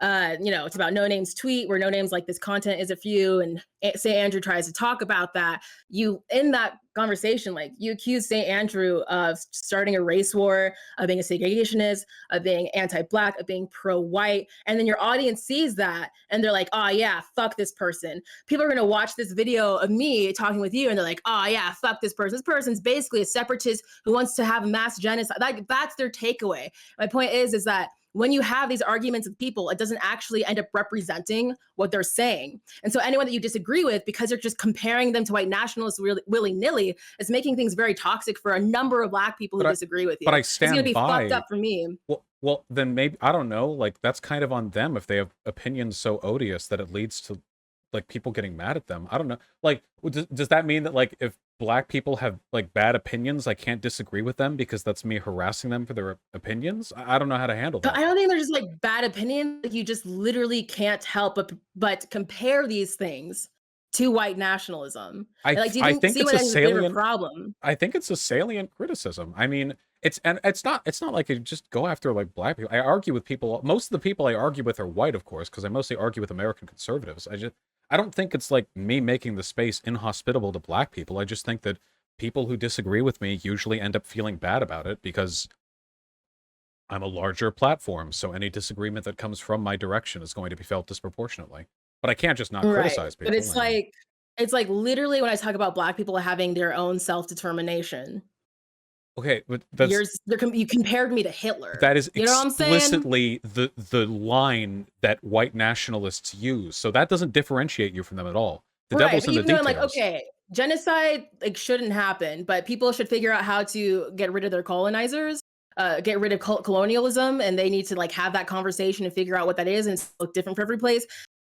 it's about No Name's tweet where No Name's like this content isn't for you, and St. Andrew tries to talk about that. You in that conversation, like you accuse St. Andrew of starting a race war, of being a segregationist, of being anti-black, of being pro-white, and then your audience sees that and they're like, oh yeah, fuck this person. People are gonna watch this video of me talking with you, and they're like, oh yeah, fuck this person. This person's basically a separatist who wants to have a mass genocide. Like that's their takeaway. My point is that when you have these arguments with people, it doesn't actually end up representing what they're saying. And so anyone that you disagree with, because you're just comparing them to white nationalists willy-nilly, is making things very toxic for a number of Black people who But disagree with but you. I It's gonna stand be fucked by. up for me. Well, then maybe I don't know. Like that's kind of on them if they have opinions so odious that it leads to like people getting mad at them. I don't know. Like, does that mean that like if black people have like bad opinions, I can't disagree with them because that's me harassing them for their opinions? I don't know how to handle But that. I don't think they're just like bad opinions. Like you just literally can't help but compare these things to white nationalism. And, like, do you I think think see it's what a I think is a bit of a salient. problem? I think it's a salient criticism. I mean, It's not like I just go after like black people. I argue with people. Most of the people I argue with are white, of course, because I mostly argue with American conservatives. I don't think it's like me making the space inhospitable to black people. I just think that people who disagree with me usually end up feeling bad about it because I'm a larger platform, so any disagreement that comes from my direction is going to be felt disproportionately. But I can't just not Right. criticize But people. I mean, it's like literally when I talk about black people having their own self-determination, okay, but that's you compared me to Hitler. that is You know what I'm saying? explicitly the line that white nationalists use. So that doesn't differentiate you from them at all. The Right, devil's but in the even though I'm like, details. okay, genocide, like, shouldn't happen, but people should figure out how to get rid of their colonizers, get rid of colonialism, and they need to, like, have that conversation and figure out what that is, and it's look different for every place.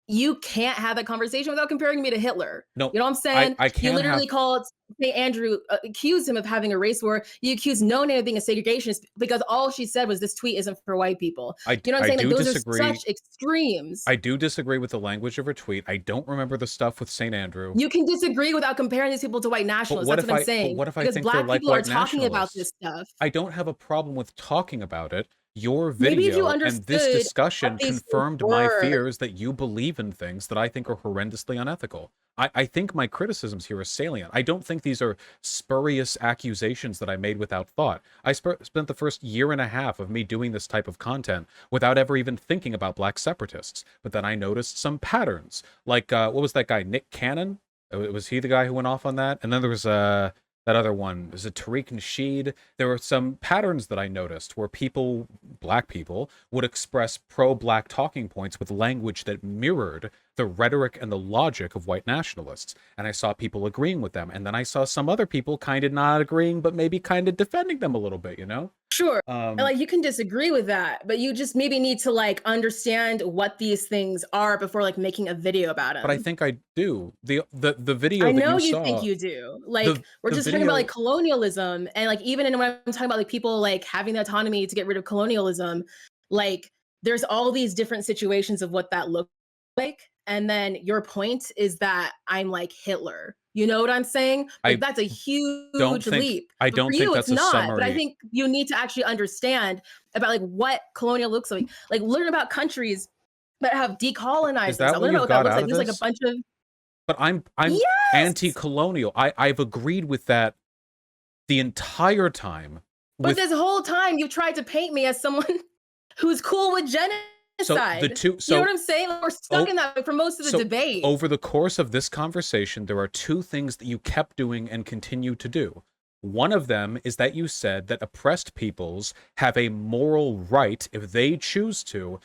You can't have that conversation without comparing me to Hitler. No, You know what I'm I saying? I You can literally have called St. Andrew, accused him of having a race war. You accused Noname of being a segregationist because all she said was this tweet isn't for white people. You know what I'm I saying? Like do those are disagree. such extremes. I do disagree with the language of her tweet. I don't remember the stuff with St. Andrew. You can disagree without comparing these people to white nationalists. That's what I'm But saying. what if I Because think they're black like people are white talking about nationalists? this stuff. I don't have a problem with talking about it. Your Maybe if you video and this understood what discussion these things confirmed my were. fears that you believe in things that I think are horrendously unethical. I think my criticisms here are salient. I don't think these are spurious accusations that I made without thought. Spent the first year and a half of me doing this type of content without ever even thinking about black separatists. But then I noticed some patterns. Like, what was that guy, Nick Cannon? Was he the guy who went off on that? And then there was that other one. Was it Tariq Nasheed? There were some patterns that I noticed where people, black people, would express pro-black talking points with language that mirrored the rhetoric and the logic of white nationalists. And I saw people agreeing with them. And then I saw some other people kind of not agreeing, but maybe kind of defending them a little bit, you know? Sure. And, Um, like, you can disagree with that, but you just maybe need to, like, understand what these things are before, like, making a video about but I them. think I do. The I video that know you you think saw, you do. Like, the we're the just talking about, like, video colonialism and, like, even in when I'm talking about, like, people, like, having the autonomy to get rid of colonialism, like, there's all these different situations of what that looks like, and then your point is that I'm like Hitler. You know what I'm saying? Like, I that's a huge leap. I But for don't think you, it's that's a not. But I summary. think you need to actually understand about, like, what colonial looks like. Like, learn about countries that have Is decolonized that themselves. what Learn about you've what that got looks out like. of There's, like, a this? bunch of But I'm yes! anti-colonial. I've agreed with that the entire time But with this whole time you tried to paint me as someone who's cool with so the genocide. two You know what so I'm saying? Like, we're stuck oh in that for most of the so debate. over the course of this conversation there are two things that you kept doing and continue to do. One of them is that you said that oppressed peoples have a moral right, if they choose to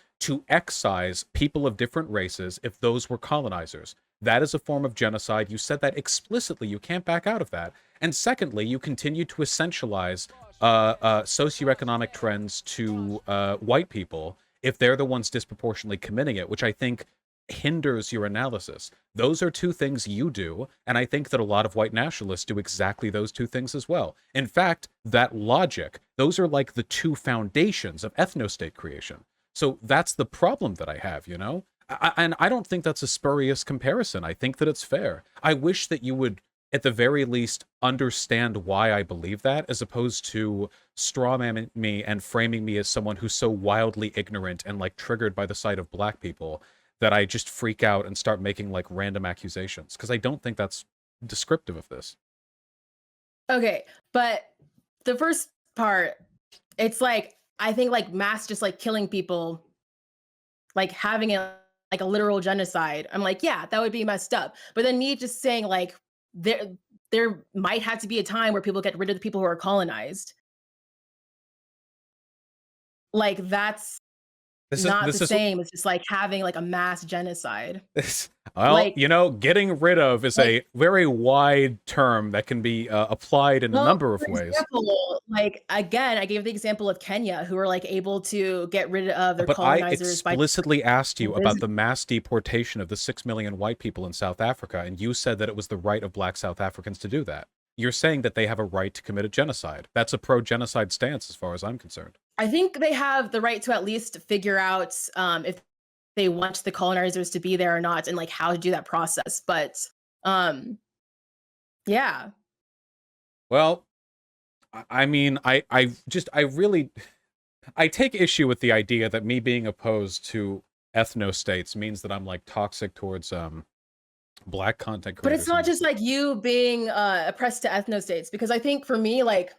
excise people of different races if those were colonizers. That is a form of genocide. You said that explicitly. You can't back out of that. And secondly, you continue to essentialize socioeconomic trends to white people if they're the ones disproportionately committing it, which I think hinders your analysis. Those are two things you do, and I think that a lot of white nationalists do exactly those two things as well. In fact, that logic, those are like the two foundations of ethno-state creation. So that's the problem that I have, you know? And I don't think that's a spurious comparison. I think that it's fair. I wish that you would, at the very least, understand why I believe that, as opposed to strawmanning me and framing me as someone who's so wildly ignorant and like triggered by the sight of black people that I just freak out and start making like random accusations. Because I don't think that's descriptive of this. Okay, but the first part, it's like I think like mass just like killing people, like having it like a literal genocide. I'm like, yeah, that would be messed up. But then me just saying like there there might have to be a time where people get rid of the people who are colonized. Like that's not the This is same as just like having like a mass genocide. this. Well, Like you know, getting rid of is like a very wide term that can be applied in a well, number for of ways. example, like again, I gave the example of Kenya who were like able to get rid of their But I colonizers by explicitly asked you about visit. the mass deportation of the 6 million white people in South Africa, and you said that it was the right of black South Africans to do that. You're saying that they have a right to commit a genocide. That's a pro-genocide stance as far as I'm concerned. I think they have the right to at least figure out if they want the colonizers to be there or not, and like how to do that process. But um, yeah, Well, I mean, I really, I take issue with the idea that me being opposed to ethno-states means that I'm like toxic towards black content But it's creators not and just like you being oppressed to ethno-states, because I think for me, like,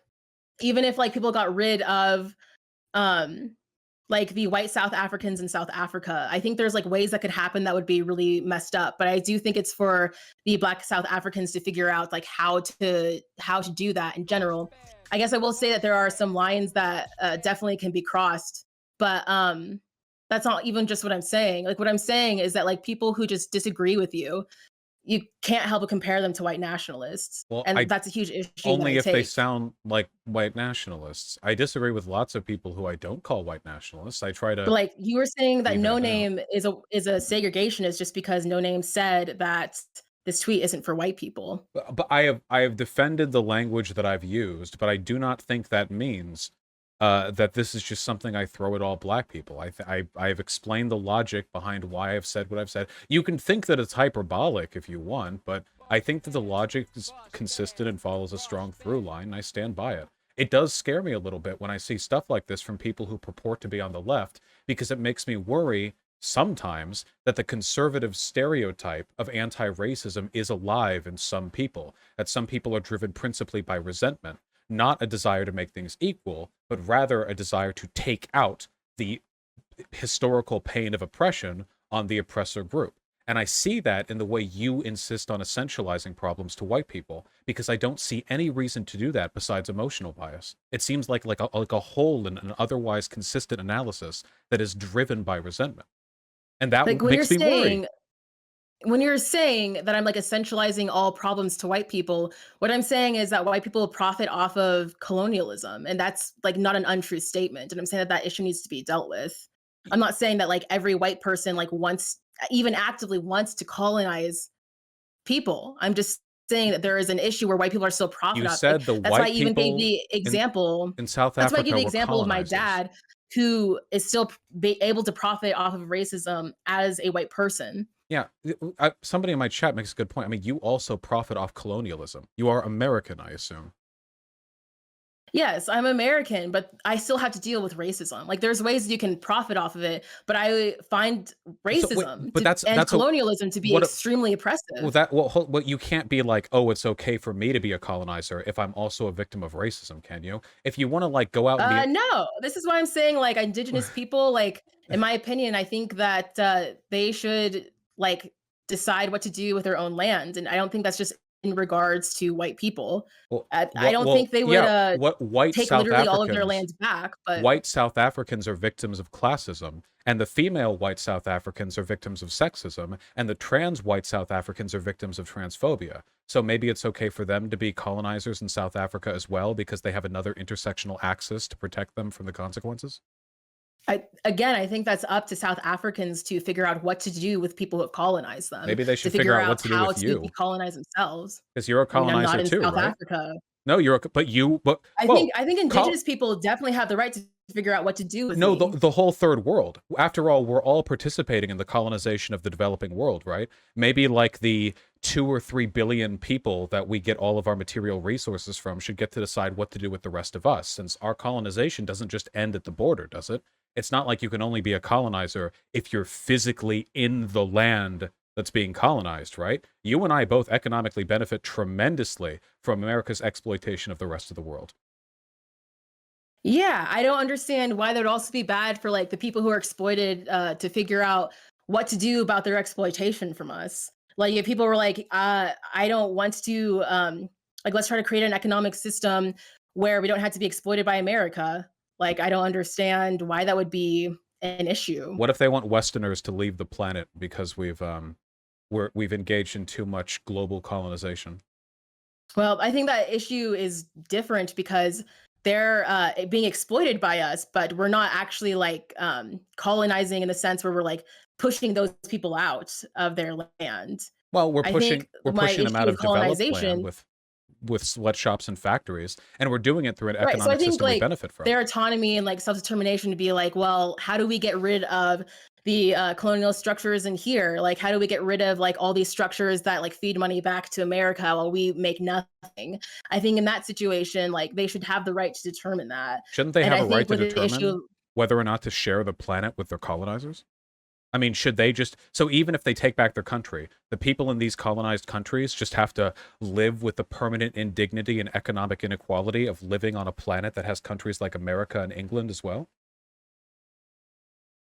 even if like people got rid of um like the white South Africans in South Africa, I think there's like ways that could happen that would be really messed up. But I do think it's for the black South Africans to figure out like how to do that in general. I guess I will say that there are some lines that definitely can be crossed, but that's not even just what I'm saying. Like what I'm saying is that like people who just disagree with you can't help but compare them to white nationalists, well, and I that's a huge issue that I only if they take. sound like white nationalists. I disagree with lots of people who I don't call white nationalists. I try But to like you were saying that even No it out. Name is a segregationist just because No Name said that this tweet isn't for white people. But I have defended the language that I've used, but I do not think that means that this is just something I throw at all black people. I've explained the logic behind why I've said what I've said. You can think that it's hyperbolic if you want, but I think that the logic is consistent and follows a strong through line, and I stand by it. It does scare me a little bit when I see stuff like this from people who purport to be on the left, because it makes me worry sometimes that the conservative stereotype of anti-racism is alive in some people, that some people are driven principally by resentment, not a desire to make things equal, but rather a desire to take out the historical pain of oppression on the oppressor group. And I see that in the way you insist on essentializing problems to white people, because I don't see any reason to do that besides emotional bias. It seems like a hole in an otherwise consistent analysis that is driven by resentment. And that Like makes me worry. when you're saying that I'm like essentializing all problems to white people, what I'm saying is that white people profit off of colonialism, and that's like not an untrue statement. And I'm saying that that issue needs to be dealt with. I'm not saying that like every white person like wants even actively wants to colonize people. I'm just saying that there is an issue where white people are still profit You off. Like said the that's why I white even gave people the example. in South That's why I gave Africa the were example of my colonizers. dad, who is still able to profit off of racism as a white person. Yeah, somebody in my chat makes a good point. I mean, you also profit off colonialism. You are American, I assume. Yes, I'm American, but I still have to deal with racism. Like there's ways you can profit off of it, but I find So wait, racism but to and that's a colonialism to be what extremely well oppressive. that well you can't be like, oh, it's okay for me to be a colonizer if I'm also a victim of racism, can you? If you want to like go out and be No, this is why I'm saying like indigenous people, like in my opinion, I think that they should like decide what to do with their own land, and I don't think that's just in regards to white people. I don't think they would yeah, what take literally all of their lands back, but white South Africans are victims of classism, and the female white South Africans are victims of sexism, and the trans white South Africans are victims of transphobia. So maybe it's okay for them to be colonizers in South Africa as well because they have another intersectional axis to protect them from the consequences? I think that's up to South Africans to figure out what to do with people who have colonized them, Maybe they to should figure figure out what out to do how with to you decolonize themselves. because you're a I mean, I'm not colonizer in too, South right? Africa. No, but I think well, I think col indigenous people definitely have the right to figure out what to do with no, me. the whole third world. After all, we're all participating in the colonization of the developing world, right? Maybe like the 2 or 3 billion people that we get all of our material resources from should get to decide what to do with the rest of us, since our colonization doesn't just end at the border, does it? It's not like you can only be a colonizer if you're physically in the land that's being colonized, right? You and I both economically benefit tremendously from America's exploitation of the rest of the world. Yeah, I don't understand why that would also be bad for like the people who are exploited to figure out what to do about their exploitation from us. Like if people were like, I don't want to like let's try to create an economic system where we don't have to be exploited by America. Like I don't understand why that would be an issue. What if they want Westerners to leave the planet because we've engaged in too much global colonization? Well, I think that issue is different because they're being exploited by us, but we're not actually like colonizing in the sense where we're like pushing those people out of their land. Well, I think we're my pushing them issue out with of developed land colonization, with sweatshops and factories, and we're doing it through an right? So I economic think system we like benefit from. their autonomy and like self determination to be like, well, how do we get rid of the colonial structures in here? Like, how do we get rid of like all these structures that like feed money back to America while we make nothing? I think in that situation, like they should have the right to determine that. Shouldn't they And have I a right think to with the determine issue, whether or not to share the planet with their colonizers? I mean, should they just so even if they take back their country, the people in these colonized countries just have to live with the permanent indignity and economic inequality of living on a planet that has countries like America and England as well?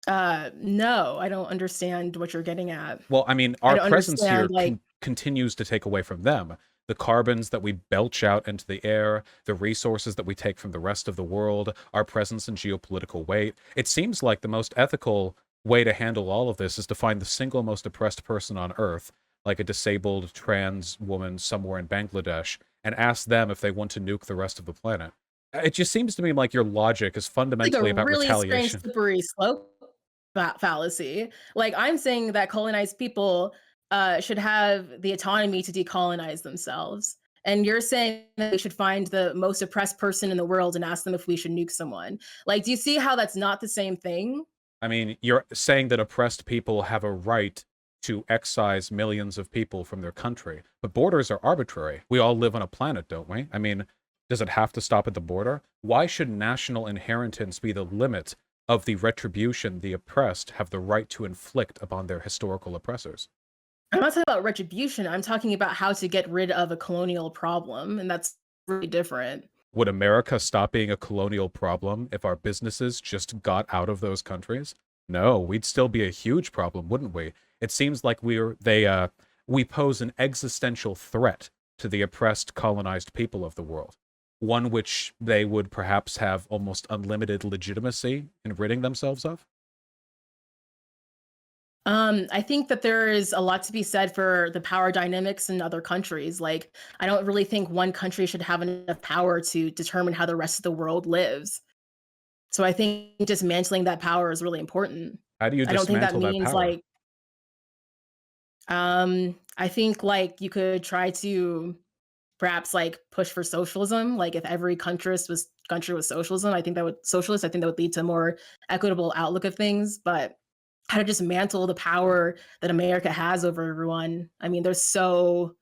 no, I don't understand what you're getting at. Well, I mean, I our don't presence understand here like continues to take away from them. The carbons that we belch out into the air, the resources that we take from the rest of the world, our presence in geopolitical weight. It seems like the most ethical way to handle all of this is to find the single most oppressed person on Earth, like a disabled trans woman somewhere in Bangladesh, and ask them if they want to nuke the rest of the planet. It just seems to me like your logic is like a fundamentally about really strange retaliation. slippery slope fallacy. Like I'm saying that colonized people should have the autonomy to decolonize themselves. And you're saying that we should find the most oppressed person in the world and ask them if we should nuke someone. Like, do you see how that's not the same thing? I mean, you're saying that oppressed people have a right to excise millions of people from their country, but borders are arbitrary. We all live on a planet, don't we? I mean, does it have to stop at the border? Why should national inheritance be the limit of the retribution the oppressed have the right to inflict upon their historical oppressors? I'm not talking about retribution. I'm talking about how to get rid of a colonial problem. And that's really different. Would America stop being a colonial problem if our businesses just got out of those countries? No, we'd still be a huge problem, wouldn't we? It seems like we pose an existential threat to the oppressed colonized people of the world, one which they would perhaps have almost unlimited legitimacy in ridding themselves of. I think that there is a lot to be said for the power dynamics in other countries. Like, I don't really think one country should have enough power to determine how the rest of the world lives. So I think dismantling that power is really important. How do you I don't think that dismantle that means power? like, I think like you could try to perhaps like push for socialism. Like if every country was socialism, I think that would lead to a more equitable outlook of things. But how to dismantle the power that America has over everyone. I mean, there's so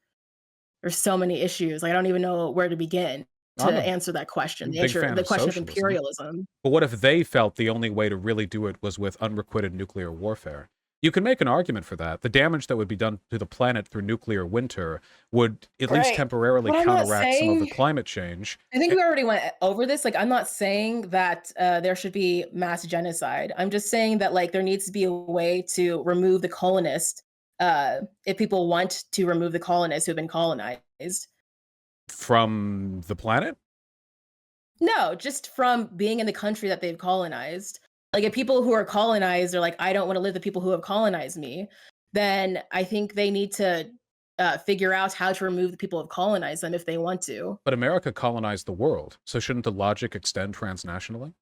many issues. Like, I don't even know where to begin to I'm a answer that question. big fan The of question of socialism. imperialism. But what if they felt the only way to really do it was with unrequited nuclear warfare? You can make an argument for that. The damage that would be done to the planet through nuclear winter would at least Right. temporarily But I'm not counteract some of the saying climate change. I think Eh, we already went over this. Like, I'm not saying that there should be mass genocide. I'm just saying that like there needs to be a way to remove the colonists if people want to remove the colonists who've been colonized. from the planet? No, just from being in the country that they've colonized. Like, if people who are colonized are like, "I don't wanna live with the people who have colonized me," then I think they need to, figure out how to remove the people who have colonized them if they want to. But America colonized the world, so shouldn't the logic extend transnationally?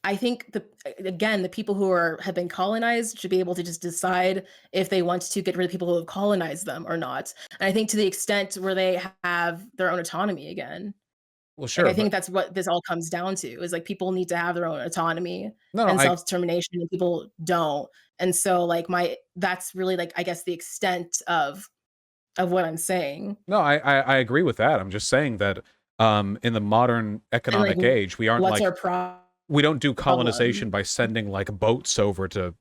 I think again, the people who have been colonized should be able to just decide if they want to get rid of people who have colonized them or not. And I think to the extent where they have their own autonomy again. Well, Like, sure, I think but that's what this all comes down to, is, like, people need to have their own autonomy no, no, and I self-determination, and people don't. And so, like, my that's really, like, I guess the extent of what I'm saying. no, I agree with that. I'm just saying that in the modern And, like, economic age, we aren't what's like our we don't do colonization problem? by sending like boats over to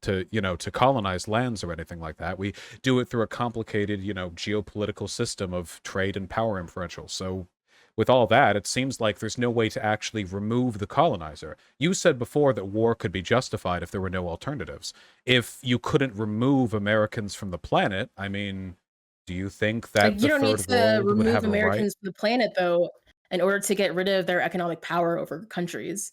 colonize lands or anything like that. We do it through a complicated, geopolitical system of trade and power differentials. So with all that, it seems like there's no way to actually remove the colonizer. You said before that war could be justified if there were no alternatives. If you couldn't remove Americans from the planet, I mean, do you think Like, that you the don't need third to world would remove have a right? Americans from the planet, though, in order to get rid of their economic power over countries.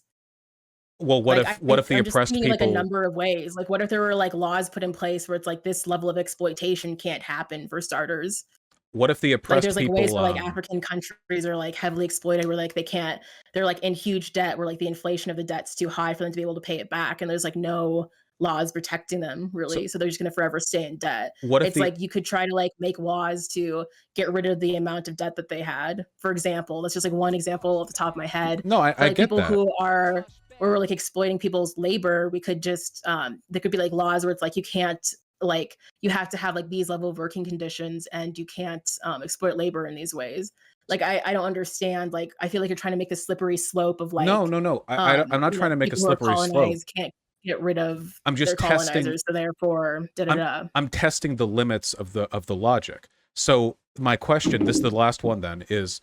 Well, what Like, if what if the I'm just oppressed thinking, like, a people number of ways. Like, what if there were, like, laws put in place where it's like, this level of exploitation can't happen for starters? what if the Like, oppressed there's, like, ways people where, like, African countries are, like, heavily exploited where, like, they're, like, in huge debt where, like, the inflation of the debt's too high for them to be able to pay it back, and there's, like, no laws protecting them, so really, so they're just gonna forever stay in debt. what if It's the like you could try to, like, make laws to get rid of the amount of debt that they had. For example, that's just, like, one example off the top of my head. no, For, I like, get people that. who are where we're like exploiting people's labor, we could just there could be like laws where it's like you can't like you have to have like these level of working conditions and you can't exploit labor in these ways. Like I don't understand. Like I feel like you're trying to make a slippery slope of No, like no, no. I'm not trying to make a people who are slippery slope. colonized can't get rid of I'm their just testing colonizers, so therefore da da I'm da. I'm testing the limits of the logic. So my question, this is the last one then, is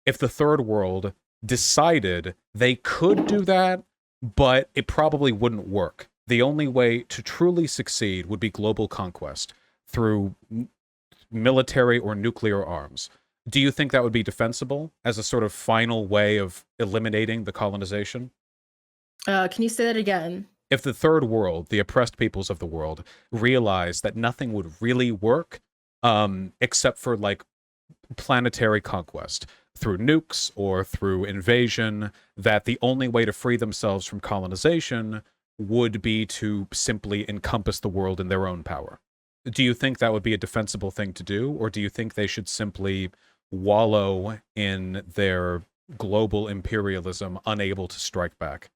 if the third world decided they could do that, but it probably wouldn't work. The only way to truly succeed would be global conquest through military or nuclear arms. Do you think that would be defensible as a sort of final way of eliminating the colonization? Can you say that again? If the third world, the oppressed peoples of the world, realized that nothing would really work except for like planetary conquest through nukes or through invasion, that the only way to free themselves from colonization would be to simply encompass the world in their own power. Do you think that would be a defensible thing to do, or do you think they should simply wallow in their global imperialism, unable to strike back?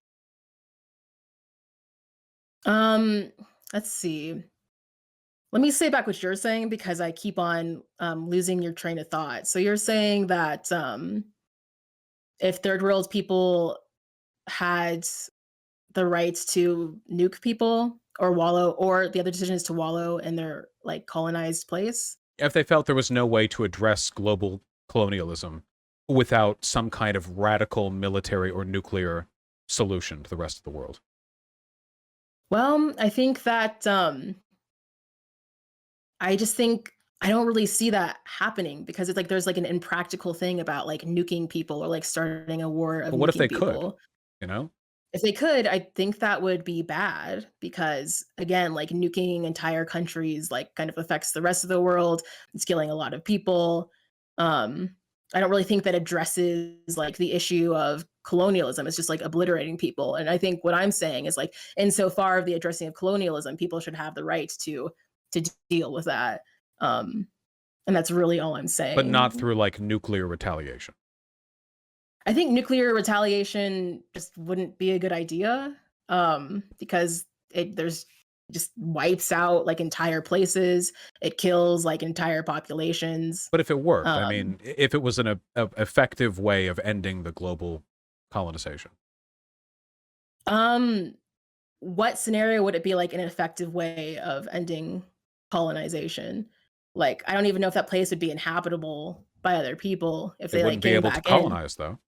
Um, let's see. Let me say back what you're saying because I keep on losing your train of thought. So you're saying that if third world people had the rights to nuke people or wallow, or the other decision is to wallow in their like colonized place. If they felt there was no way to address global colonialism without some kind of radical military or nuclear solution to the rest of the world. Well, I think that I just think I don't really see that happening because it's like there's like an impractical thing about like nuking people or like starting a war of But what if they nuking could? people. You know? If they could, I think that would be bad because again, like nuking entire countries like kind of affects the rest of the world. It's killing a lot of people. Um, I don't really think that addresses like the issue of colonialism. It's just like obliterating people. And I think what I'm saying is like, insofar of the addressing of colonialism, people should have the right to deal with that. Um, and that's really all I'm But not saying. through like nuclear retaliation. I think nuclear retaliation just wouldn't be a good idea, because there's just wipes out like entire places. It kills like entire populations. But if it worked, I Um, mean, if it was a effective way of ending the global colonization. um, what scenario would it be like an effective way of ending colonization? Like, I don't even know if that place would be inhabitable by other people if It they like wouldn't be came able to back in. colonize, though.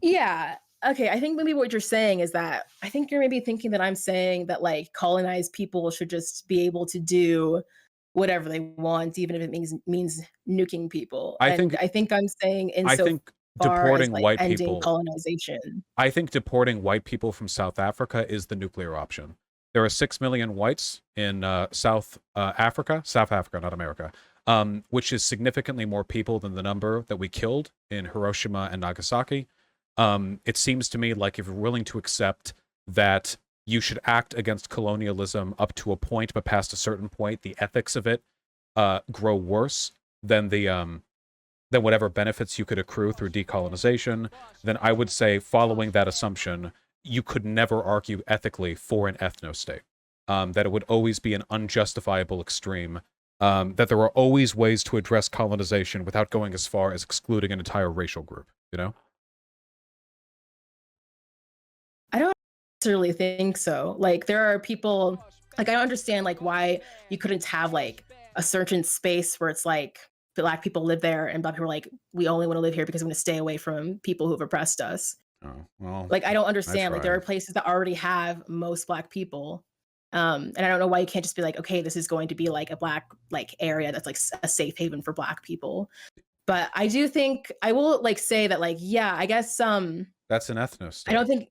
Yeah. Okay, I think maybe what you're saying is that I think you're maybe thinking that I'm saying that like colonized people should just be able to do whatever they want, even if it means nuking people. I And think I think I'm saying I think insofar as deporting like white ending people colonization. I think deporting white people from South Africa is the nuclear option. There are 6 million whites in South Africa, not America, which is significantly more people than the number that we killed in Hiroshima and Nagasaki. It seems to me like if you're willing to accept that you should act against colonialism up to a point, but past a certain point, the ethics of it grow worse than than whatever benefits you could accrue through decolonization, then I would say, following that assumption, you could never argue ethically for an ethno-state. That it would always be an unjustifiable extreme. That there are always ways to address colonization without going as far as excluding an entire racial group. You know? I don't necessarily think so. Like there are people like I don't understand like why you couldn't have like a certain space where it's like black people live there and black people are like, we only want to live here because we want to stay away from people who've oppressed us. Oh well, Like I don't I understand. Like there are tried. places that already have most black people. And I don't know why you can't just be like, okay, this is going to be like a black like area that's like a safe haven for black people. But I do think I will like say that like, yeah, I guess That's an I don't ethno-state. think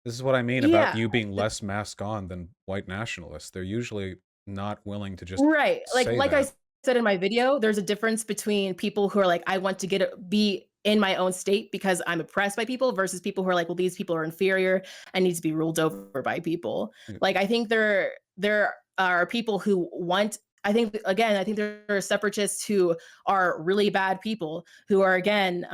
This is what I mean about yeah. you being less mask on than white nationalists. They're usually not willing to just Right. say Like I that. said in my video, there's a difference between people who are like, I want to be in my own state because I'm oppressed by people versus people who are like, well, these people are inferior and need to be ruled over by people. Like I think there are people who want I think again, I think there are separatists who are really bad people who are again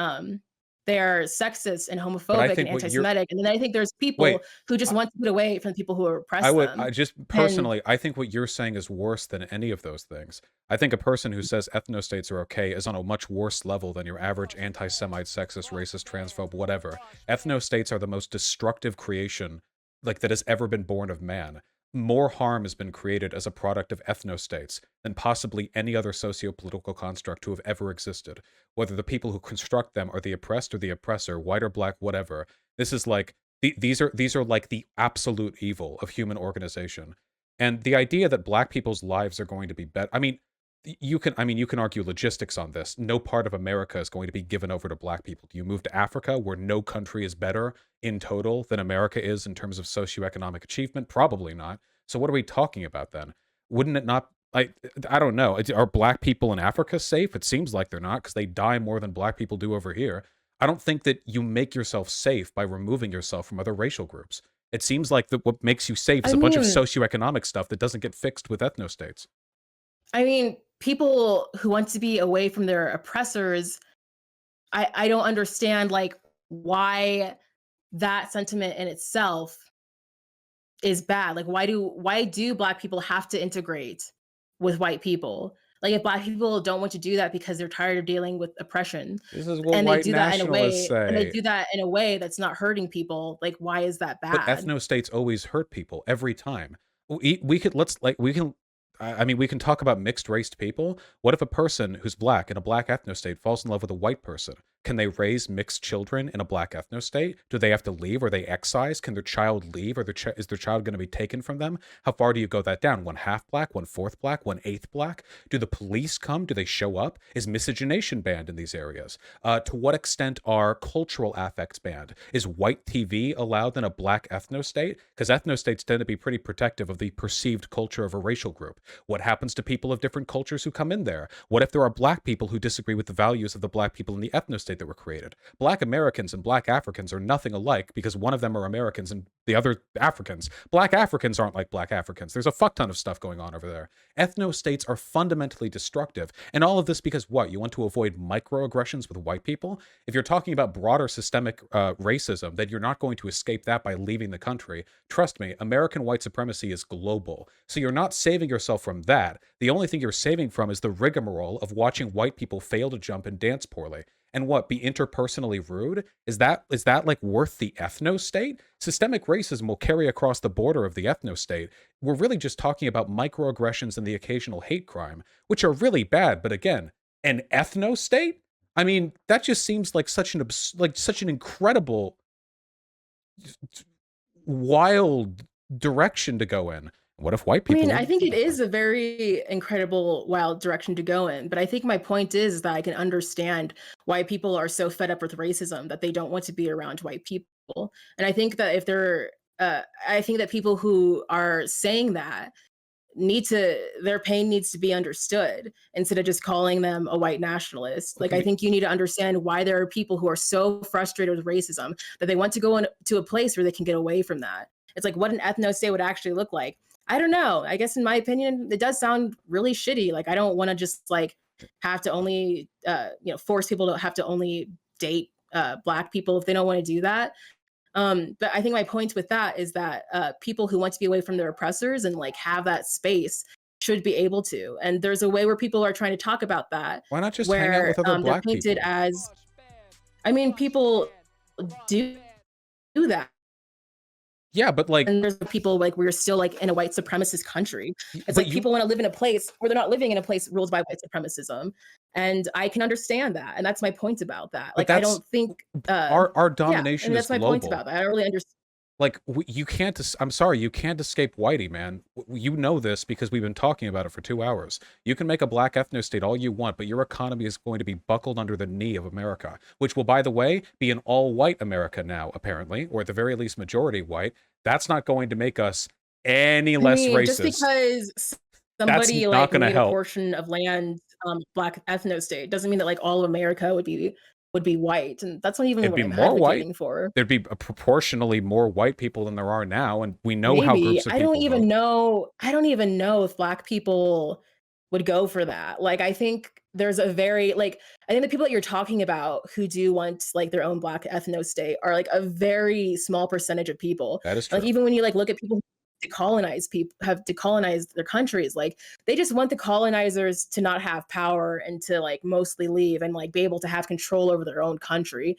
they're sexist and But I homophobic and think what you're anti-Semitic, and then I think there's people wait, who just want to get away from the people who I oppress would them. I just And personally, I think what you're saying is worse than any of those things. I think a person who says ethnostates are okay is on a much worse level than your average anti-Semite, sexist, racist, transphobe, whatever. Ethnostates are the most destructive creation like that has ever been born of man. More harm has been created as a product of ethnostates than possibly any other socio-political construct to have ever existed. Whether the people who construct them are the oppressed or the oppressor, white or black, whatever. This is like these are like the absolute evil of human organization. And the idea that black people's lives are going to be better. You can argue logistics on this. No part of America is going to be given over to black people. Do you move to Africa where no country is better in total than America is in terms of socioeconomic achievement? Probably not. So what are we talking about then? Wouldn't it not I don't know. Are black people in Africa safe? It seems like they're not because they die more than black people do over here. I don't think that you make yourself safe by removing yourself from other racial groups. It seems like that what makes you safe is I a bunch of mean, socioeconomic stuff that doesn't get fixed with ethnostates. people who want to be away from their oppressors, I don't understand like why that sentiment in itself is bad. Like why do black people have to integrate with white people? Like if black people don't want to do that because they're tired of dealing with oppression This is what and they white do that in a nationalists way and they say. do that in a way that's not hurting people, like why is that But bad? ethnostates always hurt people every time. We could let's like we can I mean we can talk about mixed raced people. What if a person who's black in a black ethnostate falls in love with a white person? Can they raise mixed children in a black ethnostate? Do they have to leave? Are they excised? Can their child leave? Or is their child going to be taken from them? How far do you go that down? One half black, one fourth black, one eighth black? Do the police come? Do they show up? Is miscegenation banned in these areas? To what extent are cultural affects banned? Is white TV allowed in a black ethnostate? Because ethnostates tend to be pretty protective of the perceived culture of a racial group. What happens to people of different cultures who come in there? What if there are black people who disagree with the values of the black people in the ethnostate that were created? Black Americans and black Africans are nothing alike because one of them are Americans and the other Africans. Black Africans aren't like black Africans. There's a fuck ton of stuff going on over there. Ethnostates are fundamentally destructive. And all of this because what? You want to avoid microaggressions with white people? If you're talking about broader systemic racism, then you're not going to escape that by leaving the country. Trust me, American white supremacy is global. So you're not saving yourself from that. The only thing you're saving from is the rigmarole of watching white people fail to jump and dance poorly. And what, be interpersonally rude? Is that like worth the ethno state? Systemic racism will carry across the border of the ethno state. We're really just talking about microaggressions and the occasional hate crime, which are really bad, but again, an ethno state? I mean, that just seems like such an incredible wild direction to go in. What if white people I live think it that way? is a very incredible, wild direction to go in. But I think my point is that I can understand why people are so fed up with racism that they don't want to be around white people. And I think that if they're, I think that people who are saying that need to, their pain needs to be understood instead of just calling them a white nationalist. Look Like, at I me. think you need to understand why there are people who are so frustrated with racism that they want to go to a place where they can get away from that. It's like what an ethno state would actually look like. I don't know. I guess in my opinion, it does sound really shitty. Like I don't want to just like have to only force people to have to only date black people if they don't want to do that. But I think my point with that is that people who want to be away from their oppressors and like have that space should be able to. And there's a way where people are trying to talk about that, Why not just hang out where with other they're black painted people? as, people do that. Yeah, but like, And there's people like we're still like in a white supremacist country. It's but like you, people want to live in a place where they're not living in a place ruled by white supremacism. And I can understand that. And that's my point about that. but Like I that's don't think our yeah, I domination mean is that's my point global. about that. I don't really understand. Like you can't. I'm sorry, you can't escape whitey, man. You know this because we've been talking about it for 2 hours. You can make a black ethno state all you want, but your economy is going to be buckled under the knee of America, which will, by the way, be an all-white America now, apparently, or at the very least, majority white. That's not going to make us any I less mean, just racist. because That's somebody not like going to made a help. portion of land black ethno state doesn't mean that like all of America would be white. And that's not even It'd what be I'm more white. advocating for. There'd be proportionally more white people than there are now, and we know how Maybe. groups of people vote. I don't even know if black people would go for that. Like I think there's a very like I think the people that you're talking about who do want like their own black ethno state are like a very small percentage of people. That is Like true. even when you like look at people who decolonize people have decolonized their countries, like they just want the colonizers to not have power and to like mostly leave and like be able to have control over their own country.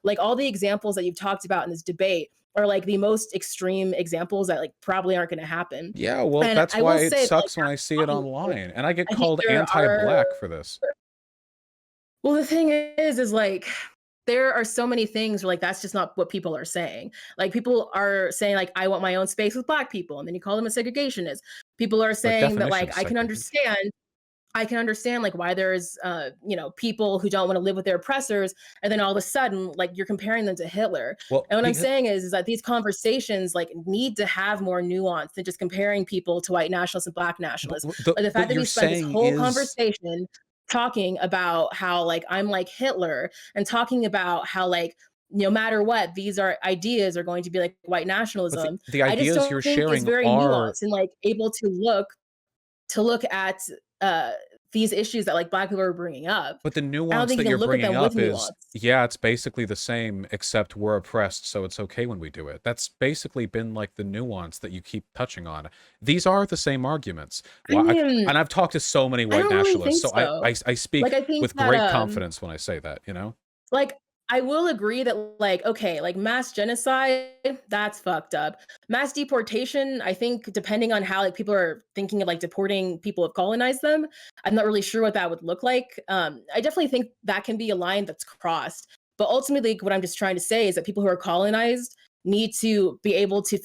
Like all the examples that you've talked about in this debate are like the most extreme examples that like probably aren't going to happen. Yeah, well, And that's I will why it say that like sucks when I see it online, and I get I think called there are anti-black for this. well, the thing is like there are so many things where like that's just not what people are saying. Like people are saying like I want my own space with black people, and then you call them a segregationist. People are By saying that definition, like segregation. I can understand like why there's you know people who don't want to live with their oppressors, and then all of a sudden like you're comparing them to Hitler. Well, And what I'm because saying is that these conversations like need to have more nuance than just comparing people to white nationalists and black nationalists. Like the fact what that you're we spent this saying whole is, conversation talking about how like I'm like Hitler and talking about how like no matter what these are ideas are going to be like white but nationalism. the I just ideas you're don't think is sharing very are, nuanced and like able to look at uh, these issues that like black people are bringing up. but the I don't nuance think that you you're can look at bringing them with up is, nuance. yeah, it's basically the same, except we're oppressed, so it's okay when we do it. That's basically been like the nuance that you keep touching on. These are the same arguments. I mean, And I've talked to so many I white don't really nationalists, think so so. I Like speak I think with that great confidence when I say that, you know? like I will agree that like okay, like mass genocide, that's fucked up. Mass deportation, I think depending on how like people are thinking of like deporting people who have colonized them, I'm not really sure what that would look like. I definitely think that can be a line that's crossed. But ultimately, what I'm just trying to say is that people who are colonized need to be able to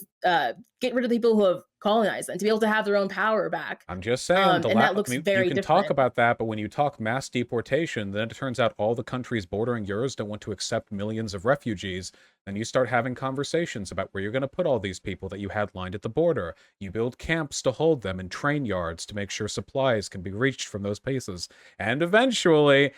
get rid of the people who have colonized them, to be able to have their own power back. I'm just saying And that I looks mean, you very can talk different. about that, but when you talk mass deportation, then it turns out all the countries bordering yours don't want to accept millions of refugees. Then you start having conversations about where you're going to put all these people that you had lined at the border. You build camps to hold them and train yards to make sure supplies can be reached from those places. And eventually,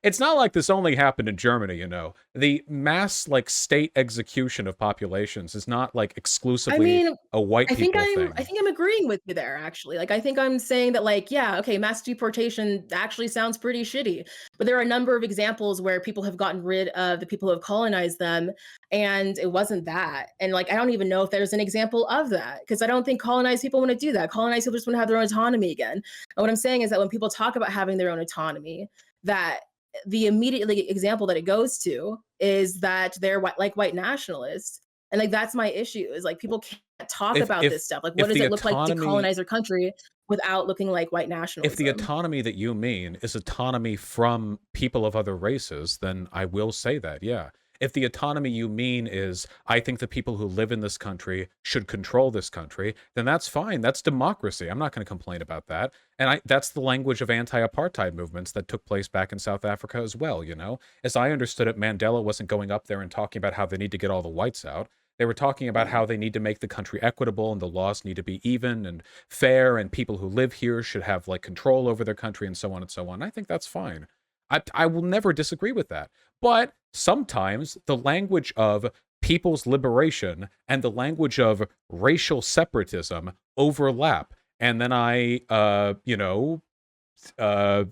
it's not like this only happened in Germany, you know. The mass like state execution of populations is not like I exclusively mean, a white people I thing. think I'm agreeing with you there actually. Like I think I'm saying that like yeah, okay, mass deportation actually sounds pretty shitty. But there are a number of examples where people have gotten rid of the people who have colonized them and it wasn't that. And like I don't even know if there's an example of that because I don't think colonized people want to do that. Colonized people just want to have their own autonomy again. And what I'm saying is that when people talk about having their own autonomy, that the immediately example that it goes to is that they're like white nationalists and like that's my issue is like people can't talk if about if this stuff. Like what if does the it look like to autonomy colonize a country without looking like white if the nationalism? autonomy that you mean is autonomy from people of other races, then I will say that, yeah. If the autonomy you mean is, I think the people who live in this country should control this country, then that's fine. That's democracy. I'm not going to complain about that. And that's the language of anti-apartheid movements that took place back in South Africa as well, you know? As I understood it, Mandela wasn't going up there and talking about how they need to get all the whites out. They were talking about how they need to make the country equitable and the laws need to be even and fair and people who live here should have like control over their country and so on and so on. I think that's fine. I will never disagree with that. But sometimes the language of people's liberation and the language of racial separatism overlap. And then uh,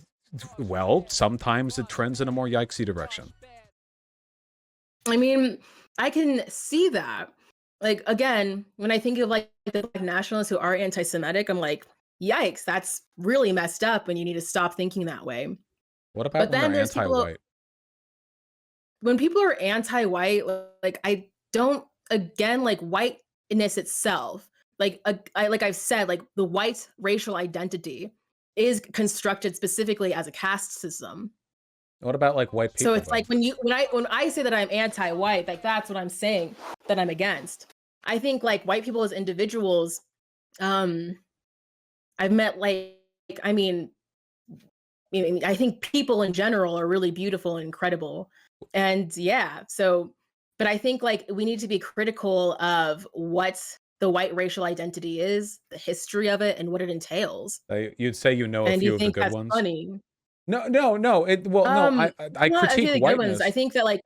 well, sometimes it trends in a more yikesy direction. I mean, I can see that. Like again, when I think of like the black nationalists who are anti-Semitic, I'm like, yikes, that's really messed up, and you need to stop thinking that way. What about But when they're then there's people anti-white? when people are anti-white, like I don't again like whiteness itself. Like I've said, like the white racial identity is constructed specifically as a caste system. What about like white So people it's like though? when I say that I'm anti-white, like that's what I'm saying that I'm against. I think like white people as individuals, um, I've met I mean, I think people in general are really beautiful and incredible. And yeah, so but I think like we need to be critical of what the white racial identity is, the history of it, and what it entails. You'd say you know a And you few of the think good that's ones? funny. No, no, no. No. I Not a few critique of the good ones. I whiteness. think that like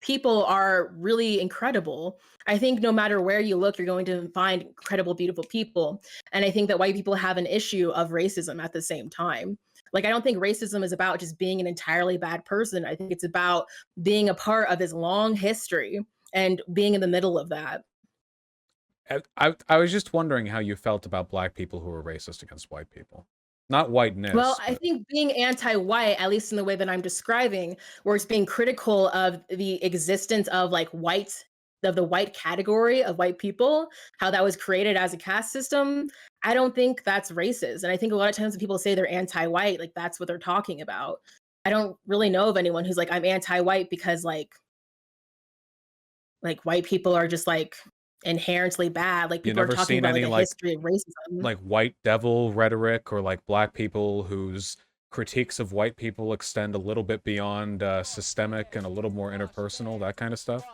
people are really incredible. I think no matter where you look, you're going to find incredible, beautiful people. And I think that white people have an issue of racism at the same time. Like, I don't think racism is about just being an entirely bad person. I think it's about being a part of this long history and being in the middle of that. I was just wondering how you felt about black people who were racist against white people. Not Well, whiteness, I but think being anti-white, at least in the way that I'm describing, where it's being critical of the existence of like white of the white category of white people, how that was created as a caste system, I don't think that's racist. And I think a lot of times when people say they're anti-white, like that's what they're talking about. I don't really know of anyone who's like, I'm anti-white because like white people are just like inherently bad. Like you people are never talking seen about like any a history of racism. like white devil rhetoric or like black people whose critiques of white people extend a little bit beyond systemic and a little more interpersonal, that kind of stuff.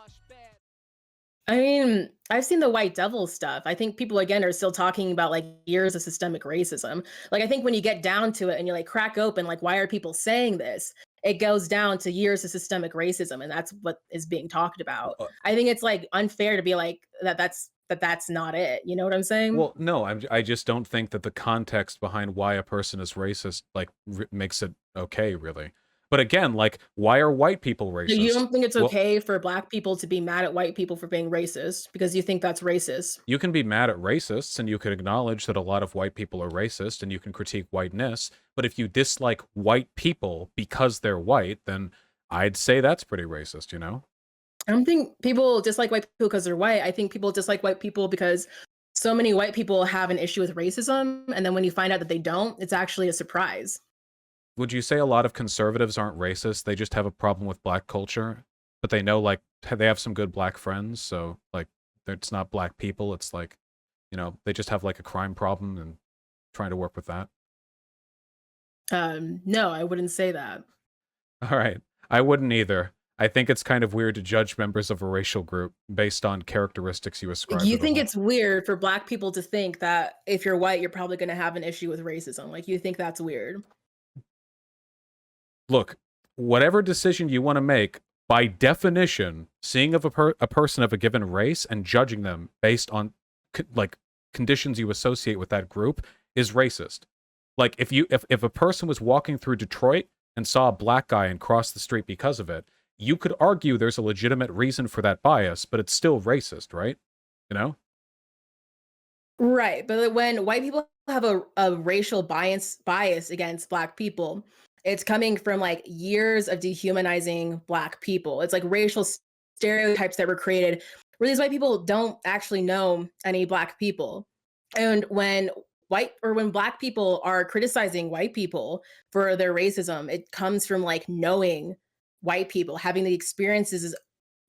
I mean, I've seen the white devil stuff. I think people again are still talking about like years of systemic racism. Like I think when you get down to it and you like crack open like why are people saying this? It goes down to years of systemic racism and that's what is being talked about. Uh, I think it's like unfair to be like that's not it. You know what I'm saying? well, no, I just don't think that the context behind why a person is racist like makes it okay, really. But again, like, why are white people So you racist? don't think it's Well, okay for black people to be mad at white people for being racist because you think that's racist? you can be mad at racists and you can acknowledge that a lot of white people are racist and you can critique whiteness. But if you dislike white people because they're white, then I'd say that's pretty racist, you know? I don't think people dislike white people because they're white. I think people dislike white people because so many white people have an issue with racism, and then when you find out that they don't, it's actually a surprise. Would you say a lot of conservatives aren't racist? They just have a problem with black culture, but they know like they have some good black friends, so like it's not black people, it's like, they just have like a crime problem and trying to work with that. No, I wouldn't say that. All right. I wouldn't either. I think it's kind of weird to judge members of a racial group based on characteristics you ascribe to You the think whole. it's weird for black people to think that if you're white, you're probably going to have an issue with racism. Like you think that's weird. Look, whatever decision you want to make, by definition, seeing of a person of a given race and judging them based on like conditions you associate with that group is racist. Like if a person was walking through Detroit and saw a black guy and crossed the street because of it, you could argue there's a legitimate reason for that bias, but it's still racist, right? You know? Right, but like, when white people have a racial bias against black people, it's coming from like years of dehumanizing black people. It's like racial stereotypes that were created where these white people don't actually know any black people. And when black people are criticizing white people for their racism, it comes from like knowing white people, having the experiences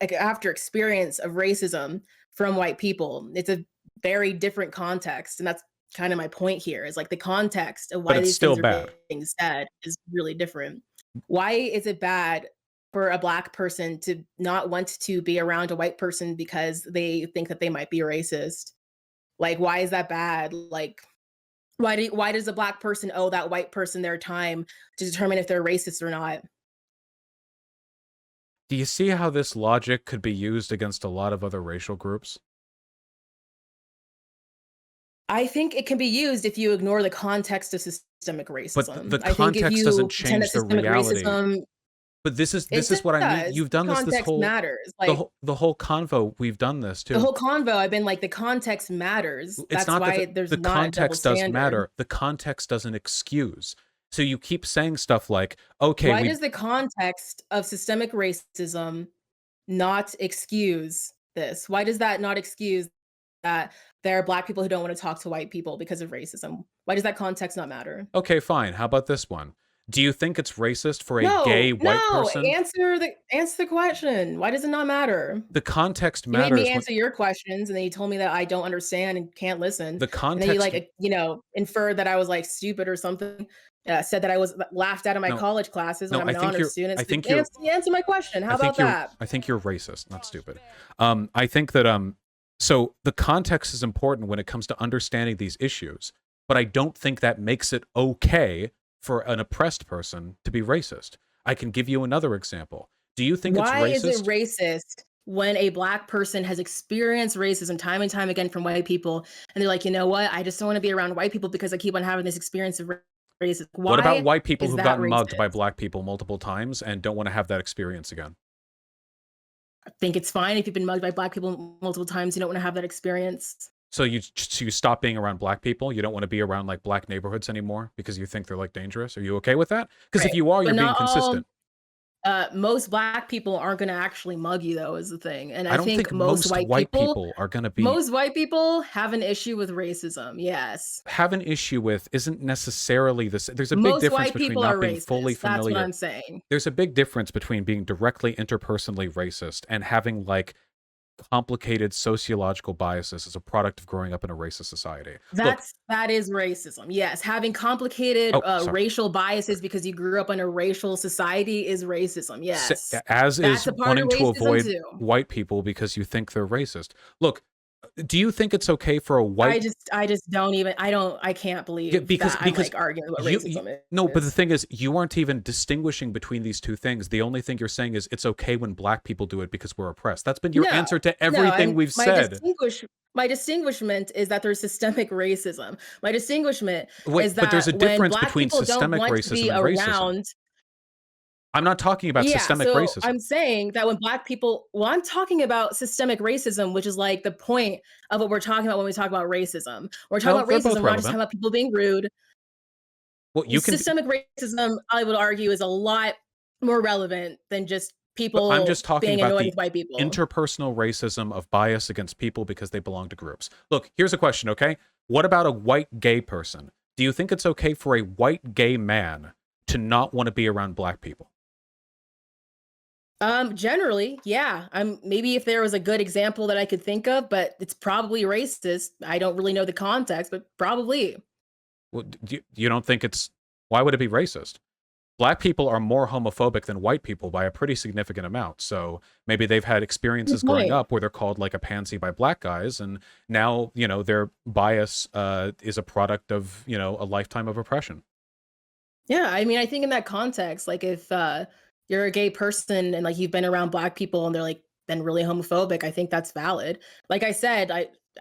like after experience of racism from white people. It's a very different context. And that's kind of my point here is like the context of But why it's these still things are bad. being said is really different. Why is it bad for a black person to not want to be around a white person because they think that they might be racist? Like, why is that bad? Like, why does a black person owe that white person their time to determine if they're racist or not? Do you see how this logic could be used against a lot of other racial groups? I think it can be used if you ignore the context of systemic But racism. the I think if context doesn't you pretend that change the systemic reality. racism But this is it this is what I mean. does. You've done this Context whole matters. the Like, whole convo. We've done this the too. whole convo, I've been like, the context matters. It's That's not that why there's the not a double context does standard. matter. The context doesn't excuse. So you keep saying stuff like, "Okay, Why we does the context of systemic racism not excuse this? Why does that not excuse that there are black people who don't want to talk to white people because of racism? Why does that context not matter? okay, fine. How about this one? Do you think it's racist for a gay No, white no, person? answer the question. Why does it not matter? The context You made me matters when answer your questions, and then you told me that I don't understand and can't listen, the and then you, context. like, inferred that I was, like, stupid or something, said that I was laughed out of my No, college classes when no. I'm I an think honors you're. student, I so think you're. answer my question. How about that? I think you're racist, not stupid. I think that so the context is important when it comes to understanding these issues, but I don't think that makes it okay for an oppressed person to be racist. I can give you another example. Do you think it's Why is it racist? racist when a black person has experienced racism time and time again from white people, and they're like, "You know what? I just don't wanna be around white people because I keep on having this experience of racist. What about Why white people is who've that gotten mugged by racist? black people multiple times and don't want to have that experience again? I think it's fine if you've been mugged by black people multiple times. You don't want to have that experience. So you stop being around black people? You don't want to be around like black neighborhoods anymore because you think they're like dangerous? Are you okay with that? Because if Right. you are, But you're being not all consistent. most black people aren't going to actually mug you though is the thing. And I I don't think think most white people are going to be most white people have an issue with racism. Yes. have an issue with isn't necessarily this. There's a big Most difference white between people are not being fully racist. That's what familiar. I'm saying. There's a big difference between being directly interpersonally racist and having like complicated sociological biases as a product of growing up in a racist society. Look, That is racism. Yes, having complicated oh, sorry. racial biases because you grew up in a racial society is racism. Yes, As that's is a part of wanting to racism avoid too. white people because you think they're racist. Look, do you think it's okay for a white I just don't even. I can't yeah, believe because that I'm because like arguing what you racism no, but the is. thing is, you aren't even distinguishing between these two things. The only thing you're saying is it's okay when black people do it because we're oppressed. That's been your No, answer to no. everything we've said. My distinguishment is that there's systemic racism. My distinguishment Wait, is but there's a that when difference black between people don't systemic want to racism be and racism. around. I'm not talking about Yeah, systemic so racism. I'm saying that when black people well, I'm talking about systemic racism, which is like the point of what we're talking about when we talk about racism. We're talking No, about they're racism, both we're not just talking relevant. about people being rude. Well, you can be, Systemic racism, I would argue, is a lot more relevant than just but I'm people just talking being about annoyed the with white people. interpersonal racism of bias against people because they belong to groups. Look, here's a question, okay? What about a white gay person? Do you think it's okay for a white gay man to not want to be around black people? Generally, yeah. Maybe if there was a good example that I could think of, but it's probably racist. I don't really know the context, but probably. Well, you don't think it's why would it be racist? Black people are more homophobic than white people by a pretty significant amount. So maybe they've had Good experiences growing point. up where they're called like a pansy by black guys, and now their bias is a product of a lifetime of oppression. Yeah, I mean, I think in that context, like if you're a gay person and like you've been around black people and they're like been really homophobic, I think that's valid. Like I said,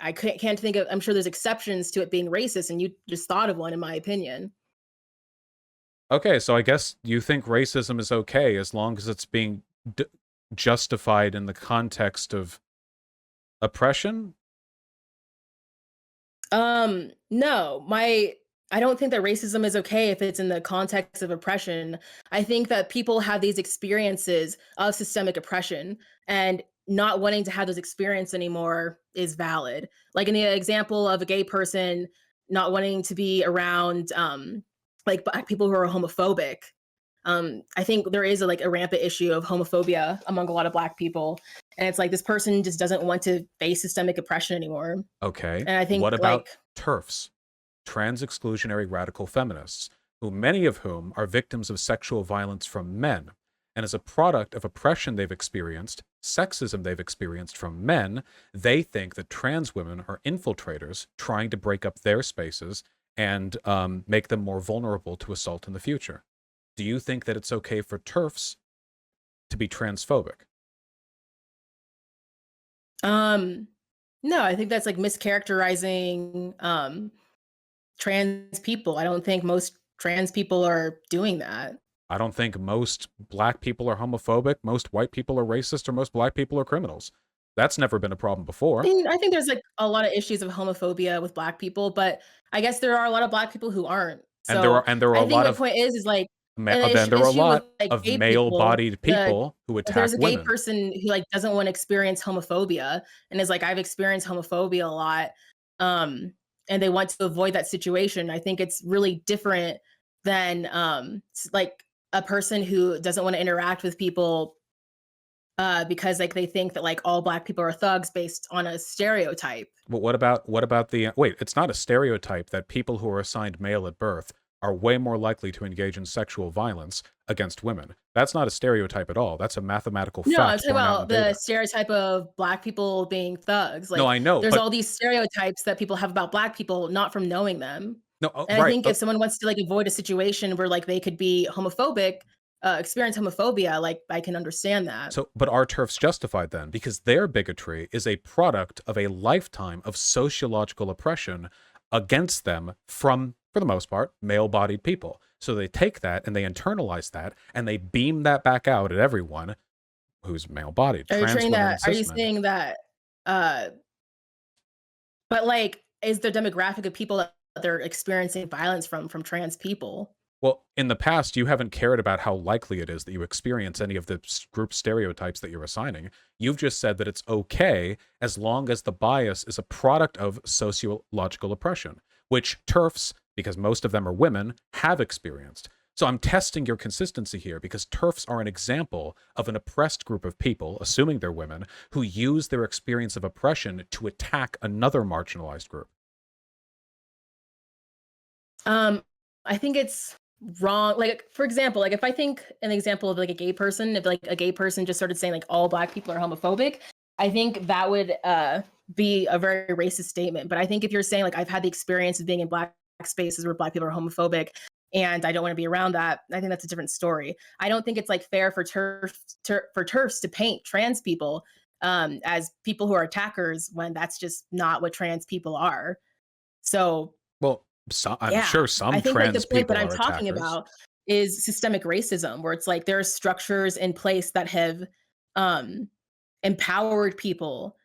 I can't think of. I'm sure there's exceptions to it being racist, and you just thought of one, in my opinion. Okay, so I guess you think racism is okay as long as it's being justified in the context of oppression. No, I don't think that racism is okay if it's in the context of oppression. I think that people have these experiences of systemic oppression and not wanting to have those experiences anymore is valid. Like in the example of a gay person not wanting to be around like black people who are homophobic. I think there is like a rampant issue of homophobia among a lot of black people. And it's like this person just doesn't want to face systemic oppression anymore. Okay, And I think what about like TERFs, trans exclusionary radical feminists, who many of whom are victims of sexual violence from men, and as a product of oppression they've experienced, sexism they've experienced from men, they think that trans women are infiltrators trying to break up their spaces and make them more vulnerable to assault in the future. Do you think that it's okay for TERFs to be transphobic? um no, I think that's like mischaracterizing trans people. I don't think most trans people are doing that. I don't think most black people are homophobic, most white people are racist, or most black people are criminals. That's never been a problem before. I think there's like a lot of issues of homophobia with black people, but I guess there are a lot of black people who aren't. So And there are a I think lot my of point is like an then there are a issue with lot like of gay people. male-bodied people who If there's attack a gay women. person who like doesn't want to experience homophobia and is like, I've experienced homophobia a lot, um, and they want to avoid that situation, I think it's really different than like a person who doesn't want to interact with people because like they think that like all black people are thugs based on a stereotype. But what about the wait, it's not a stereotype that people who are assigned male at birth are way more likely to engage in sexual violence against women. That's not a stereotype at all. That's a mathematical No, I'm fact talking borne out in about the data. stereotype of black people being thugs. No, Like I know, there's but all these stereotypes that people have about black people not from knowing them. no, oh, And I right. think if someone wants to like avoid a situation where like they could be homophobic, experience homophobia, like I can understand that. So, but are TERFs justified then? Because their bigotry is a product of a lifetime of sociological oppression against them from for the most part, male-bodied people. So they take that and they internalize that and they beam that back out at everyone who's male-bodied, Are you trans saying women that? and Are you cis men. saying that? Uh, but like, is the demographic of people that they're experiencing violence from trans people? Well, in the past, you haven't cared about how likely it is that you experience any of the group stereotypes that you're assigning. You've just said that it's okay as long as the bias is a product of sociological oppression, which TERFs, because most of them are women, have experienced. So I'm testing your consistency here because TERFs are an example of an oppressed group of people, assuming they're women, who use their experience of oppression to attack another marginalized group. Um, I think it's wrong. Like, for example, like if I think an example of like a gay person, if like a gay person just started saying like all black people are homophobic, I think that would be a very racist statement. But I think if you're saying like I've had the experience of being in black spaces where black people are homophobic and I don't want to be around that, I think that's a different story. I don't think it's like fair for TERFs to paint trans people as people who are attackers when that's just not what trans people are. So Well, so, I'm yeah, sure I some think, like, the trans point that people I'm are talking attackers. about is systemic racism, where it's like there are structures in place that have, um, empowered people,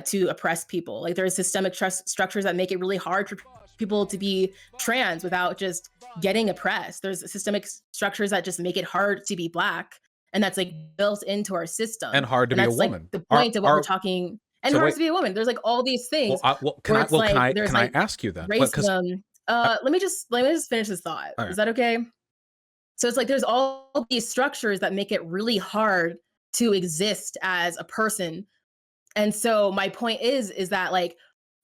to oppress people. Like, there's systemic structures that make it really hard for people to be trans without just getting oppressed. There's systemic structures that just make it hard to be Black, and that's, like, built into our system, And hard to and be a that's, like, woman. the point of what we're Are talking and so hard wait. to be a woman. There's, like, all these things where it's Well, like can there's, I like, ask you then? Well, because racism. Let me just finish this thought. all Is right. that okay? So it's like there's all these structures that make it really hard to exist as a person. And so my point is that like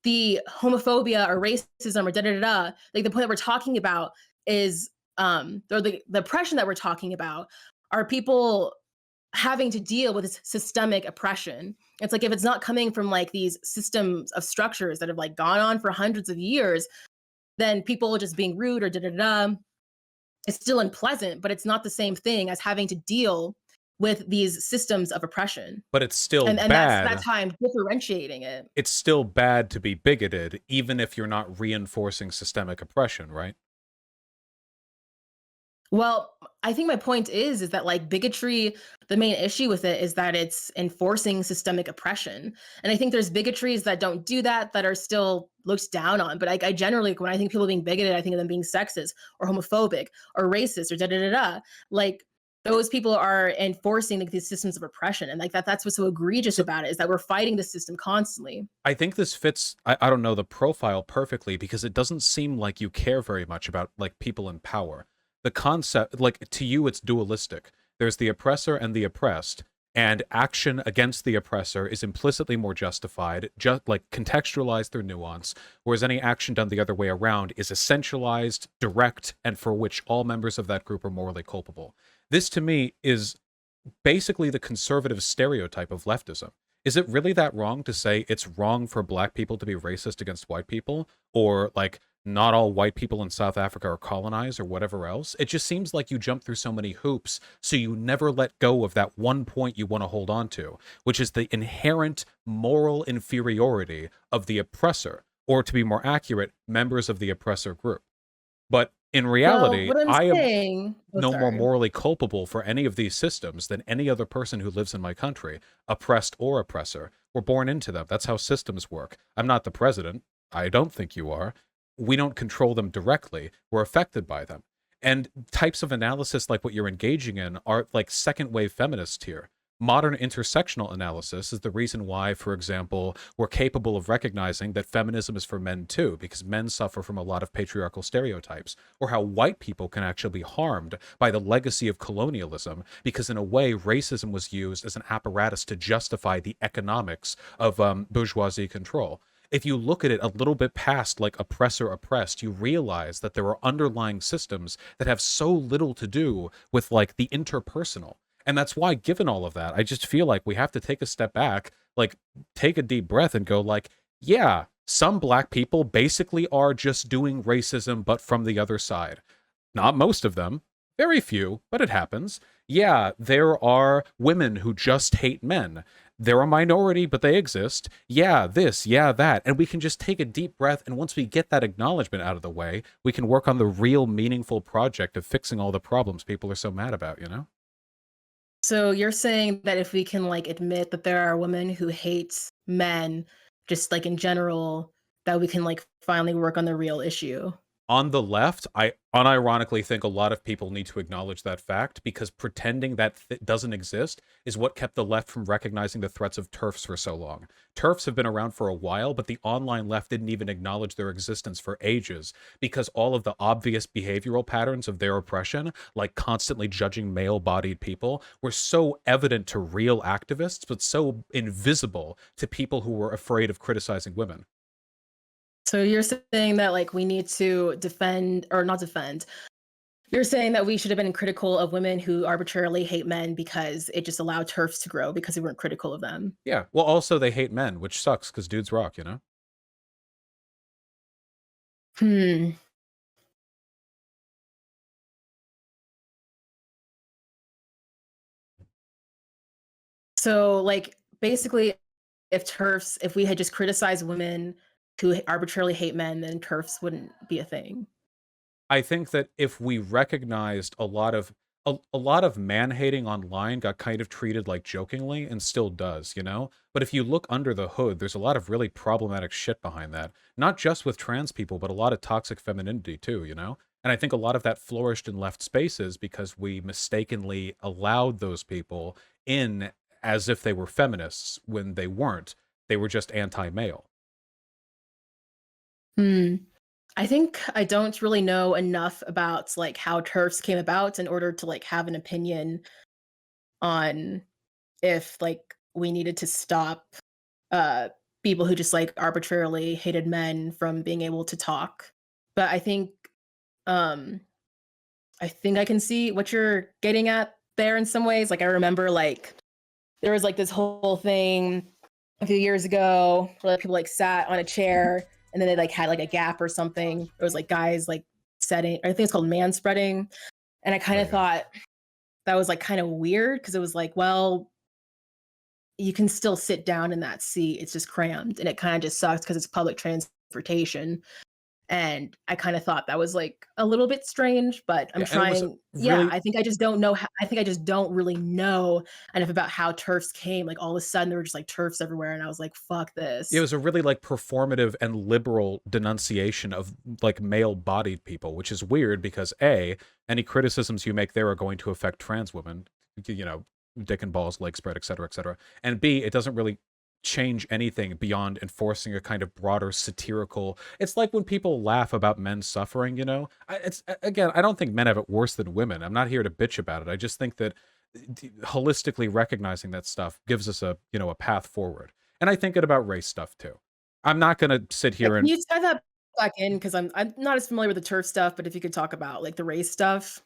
the homophobia or racism or da da da da, like the point that we're talking about is or the oppression that we're talking about are people having to deal with this systemic oppression. It's like if it's not coming from like these systems of structures that have like gone on for hundreds of years, then people just being rude or da da da is still unpleasant, but it's not the same thing as having to deal with these systems of oppression. But it's still And that's bad. how I'm differentiating it. It's still bad to be bigoted, even if you're not reinforcing systemic oppression, right? Well, I think my point is that like bigotry, the main issue with it is that it's enforcing systemic oppression. And I think there's bigotries that don't do that that are still looked down on. But I generally, when I think people being bigoted, I think of them being sexist or homophobic or racist or da da da da. Like those people are enforcing like these systems of oppression, and like that's what's so egregious So about it is that we're fighting the system constantly. I think this fits, I don't know the profile perfectly because it doesn't seem like you care very much about like people in power. The concept, like to you, it's dualistic. There's the oppressor and the oppressed, and action against the oppressor is implicitly more justified, just like contextualized through nuance, whereas any action done the other way around is essentialized, direct, and for which all members of that group are morally culpable. This to me is basically the conservative stereotype of leftism. Is it really that wrong to say it's wrong for black people to be racist against white people? Or like not all white people in South Africa are colonized or whatever else? It just seems like you jump through so many hoops, so you never let go of that one point you want to hold on to, which is the inherent moral inferiority of the oppressor, or to be more accurate, members of the oppressor group. But in Well, reality, what I'm I am saying, oh, no more sorry. morally culpable for any of these systems than any other person who lives in my country, oppressed or oppressor. We're born into them. That's how systems work. I'm not the president. I don't think you are. We don't control them directly. We're affected by them. And types of analysis like what you're engaging in are like second wave feminists here. Modern intersectional analysis is the reason why, for example, we're capable of recognizing that feminism is for men too, because men suffer from a lot of patriarchal stereotypes, or how white people can actually be harmed by the legacy of colonialism, because in a way, racism was used as an apparatus to justify the economics of bourgeoisie control. If you look at it a little bit past like oppressor oppressed, you realize that there are underlying systems that have so little to do with like the interpersonal. And that's why, given all of that, I just feel like we have to take a step back, like take a deep breath and go like, yeah, some black people basically are just doing racism, but from the other side. Not most of them, very few, but it happens. Yeah, there are women who just hate men. They're a minority, but they exist. Yeah, this, yeah, that. And we can just take a deep breath. And once we get that acknowledgement out of the way, we can work on the real meaningful project of fixing all the problems people are so mad about, you know? So you're saying that if we can like admit that there are women who hate men, just like in general, that we can like finally work on the real issue. On the left, I unironically think a lot of people need to acknowledge that fact because pretending that doesn't exist is what kept the left from recognizing the threats of TERFs for so long. TERFs have been around for a while, but the online left didn't even acknowledge their existence for ages because all of the obvious behavioral patterns of their oppression, like constantly judging male bodied people, were so evident to real activists, but so invisible to people who were afraid of criticizing women. So you're saying that like we need to defend or not defend. You're saying that we should have been critical of women who arbitrarily hate men because it just allowed turfs to grow because we weren't critical of them. Yeah. Well, also, they hate men, which sucks because dudes rock, you know? Hmm. So like basically if we had just criticized women who arbitrarily hate men, then turfs wouldn't be a thing. I think that if we recognized a lot of man hating online got kind of treated like jokingly and still does, you know? But if you look under the hood, there's a lot of really problematic shit behind that. Not just with trans people, but a lot of toxic femininity too, you know? And I think a lot of that flourished in left spaces because we mistakenly allowed those people in as if they were feminists when they weren't. They were just anti-male. Hmm. I think I don't really know enough about like how turfs came about in order to like have an opinion on if like we needed to stop uh people who just like arbitrarily hated men from being able to talk. But um I think I can see what you're getting at there in some ways. Like I remember like there was like this whole thing a few years ago where like, people like sat on a chair and then they like had like a gap or something. It was like guys like setting, I think it's called man spreading. And I kind Oh of yeah. thought that was like kind of weird because it was like, well, you can still sit down in that seat. It's just crammed and it kind of just sucks because it's public transportation. And I kind of thought that was like a little bit strange, but I'm Yeah, and it was trying. Yeah, really I think I just don't know. I think I just don't really know enough about how turfs came. Like all of a sudden, there were just like turfs everywhere, and I was like, "Fuck it this." was a really like performative and liberal denunciation of like male bodied people, which is weird because A, any criticisms you make there are going to affect trans women, you know, dick and balls, leg spread, et cetera. And B, it doesn't really change anything beyond enforcing a kind of broader satirical. It's like when people laugh about men suffering, you know. It's again, I don't think men have it worse than women. I'm not here to bitch about it. I just think that holistically recognizing that stuff gives us a, you know, a path forward. And I think it about race stuff too. I'm not gonna sit Yeah, here can and you tie that back in? Because I'm not as familiar with the turf stuff, but if you could talk about like the race stuff.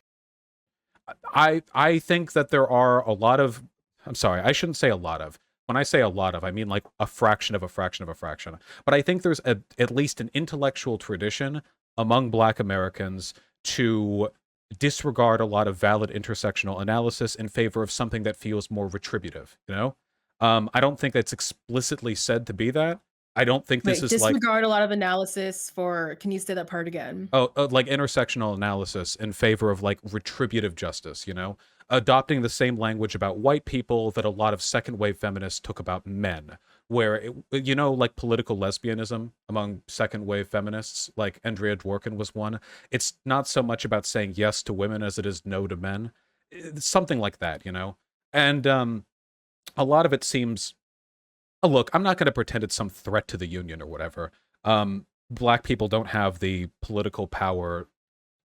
I think that there are a lot of I'm sorry, I shouldn't say a lot of. When I say a lot of, I mean like a fraction of a fraction of a fraction. But I think there's at least an intellectual tradition among Black Americans to disregard a lot of valid intersectional analysis in favor of something that feels more retributive, you know? I don't think that's explicitly said to be that. I don't think this Wait, is like disregard a lot of analysis for. Can you say that part again? like intersectional analysis in favor of like retributive justice, you know, adopting the same language about white people that a lot of second wave feminists took about men, where you know, like political lesbianism among second wave feminists, like Andrea Dworkin was one. It's not so much about saying yes to women as it is no to men. It's something like that, you know, and a lot of it seems look, I'm not going to pretend it's some threat to the union or whatever. Black people don't have the political power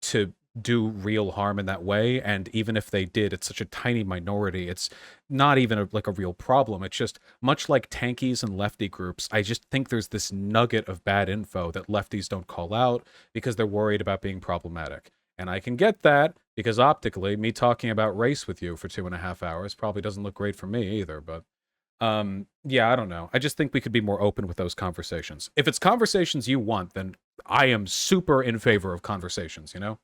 to do real harm in that way, and even if they did, it's such a tiny minority. It's not even like a real problem. It's just much like tankies and lefty groups. I just think there's this nugget of bad info that lefties don't call out because they're worried about being problematic. And I can get that because optically, me talking about race with you for 2.5 hours probably doesn't look great for me either. But yeah, I don't know. I just think we could be more open with those conversations. If it's conversations you want, then I am super in favor of conversations, you know?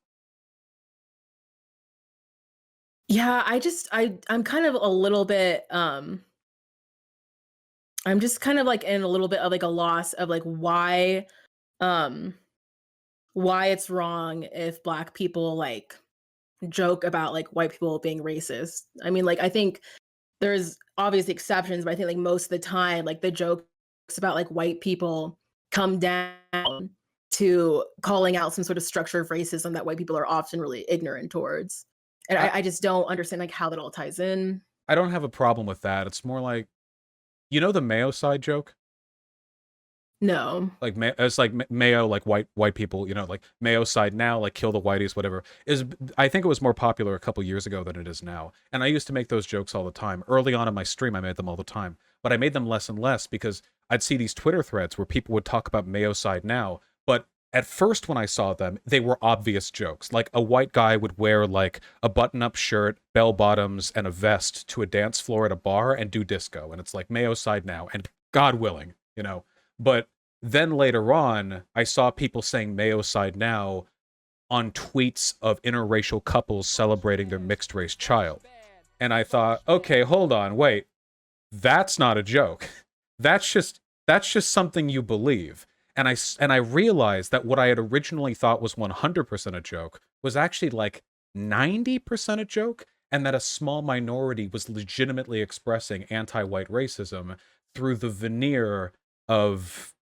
Yeah, I'm kind of a little bit I'm just kind of like in a little bit of like a loss of like um why it's wrong if black people like joke about like white people being racist. I mean, like I think there's obvious exceptions, but I think like most of the time, like the jokes about like white people come down to calling out some sort of structure of racism that white people are often really ignorant towards. And I I just don't understand like how that all ties in. I don't have a problem with that. It's more like, you know, the Mayo side joke? No. Like it's like Mayo, like white people, you know, like Mayo side now, like kill the whiteys, whatever. Is I think it was more popular a couple years ago than it is now. And I used to make those jokes all the time. Early on in my stream, I made them all the time, but I made them less and less because I'd see these Twitter threads where people would talk about Mayo side now. But at first, when I saw them, they were obvious jokes. Like a white guy would wear like a button-up shirt, bell bottoms, and a vest to a dance floor at a bar and do disco, and it's like Mayo side now, and God willing, you know. But then later on, I saw people saying Mayo side now on tweets of interracial couples celebrating their mixed race child. And I thought, okay, hold on, wait. That's not a joke. That's just something you believe. And I realized that what I had originally thought was 100% a joke was actually like 90% a joke, and that a small minority was legitimately expressing anti-white racism through the veneer of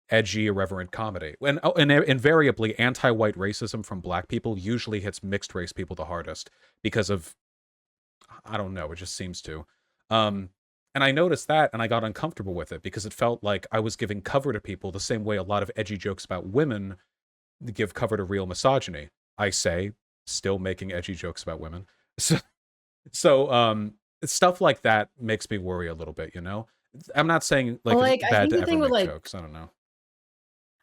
edgy, irreverent comedy. And invariably, anti-white racism from black people usually hits mixed race people the hardest because of, I don't know, it just seems to. Um, and I noticed that, and I got uncomfortable with it because it felt like I was giving cover to people the same way a lot of edgy jokes about women give cover to real misogyny. I say, still making edgy jokes about women. So, so stuff like that makes me worry a little bit, you know? I'm not saying Well, like it's like I bad think to the ever thing with make like jokes. I don't know.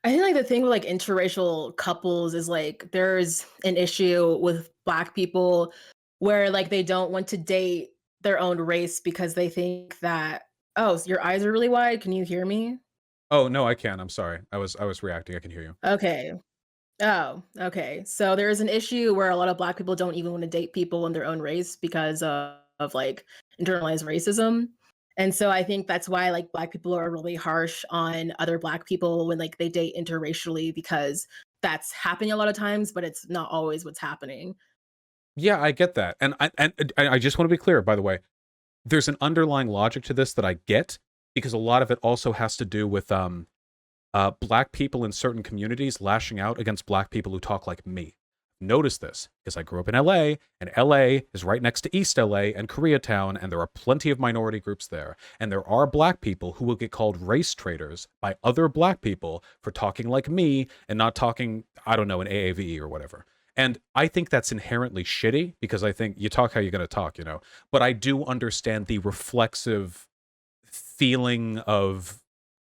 I think like the thing with like interracial couples is like there's an issue with black people where like they don't want to date their own race because they think that, oh, so your eyes are really wide. Can you hear me? Oh, no, I can. I'm sorry. I was reacting. I can hear you. Okay. Oh, okay. So there is an issue where a lot of black people don't even want to date people in their own race because of like internalized racism. And so I think that's why like black people are really harsh on other black people when like they date interracially because that's happening a lot of times, but it's not always what's happening. Yeah, I get that. And I just want to be clear, by the way. There's an underlying logic to this that I get because a lot of it also has to do with black people in certain communities lashing out against black people who talk like me. Notice this because I grew up in LA, and LA is right next to East LA and Koreatown, and there are plenty of minority groups there. And there are black people who will get called race traitors by other black people for talking like me and not talking, I don't know, in AAVE or whatever. And I think that's inherently shitty because I think you talk how you're going to talk, you know. But I do understand the reflexive feeling of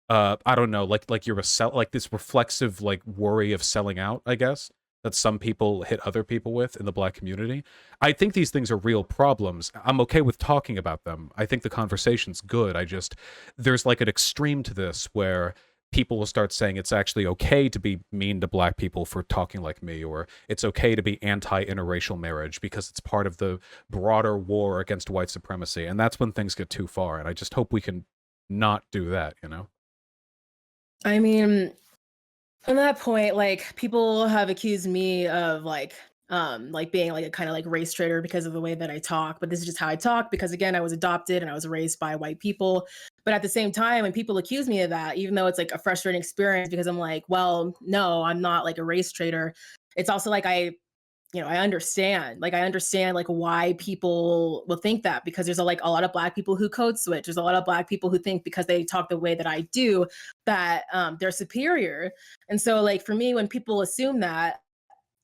I don't know, like you're like this reflexive like worry of selling out, I guess, that some people hit other people with in the black community. I think these things are real problems. I'm okay with talking about them. I think the conversation's good. I just there's like an extreme to this where people will start saying it's actually okay to be mean to black people for talking like me, or it's okay to be anti-interracial marriage because it's part of the broader war against white supremacy. And that's when things get too far. And I just hope we can not do that, you know? I mean, on that point, like people have accused me of like being like a kind of like race traitor because of the way that I talk, but this is just how I talk because again, I was adopted and I was raised by white people. But at the same time, when people accuse me of that, even though it's like a frustrating experience because I'm like, well, no, I'm not like a race traitor. It's also like I understand. Like I understand like why people will think that because there's like a lot of black people who code switch. There's a lot of black people who think because they talk the way that I do that they're superior. And so like for me, when people assume that,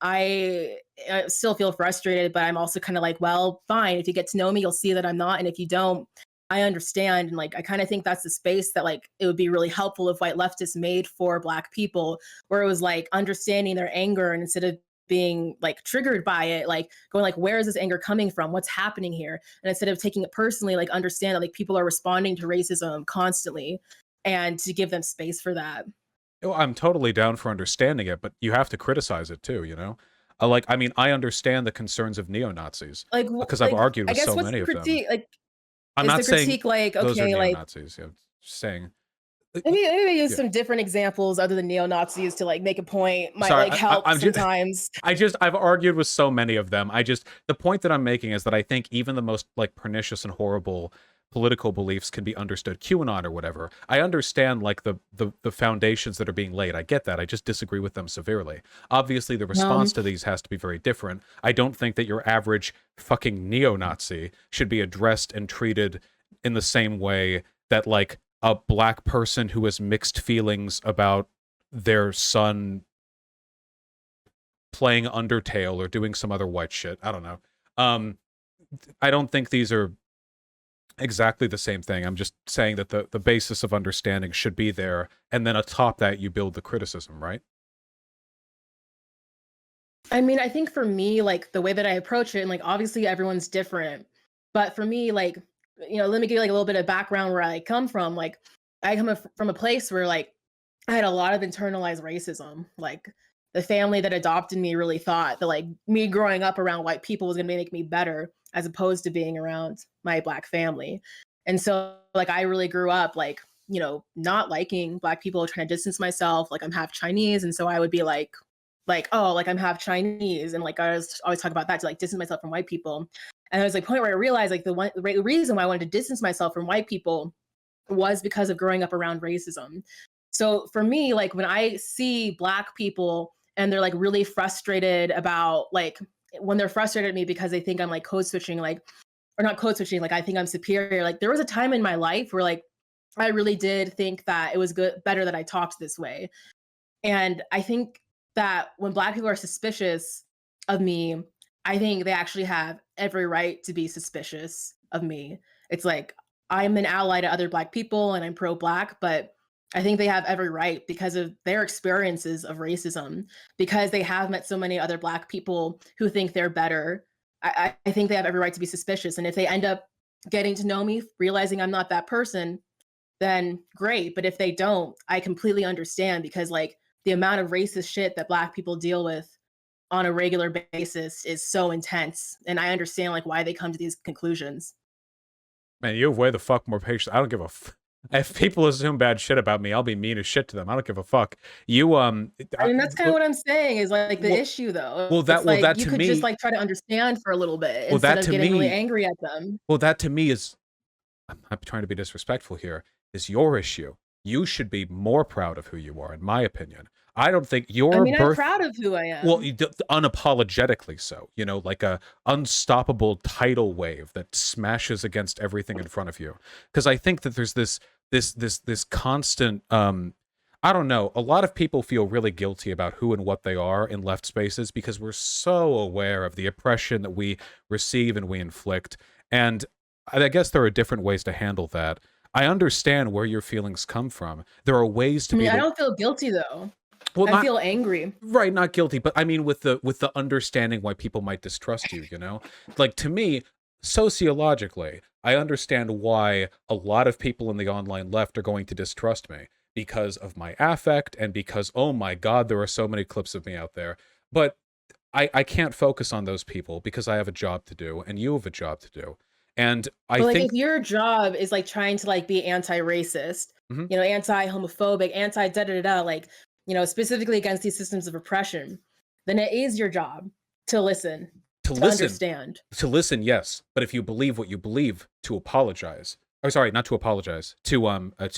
I still feel frustrated, but I'm also kind of like, well, fine. If you get to know me, you'll see that I'm not, and if you don't, I understand. And like I kind of think that's the space that like it would be really helpful if white leftists made for black people, where it was like understanding their anger and instead of being like triggered by it, like going like, where is this anger coming from? What's happening here? And instead of taking it personally, like understand that like people are responding to racism constantly and to give them space for that. Oh, I'm totally down for understanding it, but you have to criticize it too, you know? Like, I mean, I understand the concerns of neo-Nazis because I've Like argued I with guess so what's many the of them. critique? Like I'm is not the saying critique like, those are okay, like neo-Nazis. Yeah. Just saying. Maybe use Yeah. some different examples other than neo-Nazis to like make a point might Sorry, like help I'm just, sometimes. I've argued with so many of them. The point that I'm making is that I think even the most like pernicious and horrible political beliefs can be understood. QAnon or whatever. I understand like the foundations that are being laid. I get that. I just disagree with them severely. Obviously, the response to these has to be very different. I don't think that your average fucking neo-Nazi should be addressed and treated in the same way that like a black person who has mixed feelings about their son playing Undertale or doing some other white shit. I don't know. I don't think these are exactly the same thing. I'm just saying that the basis of understanding should be there, and then atop that you build the criticism, right? I mean, I think for me, like the way that I approach it, and like obviously everyone's different, but for me, like, let me give you like a little bit of background where I come from. Like, I come from a place where like I had a lot of internalized racism. Like, the family that adopted me really thought that like me growing up around white people was gonna make me better as opposed to being around my black family. And so like I really grew up like, not liking black people, trying to distance myself. Like I'm half Chinese. And so I would be like, oh, like I'm half Chinese. And like I was always talk about that to like distance myself from white people. And there was like a point where I realized like the reason why I wanted to distance myself from white people was because of growing up around racism. So for me, like when I see black people and they're like really frustrated about like when they're frustrated at me because they think I'm like code switching, like or not code switching, like I think I'm superior. Like there was a time in my life where like I really did think that it was better that I talked this way. And I think that when black people are suspicious of me, I think they actually have every right to be suspicious of me. It's like I'm an ally to other black people and I'm pro black, but I think they have every right because of their experiences of racism, because they have met so many other black people who think they're better. I think they have every right to be suspicious. And if they end up getting to know me, realizing I'm not that person, then great. But if they don't, I completely understand because like the amount of racist shit that black people deal with on a regular basis is so intense. And I understand like why they come to these conclusions. Man, you have way the fuck more patience. I don't give a if people assume bad shit about me, I'll be mean as shit to them. I don't give a fuck. You I mean, that's kind of what I'm saying is like the well, issue though. It's well like that you to could just me, like try to understand for a little bit well instead that of to getting really me, angry at them. well that to me is, I'm not trying to be disrespectful here, is your issue. You should be more proud of who you are, in my opinion. I don't think I your mean, I'm birth, proud of who I well, am. unapologetically so, like a unstoppable tidal wave that smashes against everything in front of you. Because I think that there's this constant, I don't know, a lot of people feel really guilty about who and what they are in left spaces because we're so aware of the oppression that we receive and we inflict. And I guess there are different ways to handle that. I understand where your feelings come from. There are ways I to be mean, I able, don't feel guilty though. well, I not feel angry. right, not guilty, but I mean with the understanding why people might distrust you, Like to me, sociologically, I understand why a lot of people in the online left are going to distrust me because of my affect and because oh my god, there are so many clips of me out there. But I can't focus on those people because I have a job to do and you have a job to do. And I But like think if your job is like trying to like be anti-racist, mhm, anti-homophobic, anti da da da, like, specifically against these systems of oppression, then it is your job to listen, to to listen understand. to listen, yes, but if you believe what you believe, to apologize. Or sorry, not to apologize, to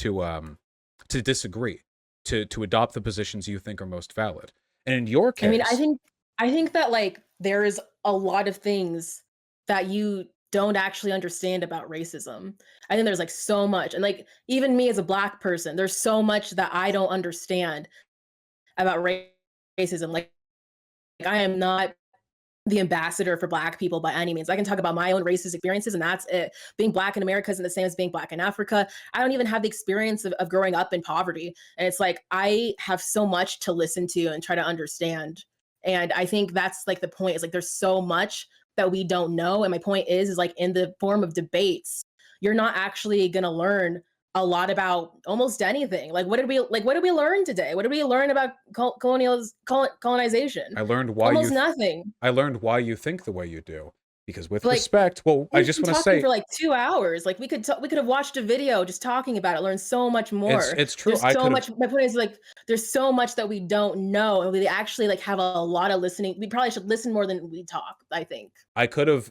disagree, to adopt the positions you think are most valid. And in your I mean, I case, think I think that like there is a lot of things that you don't actually understand about racism. I think there's like so much. And like even me as a black person, there's so much that I don't understand about racism. Like I am not the ambassador for black people by any means. I can talk about my own racist experiences and that's it. Being black in America isn't the same as being black in Africa. I don't even have the experience of growing up in poverty. And it's like I have so much to listen to and try to understand. And I think that's like the point is like there's so much that we don't know. And my point is like in the form of debates, you're not actually gonna learn a lot about almost anything. Like what did we learn today? What did we learn about colonization? I learned why Almost nothing. I learned why you think the way you do. Because with Like, respect, well, I we've just been want to talking say for like 2 hours. Like, we could have watched a video just talking about it, learned so much more. it's true. There's I so could have much my point is, like, there's so much that we don't know, and we actually, like, have a lot of listening. We probably should listen more than we talk, I think. I could have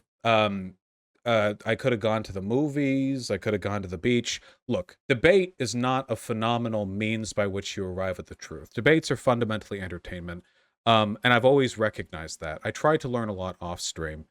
I could have gone to the movies, I could have gone to the beach. Look, debate is not a phenomenal means by which you arrive at the truth. Debates are fundamentally entertainment. And I've always recognized that. I try to learn a lot off stream.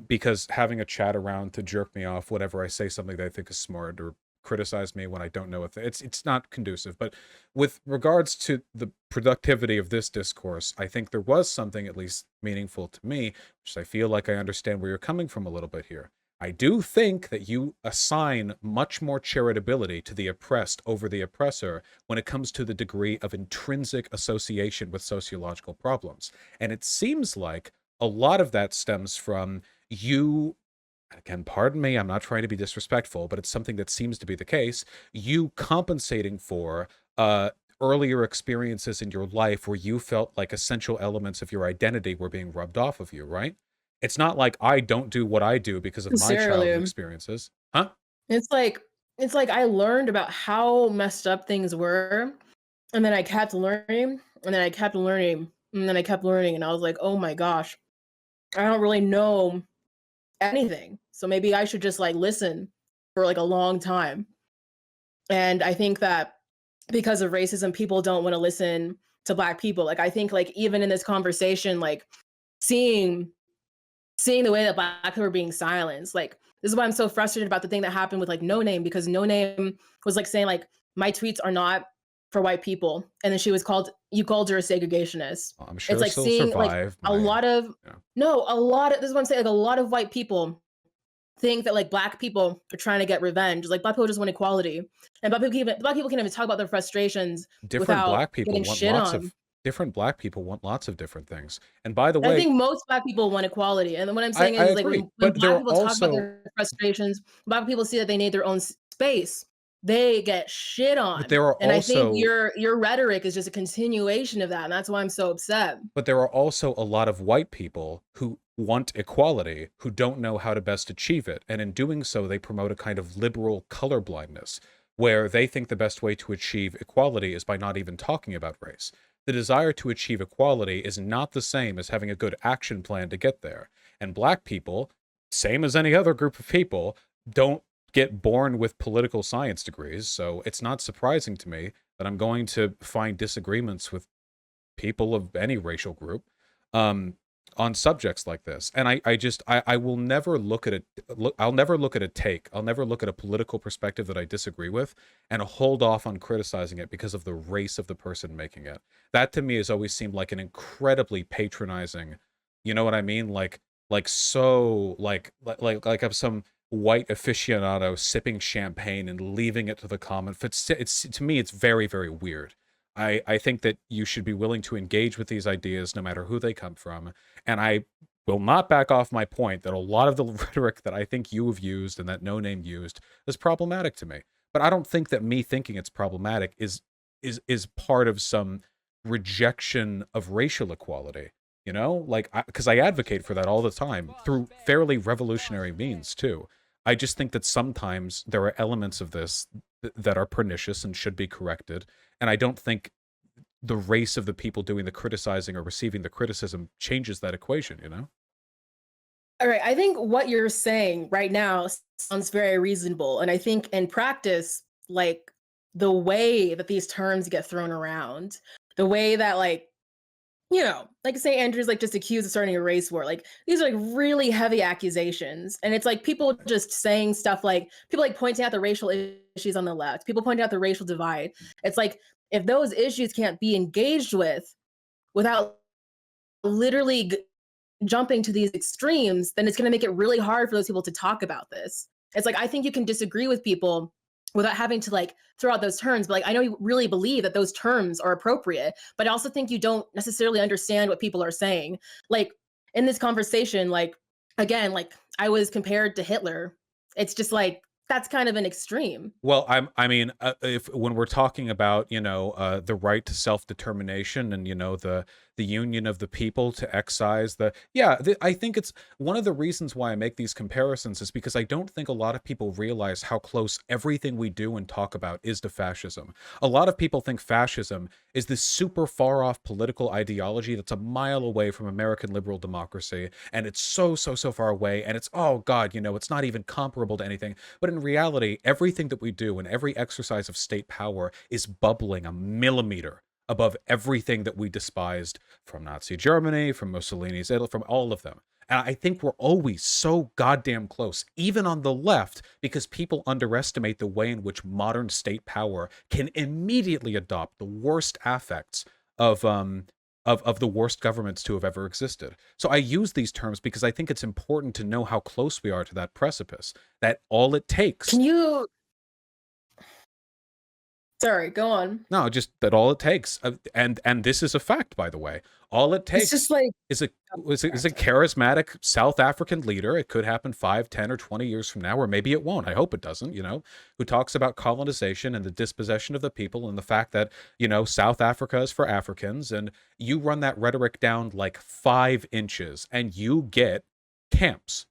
Because having a chat around to jerk me off whenever I say something that I think is smart or criticize me when I don't know it's not conducive. But with regards to the productivity of this discourse, I think there was something at least meaningful to me, which I feel like I understand where you're coming from a little bit here. I do think that you assign much more charitability to the oppressed over the oppressor when it comes to the degree of intrinsic association with sociological problems. And it seems like a lot of that stems from you, again, pardon me, I'm not trying to be disrespectful, but it's something that seems to be the case, you compensating for earlier experiences in your life where you felt like essential elements of your identity were being rubbed off of you, right? It's not like I don't do what I do because of my childhood Sincerely. experiences. Huh? It's like it's like I learned about how messed up things were, and then I kept learning, and then I kept learning, and then I kept learning, and I was like, "Oh my gosh, I don't really know anything. So maybe I should just like listen for like a long time." And I think that because of racism, people don't want to listen to black people. Like I think like even in this conversation, like seeing seeing the way that black people are being silenced, like this is why I'm so frustrated about the thing that happened with like Noname, because Noname was like saying like my tweets are not for white people, and then she was called you called her a segregationist. I'm It's sure like she'll seeing like survive a my, lot of you know. no, a lot of this is what I'm saying. Like a lot of white people think that like black people are trying to get revenge. Like black people just want equality, and black people can't even talk about their frustrations Different without black people getting want shit lots on. of different black people want lots of different things. And by the I way, think most black people want equality, and then what I'm saying I is like agree, when but there black are people talk about also their frustrations, black people see that they need their own space. They get shit but on, there are and I think also your rhetoric is just a continuation of that, and that's why I'm so upset. but there are also a lot of white people who want equality who don't know how to best achieve it. And in doing so, they promote a kind of liberal colorblindness where they think the best way to achieve equality is by not even talking about race. The desire to achieve equality is not the same as having a good action plan to get there. And black people, same as any other group of people, don't get born with political science degrees. So it's not surprising to me that I'm going to find disagreements with people of any racial group um on subjects like this. And I will never look at it I'll never look at a take, I'll never look at a political perspective that I disagree with and hold off on criticizing it because of the race of the person making it. That to me has always seemed like an incredibly patronizing, you know what I mean, like so like I'm some white aficionado sipping champagne and leaving it to the common. It's to me it's very, very weird. I think that you should be willing to engage with these ideas no matter who they come from. And I will not back off my point that a lot of the rhetoric that I think you have used and that Noname used is problematic to me. But I don't think that me thinking it's problematic is part of some rejection of racial equality. You know, like because I advocate for that all the time through fairly revolutionary means too. I just think that sometimes there are elements of this that are pernicious and should be corrected, and I don't think the race of the people doing the criticizing or receiving the criticism changes that equation, you know? All right, I think what you're saying right now sounds very reasonable, and I think in practice, like the way that these terms get thrown around, the way that like like say Andrew's like just accused of starting a race war. Like these are like really heavy accusations. And it's like people just saying stuff like people like pointing out the racial issues on the left, people pointing out the racial divide. It's like if those issues can't be engaged with without literally jumping to these extremes, then it's going to make it really hard for those people to talk about this. It's like I think you can disagree with people without having to like throw out those terms, but like I know you really believe that those terms are appropriate, but I also think you don't necessarily understand what people are saying. Like in this conversation, like again, like I was compared to Hitler. It's just like that's kind of an extreme. Well, I mean, if when we're talking about, the right to self-determination and, the union of the people to excise the I think it's one of the reasons why I make these comparisons is because I don't think a lot of people realize how close everything we do and talk about is to fascism. A lot of people think fascism is this super far off political ideology that's a mile away from American liberal democracy, and it's so far away, and it's, oh god, it's not even comparable to anything. But in reality, everything that we do and every exercise of state power is bubbling a millimeter above everything that we despised from Nazi Germany, from Mussolini's Italy, from all of them. And I think we're always so goddamn close, even on the left, because people underestimate the way in which modern state power can immediately adopt the worst affects of the worst governments to have ever existed. So I use these terms because I think it's important to know how close we are to that precipice. That all it takes. Can you? Sorry, go on. No, just that all it takes, and this is a fact, by the way. All it It's just takes like is a charismatic South African leader. It could happen 5, 10, or 20 years from now, or maybe it won't. I hope it doesn't. Who talks about colonization and the dispossession of the people, and the fact that South Africa is for Africans, and you run that rhetoric down like 5 inches, and you get camps.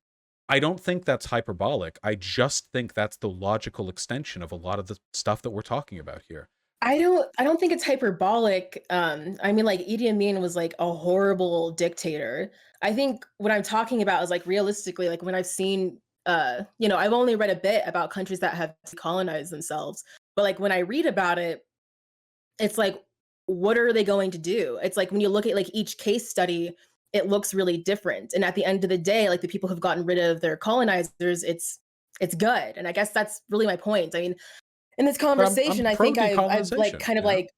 I don't think that's hyperbolic. I just think that's the logical extension of a lot of the stuff that we're talking about here. I don't think it's hyperbolic. I mean, like Idi Amin was like a horrible dictator. I think what I'm talking about is like realistically, like when I've seen, I've only read a bit about countries that have colonized themselves, but like when I read about it, it's like, what are they going to do? It's like when you look at like each case study, it looks really different. And at the end of the day, like the people who've gotten rid of their colonizers, it's good. And I guess that's really my point. I mean, in this But I'm conversation, I pro think I've like decolonization. kind of like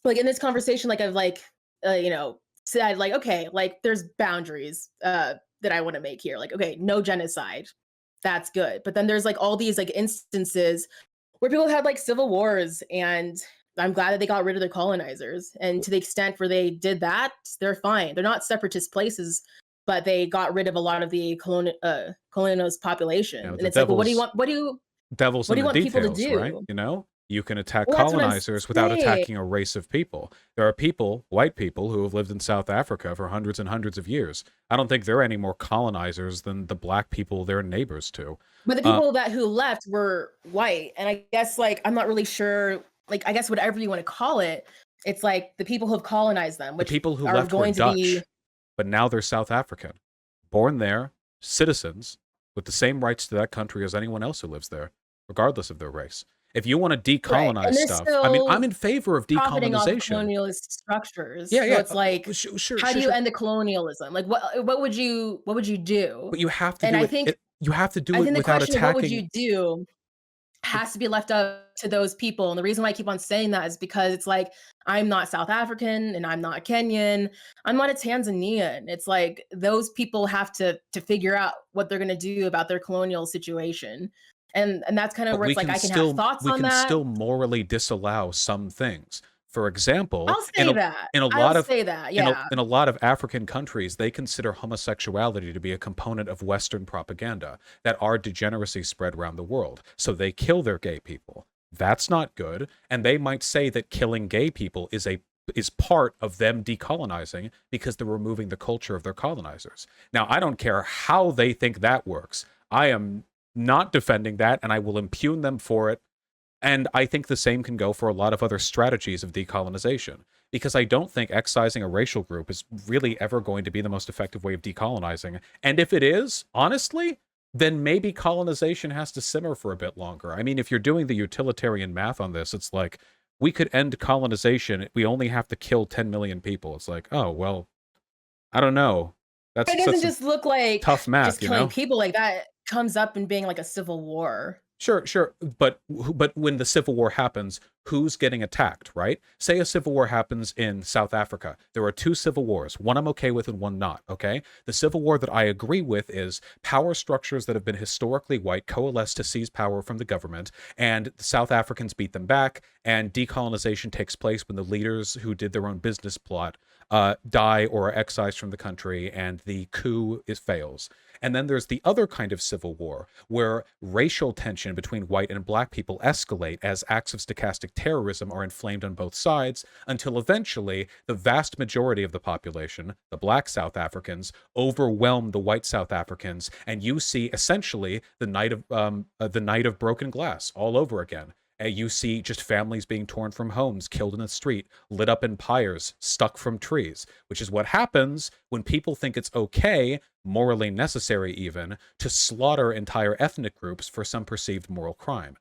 in this conversation, like I've like said like, okay, like there's boundaries that I want to make here. Like, okay, no genocide. That's good. But then there's like all these like instances where people had like civil wars, and I'm glad that they got rid of their colonizers. And to the extent where they did that, they're fine. They're not separatist places, but they got rid of a lot of the colonialist population. And The it's like, well, devil's devil's what in do you the want people to details, right? do? You can attack Well, that's what I'm colonizers without saying. attacking a race of people. There are people, white people, who have lived in South Africa for hundreds and hundreds of years. I don't think they're any more colonizers than the black people they're neighbors to. But the Uh, people who left were white. And I guess like I'm not really sure, like I guess whatever you want to call it, it's like the people who have colonized them, the which people who are left were going to be Dutch, but now they're South African, born there, citizens with the same rights to that country as anyone else who lives there, regardless of their race. If you want to right. decolonize And they're stuff, I mean, I'm still in favor of profiting off of decolonization. colonialist structures. Yeah, So yeah, it's like, sure, how do sure, you sure. end the colonialism? Like what would you do? But you have to And do it. You have to do I it think the without question of what would attacking. you do has to be left up to those people. And the reason why I keep on saying that is because it's like, I'm not South African and I'm not Kenyan. I'm not a Tanzanian. It's like those people have to figure out what they're gonna do about their colonial situation. And that's kind of But where it's like I can have thoughts we on can that. still morally disallow some things. For example, I'll say that. in a I'll lot of say that. Yeah. in a lot of African countries, they consider homosexuality to be a component of Western propaganda, that our degeneracy spread around the world. So they kill their gay people. That's not good. And they might say that killing gay people is part of them decolonizing because they're removing the culture of their colonizers. Now, I don't care how they think that works. I am not defending that, and I will impugn them for it. And I think the same can go for a lot of other strategies of decolonization, because I don't think excising a racial group is really ever going to be the most effective way of decolonizing. And if it is, honestly, then maybe colonization has to simmer for a bit longer. I mean, if you're doing the utilitarian math on this, it's like we could end colonization. We only have to kill 10 million people. It's like, oh, well, I don't know. It That's doesn't some just look like tough just math, you killing know? people like that comes up in being like a civil war. Sure, sure, but when the Civil War happens, who's getting attacked, right? Say a civil war happens in South Africa. There are 2 civil wars. One I'm okay with and one not, okay? The civil war that I agree with is power structures that have been historically white coalesce to seize power from the government, and the South Africans beat them back, and decolonization takes place when the leaders who did their own business plot die or are excised from the country, and the coup fails. And then there's the other kind of civil war where racial tension between white and black people escalate as acts of stochastic terrorism are inflamed on both sides until eventually the vast majority of the population, the black South Africans, overwhelm the white South Africans, and you see essentially the night of broken glass all over again. You see just families being torn from homes, killed in the street, lit up in pyres, stuck from trees, which is what happens when people think it's okay, morally necessary even, to slaughter entire ethnic groups for some perceived moral crime.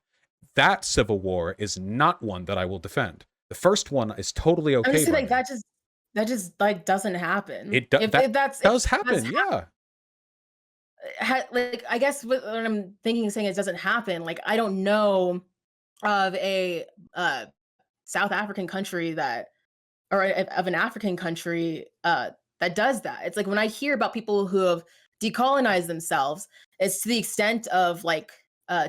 That civil war is not one that I will defend. The first one is totally I'm just okay saying by like me. that just like doesn't happen. That If that's if does that's happen, yeah. like I guess what I'm thinking saying it doesn't happen. Like I don't know of a uh South African country that or of an African country that does that. It's like when I hear about people who have decolonized themselves, it's to the extent of like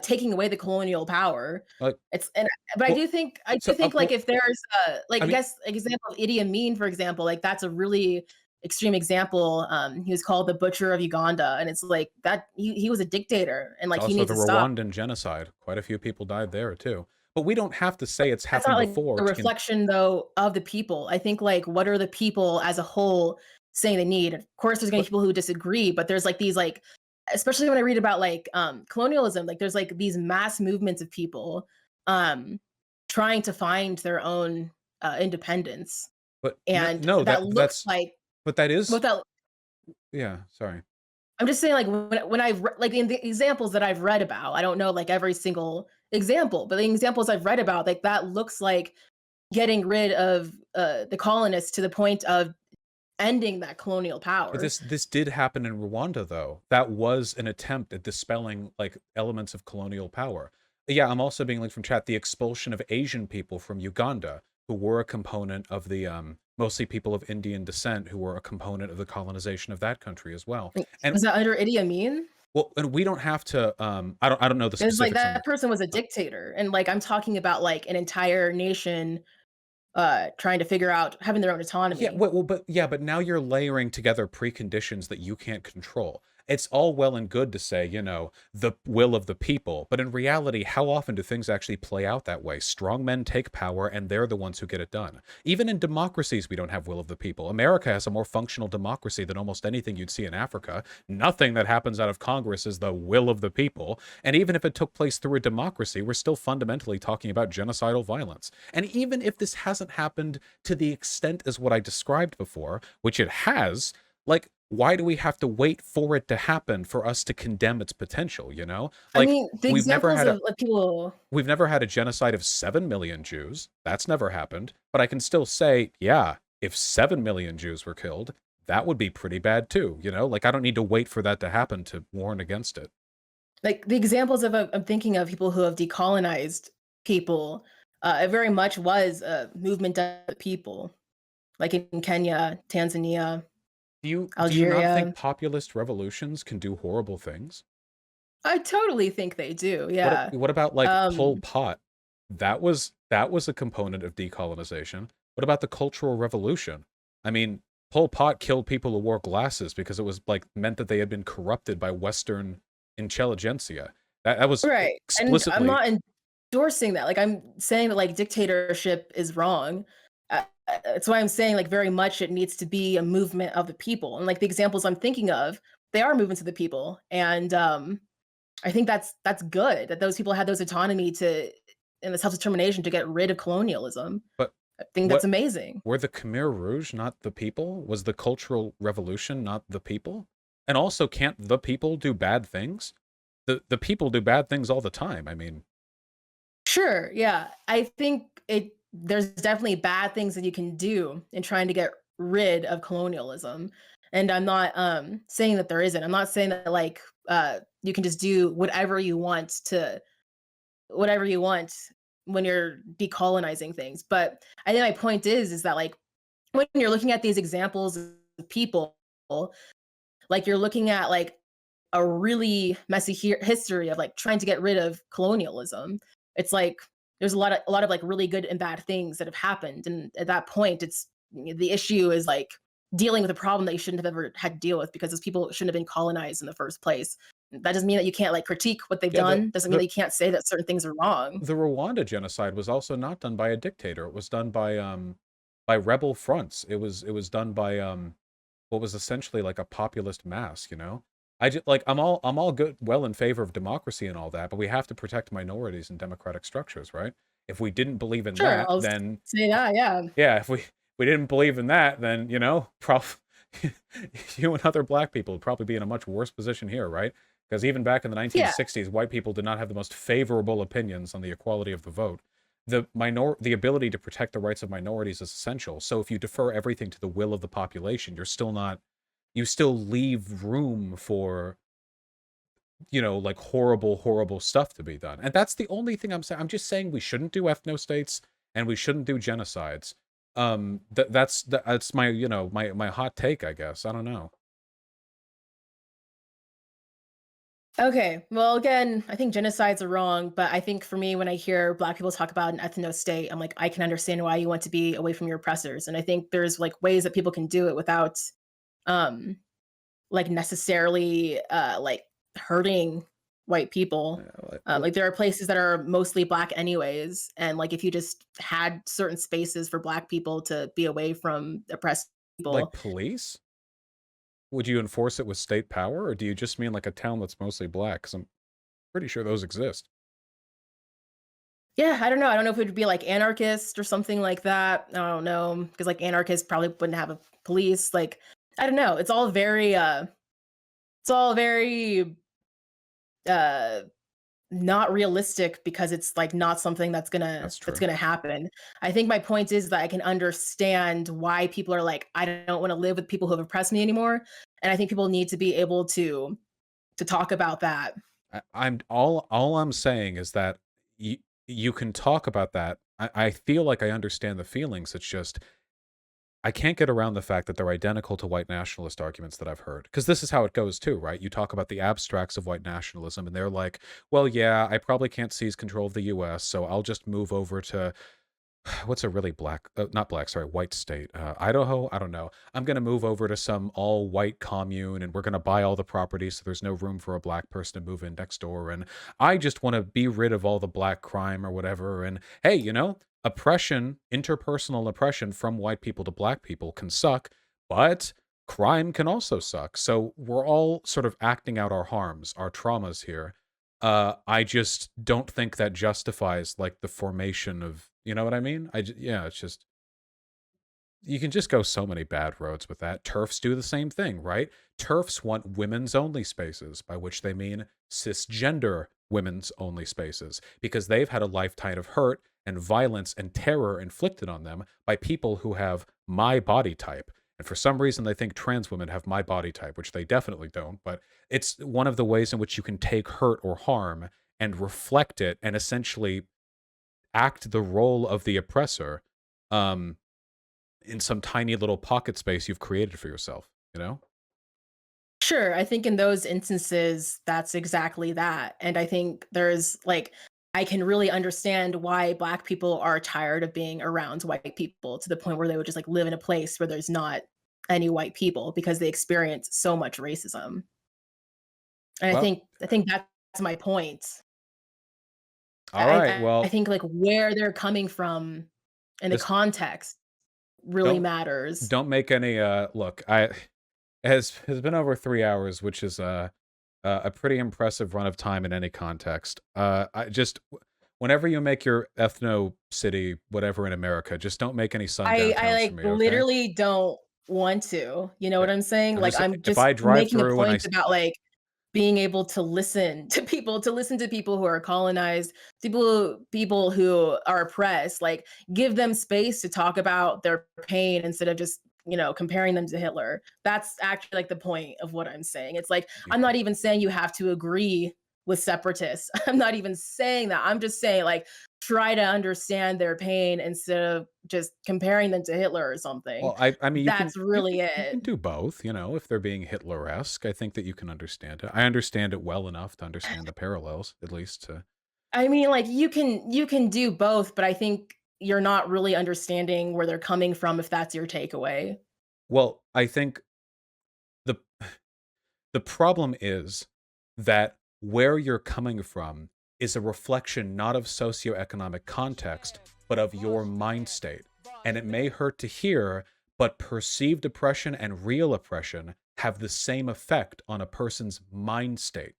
taking away the colonial power. Like, It's and but well, I do think like well, if there's like I I mean, guess example of Idi Amin, for example, like that's a really extreme example. He was called the butcher of Uganda, and it's like that he was a dictator, and it's like he also needs the to stop. Rwandan genocide. Quite a few people died there too. But we don't have to say it's That's happened not like before a to reflection though of the people. I think like what are the people as a whole saying they need? Of course, there's gonna be but people who disagree, but there's like these like, especially when I read about like colonialism, like there's like these mass movements of people um trying to find their own independence, no, and no, that looks like that is, what that yeah, sorry. I'm just saying, like when I've like in the examples that I've read about, I don't know like every single example, but the examples I've read about, like that looks like getting rid of the colonists to the point of ending that colonial But power. this did happen in Rwanda, though. That was an attempt at dispelling like elements of colonial power. Yeah, I'm also being linked from chat. The expulsion of Asian people from Uganda, who were a component of the mostly people of Indian descent, who were a component of the colonization of that country as well. Like, And was that under Idi Amin? well, and we don't have to. I don't know the It's like specifics on that the. person was a dictator, and like I'm talking about like an entire nation trying to figure out having their own Yeah, autonomy. but yeah, but now you're layering together preconditions that you can't control. It's all well and good to say, the will of the people, but in reality, how often do things actually play out that way? Strong men take power and they're the ones who get it done. Even in democracies, we don't have will of the people. America has a more functional democracy than almost anything you'd see in Africa. Nothing that happens out of Congress is the will of the people. And even if it took place through a democracy, we're still fundamentally talking about genocidal violence. And even if this hasn't happened to the extent as what I described before, which it has, like, why do we have to wait for it to happen for us to condemn its potential, you know? I Like, mean, the we've never examples had a of like people. we've never had a genocide of 7 million Jews. That's never happened. But I can still say, yeah, if 7 million Jews were killed, that would be pretty bad too, you know? Like, I don't need to wait for that to happen to warn against it. Like the examples of I'm thinking of people who have decolonized people, it very much was a movement of the people, like in Kenya, Tanzania, Do you not think Algeria. populist revolutions can do horrible things? I totally think they do. What Yeah. what about like Pol Um, Pot? That was a component of decolonization. What about the Cultural Revolution? I mean, Pol Pot killed people who wore glasses because it was like meant that they had been corrupted by Western intelligentsia. That was right. And I'm explicitly. not endorsing that. Like I'm saying that like dictatorship is wrong. That's why I'm saying like very much it needs to be a movement of the people. And like the examples I'm thinking of, they are movements of the people. And I think that's good that those people had those autonomy to and the self-determination to get rid of colonialism. But I think that's what amazing. were the Khmer Rouge not the people? Was the Cultural Revolution not the people? And also, can't the people do bad things? The people do bad things all the time. I mean, Sure, yeah. I think there's definitely bad things that you can do in trying to get rid of colonialism. And I'm not saying that there isn't. I'm not saying that like you can just do whatever you want when you're decolonizing things. But I think my point is that like when you're looking at these examples of people, like you're looking at like a really messy history of like trying to get rid of colonialism. It's like there's a lot of like really good and bad things that have happened, and at that point, it's the issue is like dealing with a problem that you shouldn't have ever had to deal with because those people shouldn't have been colonized in the first place. That doesn't mean that you can't like critique what they've Yeah, done. Doesn't mean that you can't say that certain things are wrong. the Rwanda genocide was also not done by a dictator. It was done by rebel fronts. It was done by what was essentially like a populist mass, you know? I just like I'm all good well in favor of democracy and all that, but we have to protect minorities and democratic structures, right? If we didn't believe in Sure, that, I'll then say that. Yeah, yeah, if we didn't believe in that, then, you know, you and other black people would probably be in a much worse position here, right? Because even back in the yeah. 1960s, white people did not have the most favorable opinions on the equality of the vote. The ability to protect the rights of minorities is essential. So if you defer everything to the will of the population, you're still not you still leave room for, you know, like horrible, horrible stuff to be done. And that's the only thing I'm saying. I'm just saying we shouldn't do ethno-states and we shouldn't do genocides. That's my, you know, my hot take, I guess. I don't know. Okay. Well, again, I think genocides are wrong, but I think for me, when I hear Black people talk about an ethno state, I'm like, I can understand why you want to be away from your oppressors. And I think there's like ways that people can do it without, um, like necessarily, like hurting white people. Like there are places that are mostly Black anyways, and like if you just had certain spaces for Black people to be away from oppressed Like people. police? Would you enforce it with state power, or do you just mean like a town that's mostly black? Because I'm pretty sure those exist. Yeah, I don't know. I don't know if it would be like anarchist or something like that. I don't know because like anarchists probably wouldn't have a police. Like I don't know. It's all very uh not realistic because it's like not something That's that's true. gonna happen. I think my point is that I can understand why people are like, I don't want to live with people who have oppressed me anymore. And I think people need to be able to talk about that. I'm all I'm saying is that you can talk about that. I feel like I understand the feelings. It's just I can't get around the fact that they're identical to white nationalist arguments that I've heard. Because this is how it goes too, right? You talk about the abstracts of white nationalism, and they're like, well, yeah, I probably can't seize control of the US, so I'll just move over to what's a really black not black, sorry, white state? Idaho? I don't know. I'm gonna move over to some all-white commune, and we're gonna buy all the property so there's no room for a black person to move in next door, and I just wanna be rid of all the black crime or whatever, and hey, you know, oppression, interpersonal oppression from white people to black people can suck, but crime can also suck. So we're all sort of acting out our harms, our traumas here. I just don't think that justifies, like, the formation of you know what I mean? Yeah, it's just you can just go so many bad roads with that. TERFs do the same thing, right? TERFs want women's only spaces, by which they mean cisgender women's only spaces, because they've had a lifetime of hurt and violence and terror inflicted on them by people who have my body type. And for some reason, they think trans women have my body type, which they definitely don't. But it's one of the ways in which you can take hurt or harm and reflect it and essentially act the role of the oppressor um, in some tiny little pocket space you've created for yourself, you know? Sure, I think in those instances, that's exactly that, and I think there's, like I can really understand why Black people are tired of being around white people to the point where they would just, like, live in a place where there's not any white people because they experience so much racism, and Well, I think that's my point. all right. I Well, think, like, where they're coming from and the just context really don't matters. don't make any look, I has been over 3 hours, which is a pretty impressive run of time in any context. I just whenever you make your ethno city whatever in America, just don't make any sundown I, towns for like, me, okay? literally don't want to, you know Yeah. what I'm saying? I'm Like, just I'm if just I drive making a through and point about, like, being able to listen to people who are colonized, people who are oppressed, like, give them space to talk about their pain instead of just, comparing them to Hitler. That's actually, like, the point of what I'm saying. It's like, you I'm not can even saying you have to agree with separatists. I'm not even saying that. I'm just saying, like, try to understand their pain instead of just comparing them to Hitler or something. well, I mean, you can That's really you it. can do both, you know, if they're being Hitler-esque, I think that you can understand it. I understand it well enough to understand the parallels, at least to I mean, like, you can do both, but I think you're not really understanding where they're coming from if that's your takeaway. Well, I think the the problem is that where you're coming from is a reflection not of socioeconomic context, but of your mind state. And it may hurt to hear, but perceived oppression and real oppression have the same effect on a person's mind state.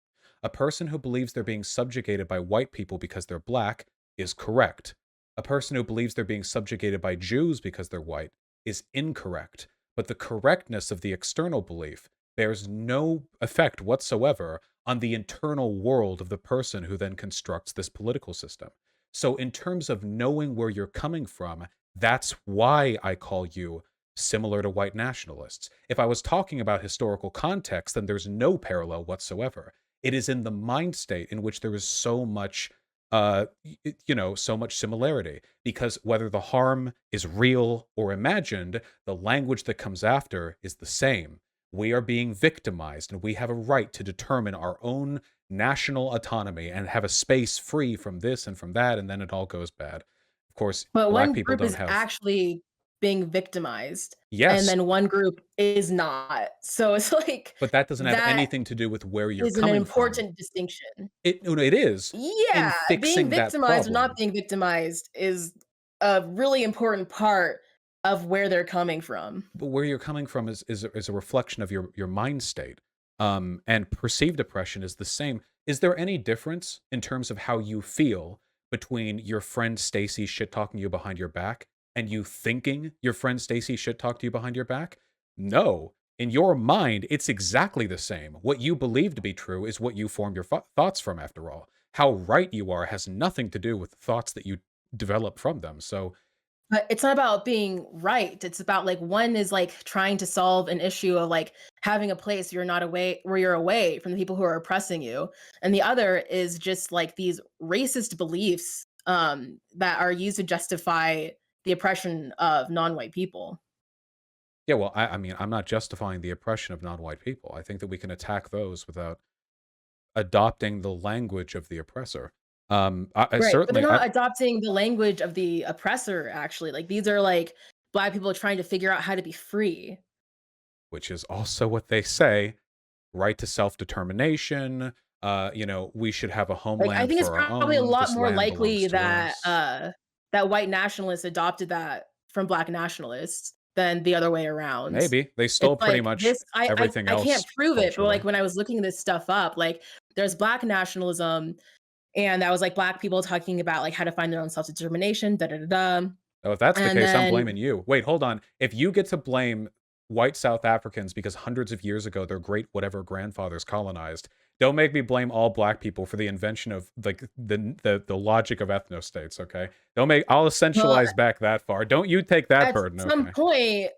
A person who believes they're being subjugated by white people because they're black is correct. A person who believes they're being subjugated by Jews because they're white is incorrect. But the correctness of the external belief bears no effect whatsoever on the internal world of the person who then constructs this political system. So, in terms of knowing where you're coming from, that's why I call you similar to white nationalists. If I was talking about historical context, then there's no parallel whatsoever. It is in the mind state in which there is so much, so much similarity. Because whether the harm is real or imagined, the language that comes after is the same. We are being victimized, and we have a right to determine our own national autonomy and have a space free from this and from that, and then it all goes bad. Of course, But black one people group don't is have. actually being victimized, and Yes, then one group is not. So it's like but that doesn't have that anything to do with where you're is an coming from. important distinction. It no, no, it is in Yeah, being fixing that victimized or not problem. being victimized is a really important part of where they're coming from. But where you're coming from is a reflection of your mind state. And perceived oppression is the same. Is there any difference in terms of how you feel between your friend Stacy shit talking you behind your back and you thinking your friend Stacy shit talked you behind your back? No. In your mind, it's exactly the same. What you believe to be true is what you form your thoughts from, after all. How right you are has nothing to do with the thoughts that you develop from them. So, But it's not about being right. It's about like one is like trying to solve an issue of like having a place you're not away where you're away from the people who are oppressing you. And the other is just like these racist beliefs that are used to justify the oppression of non-white people. yeah, well, I mean, I'm not justifying the oppression of non-white people. I think that we can attack those without adopting the language of the oppressor. I Right. But they're certainly, not adopting the language of the oppressor actually. Like these are like black people trying to figure out how to be free. which is also what they say, right to self-determination. We should have a Like, I homeland think it's for our probably a own. lot This more land belongs likely to that, us. that white nationalists adopted that from black nationalists than the other way around. Maybe they It's stole pretty like much this I I everything I can't else prove it, but, like, culturally. when I was looking this stuff up, like, there's black nationalism, and that was, like, black people talking about, like, how to find their own self-determination, da da da da, Oh, if that's the and case, I'm then blaming you. Wait, hold on. If you get to blame white South Africans because hundreds of years ago their great whatever grandfathers colonized, don't make me blame all black people for the invention of like the logic of ethno-states, okay? Don't make I'll well, essentialize back that far. Don't you take that at burden, some okay? point,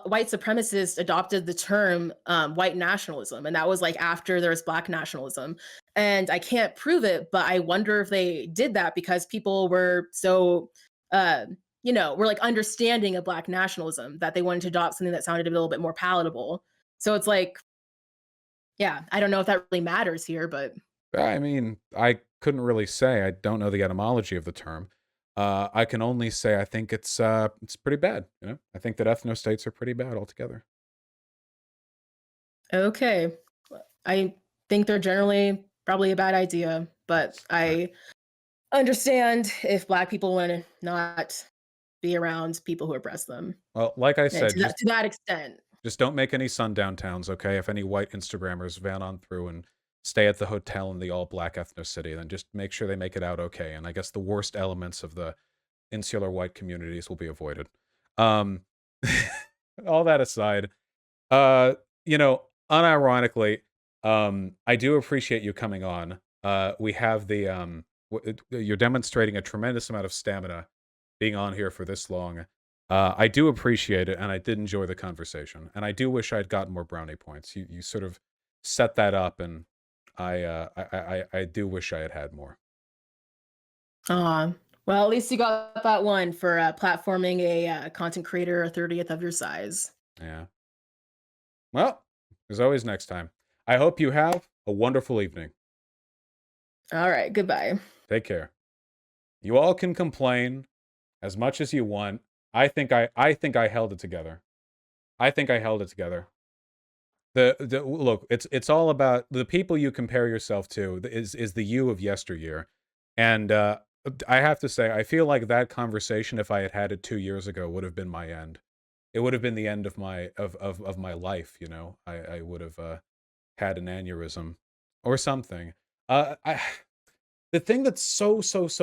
white supremacists adopted the term white nationalism, and that was like after there was black nationalism. And I can't prove it, but I wonder if they did that because people were so, uh, were like understanding of black nationalism that they wanted to adopt something that sounded a little bit more palatable. So it's like, yeah, I don't know if that really matters here, but I mean, I couldn't really say. I don't know the etymology of the term. I can only say I think it's pretty bad. I think that ethno-states are pretty bad altogether. okay. I think they're generally probably a bad idea, but All right. I understand if black people wanna not be around people who oppress them, Well, like I and said, to that extent. just don't make any sundown towns, okay? If any white Instagrammers van on through and stay at the hotel in the all black ethno city, then just make sure they make it out okay. And I guess the worst elements of the insular white communities will be avoided. Um, all that aside, unironically, I do appreciate you coming on. We have you're demonstrating a tremendous amount of stamina being on here for this long. I do appreciate it, and I did enjoy the conversation. And I do wish I had gotten more brownie points. You sort of set that up, and I do wish I had had more. Aw, well, at least you got that one for, platforming a, content creator a 30th of your size. Yeah. Well, there's always next time. I hope you have a wonderful evening. Alright, goodbye. Take care. You all can complain as much as you want. I think I held it together. I think I held it together. The look, it's all about the people you compare yourself to is the you of yesteryear. And I have to say, I feel like that conversation, if I had had it 2 years ago, would have been my end. It would have been the end of my of my life, you know. I would have had an aneurysm or something. I the thing that's so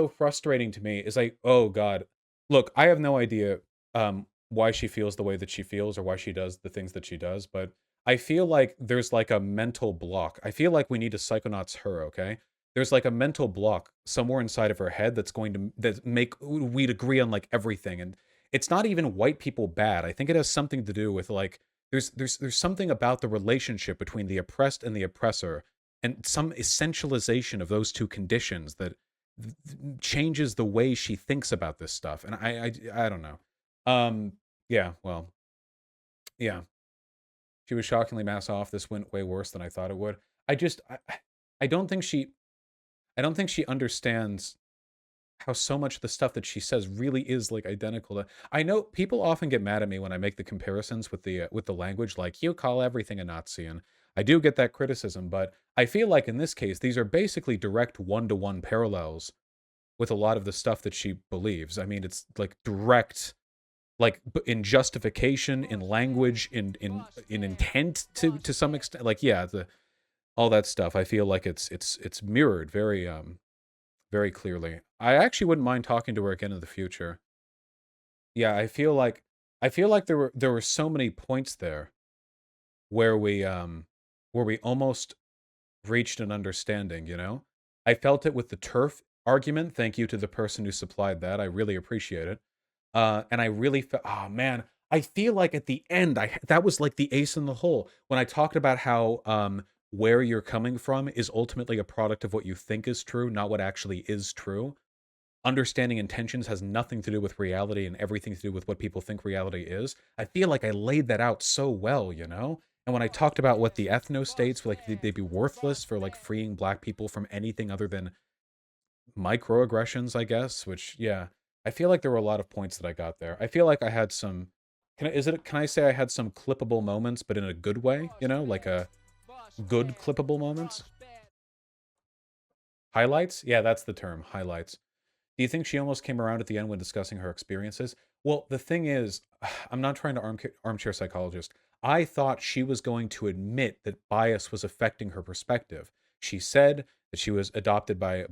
frustrating to me is like, oh God, look, I have no idea why she feels the way that she feels or why she does the things that she does, but I feel like there's like a mental block. I feel like we need to psychonauts her, okay? There's like a mental block somewhere inside of her head that's going to that make we'd agree on like everything. And it's not even white people bad. I think it has something to do with like there's something about the relationship between the oppressed and the oppressor and some essentialization of those two conditions that changes the way she thinks about this stuff. And I don't know. Um, yeah, well, yeah, she was shockingly mass off. This went way worse than I thought it would. I just, I don't think she, I don't think she understands how so much of the stuff that she says really is like identical to. I know people often get mad at me when I make the comparisons with the language, like you call everything a Nazi, and I do get that criticism, but I feel like in this case these are basically direct one-to-one parallels with a lot of the stuff that she believes. I mean, it's like direct, like in justification, in language, in intent to some extent. Like yeah, the all that stuff. I feel like it's mirrored very clearly. I actually wouldn't mind talking to her again in the future. Yeah, I feel like there were so many points there where we almost reached an understanding, you know? I felt it with the turf argument. Thank you to the person who supplied that. I really appreciate it. And I really felt, oh man, I feel like at the end, that was like the ace in the hole when I talked about how where you're coming from is ultimately a product of what you think is true, not what actually is true. Understanding intentions has nothing to do with reality and everything to do with what people think reality is. I feel like I laid that out so well, you know? And when I talked about what the ethno-states, like they'd be worthless for like freeing black people from anything other than microaggressions, I guess, which yeah, I feel like there were a lot of points that I got there. I feel like I had some can I say I had some clippable moments but in a good way, you know, like a good clippable moments? Highlights? Yeah, that's the term, highlights. Do you think she almost came around at the end when discussing her experiences? Well, the thing is, I'm not trying to armchair psychologist. I thought she was going to admit that bias was affecting her perspective. She said that she was adopted by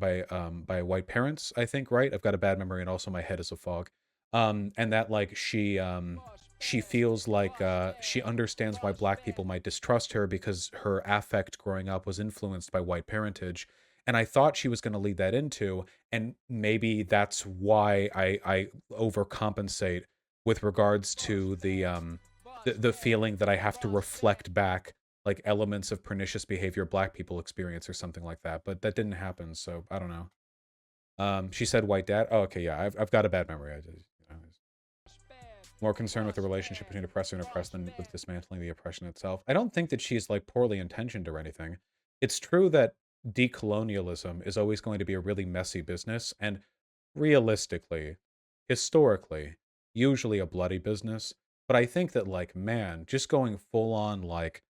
white parents, I think, right? I've got a bad memory and also my head is a fog. And that like she feels like she understands why black people might distrust her because her affect growing up was influenced by white parentage. And I thought she was going to lead that into, and maybe that's why I overcompensate with regards to the feeling that I have to reflect back like elements of pernicious behavior black people experience or something like that. But that didn't happen, so I don't know. She said white dad. Oh, okay, yeah, I've got a bad memory. I just, more concerned with the relationship between oppressor and oppressed than with dismantling the oppression itself. I don't think that she's like poorly intentioned or anything. It's true that decolonialism is always going to be a really messy business, and realistically, historically, usually a bloody business. But I think that, like, man, just going full on, like,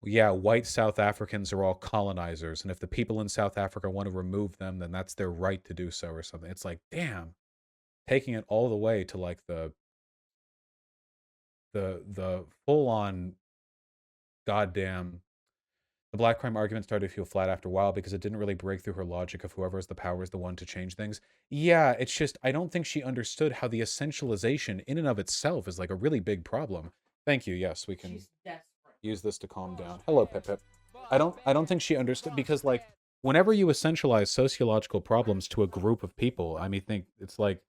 yeah, white South Africans are all colonizers, and if the people in South Africa want to remove them, then that's their right to do so, or something. It's like, damn, taking it all the way to like the full on goddamn the black crime argument started to feel flat after a while because it didn't really break through her logic of whoever has the power is the one to change things. Yeah, it's just I don't think she understood how the essentialization in and of itself is like a really big problem. Thank you. Yes, we can use this to calm down. Hello, Pip Pip. I don't think she understood because like whenever you essentialize sociological problems to a group of people, I mean think it's like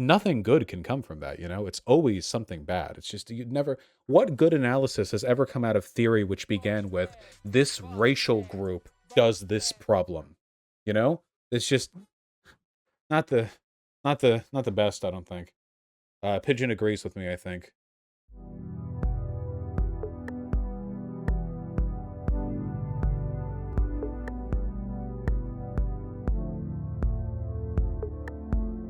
nothing good can come from that, you know? It's always something bad. It's just you never what good analysis has ever come out of theory which began with this racial group does this problem? You know? It's just not the not the best, I don't think. Pigeon agrees with me, I think.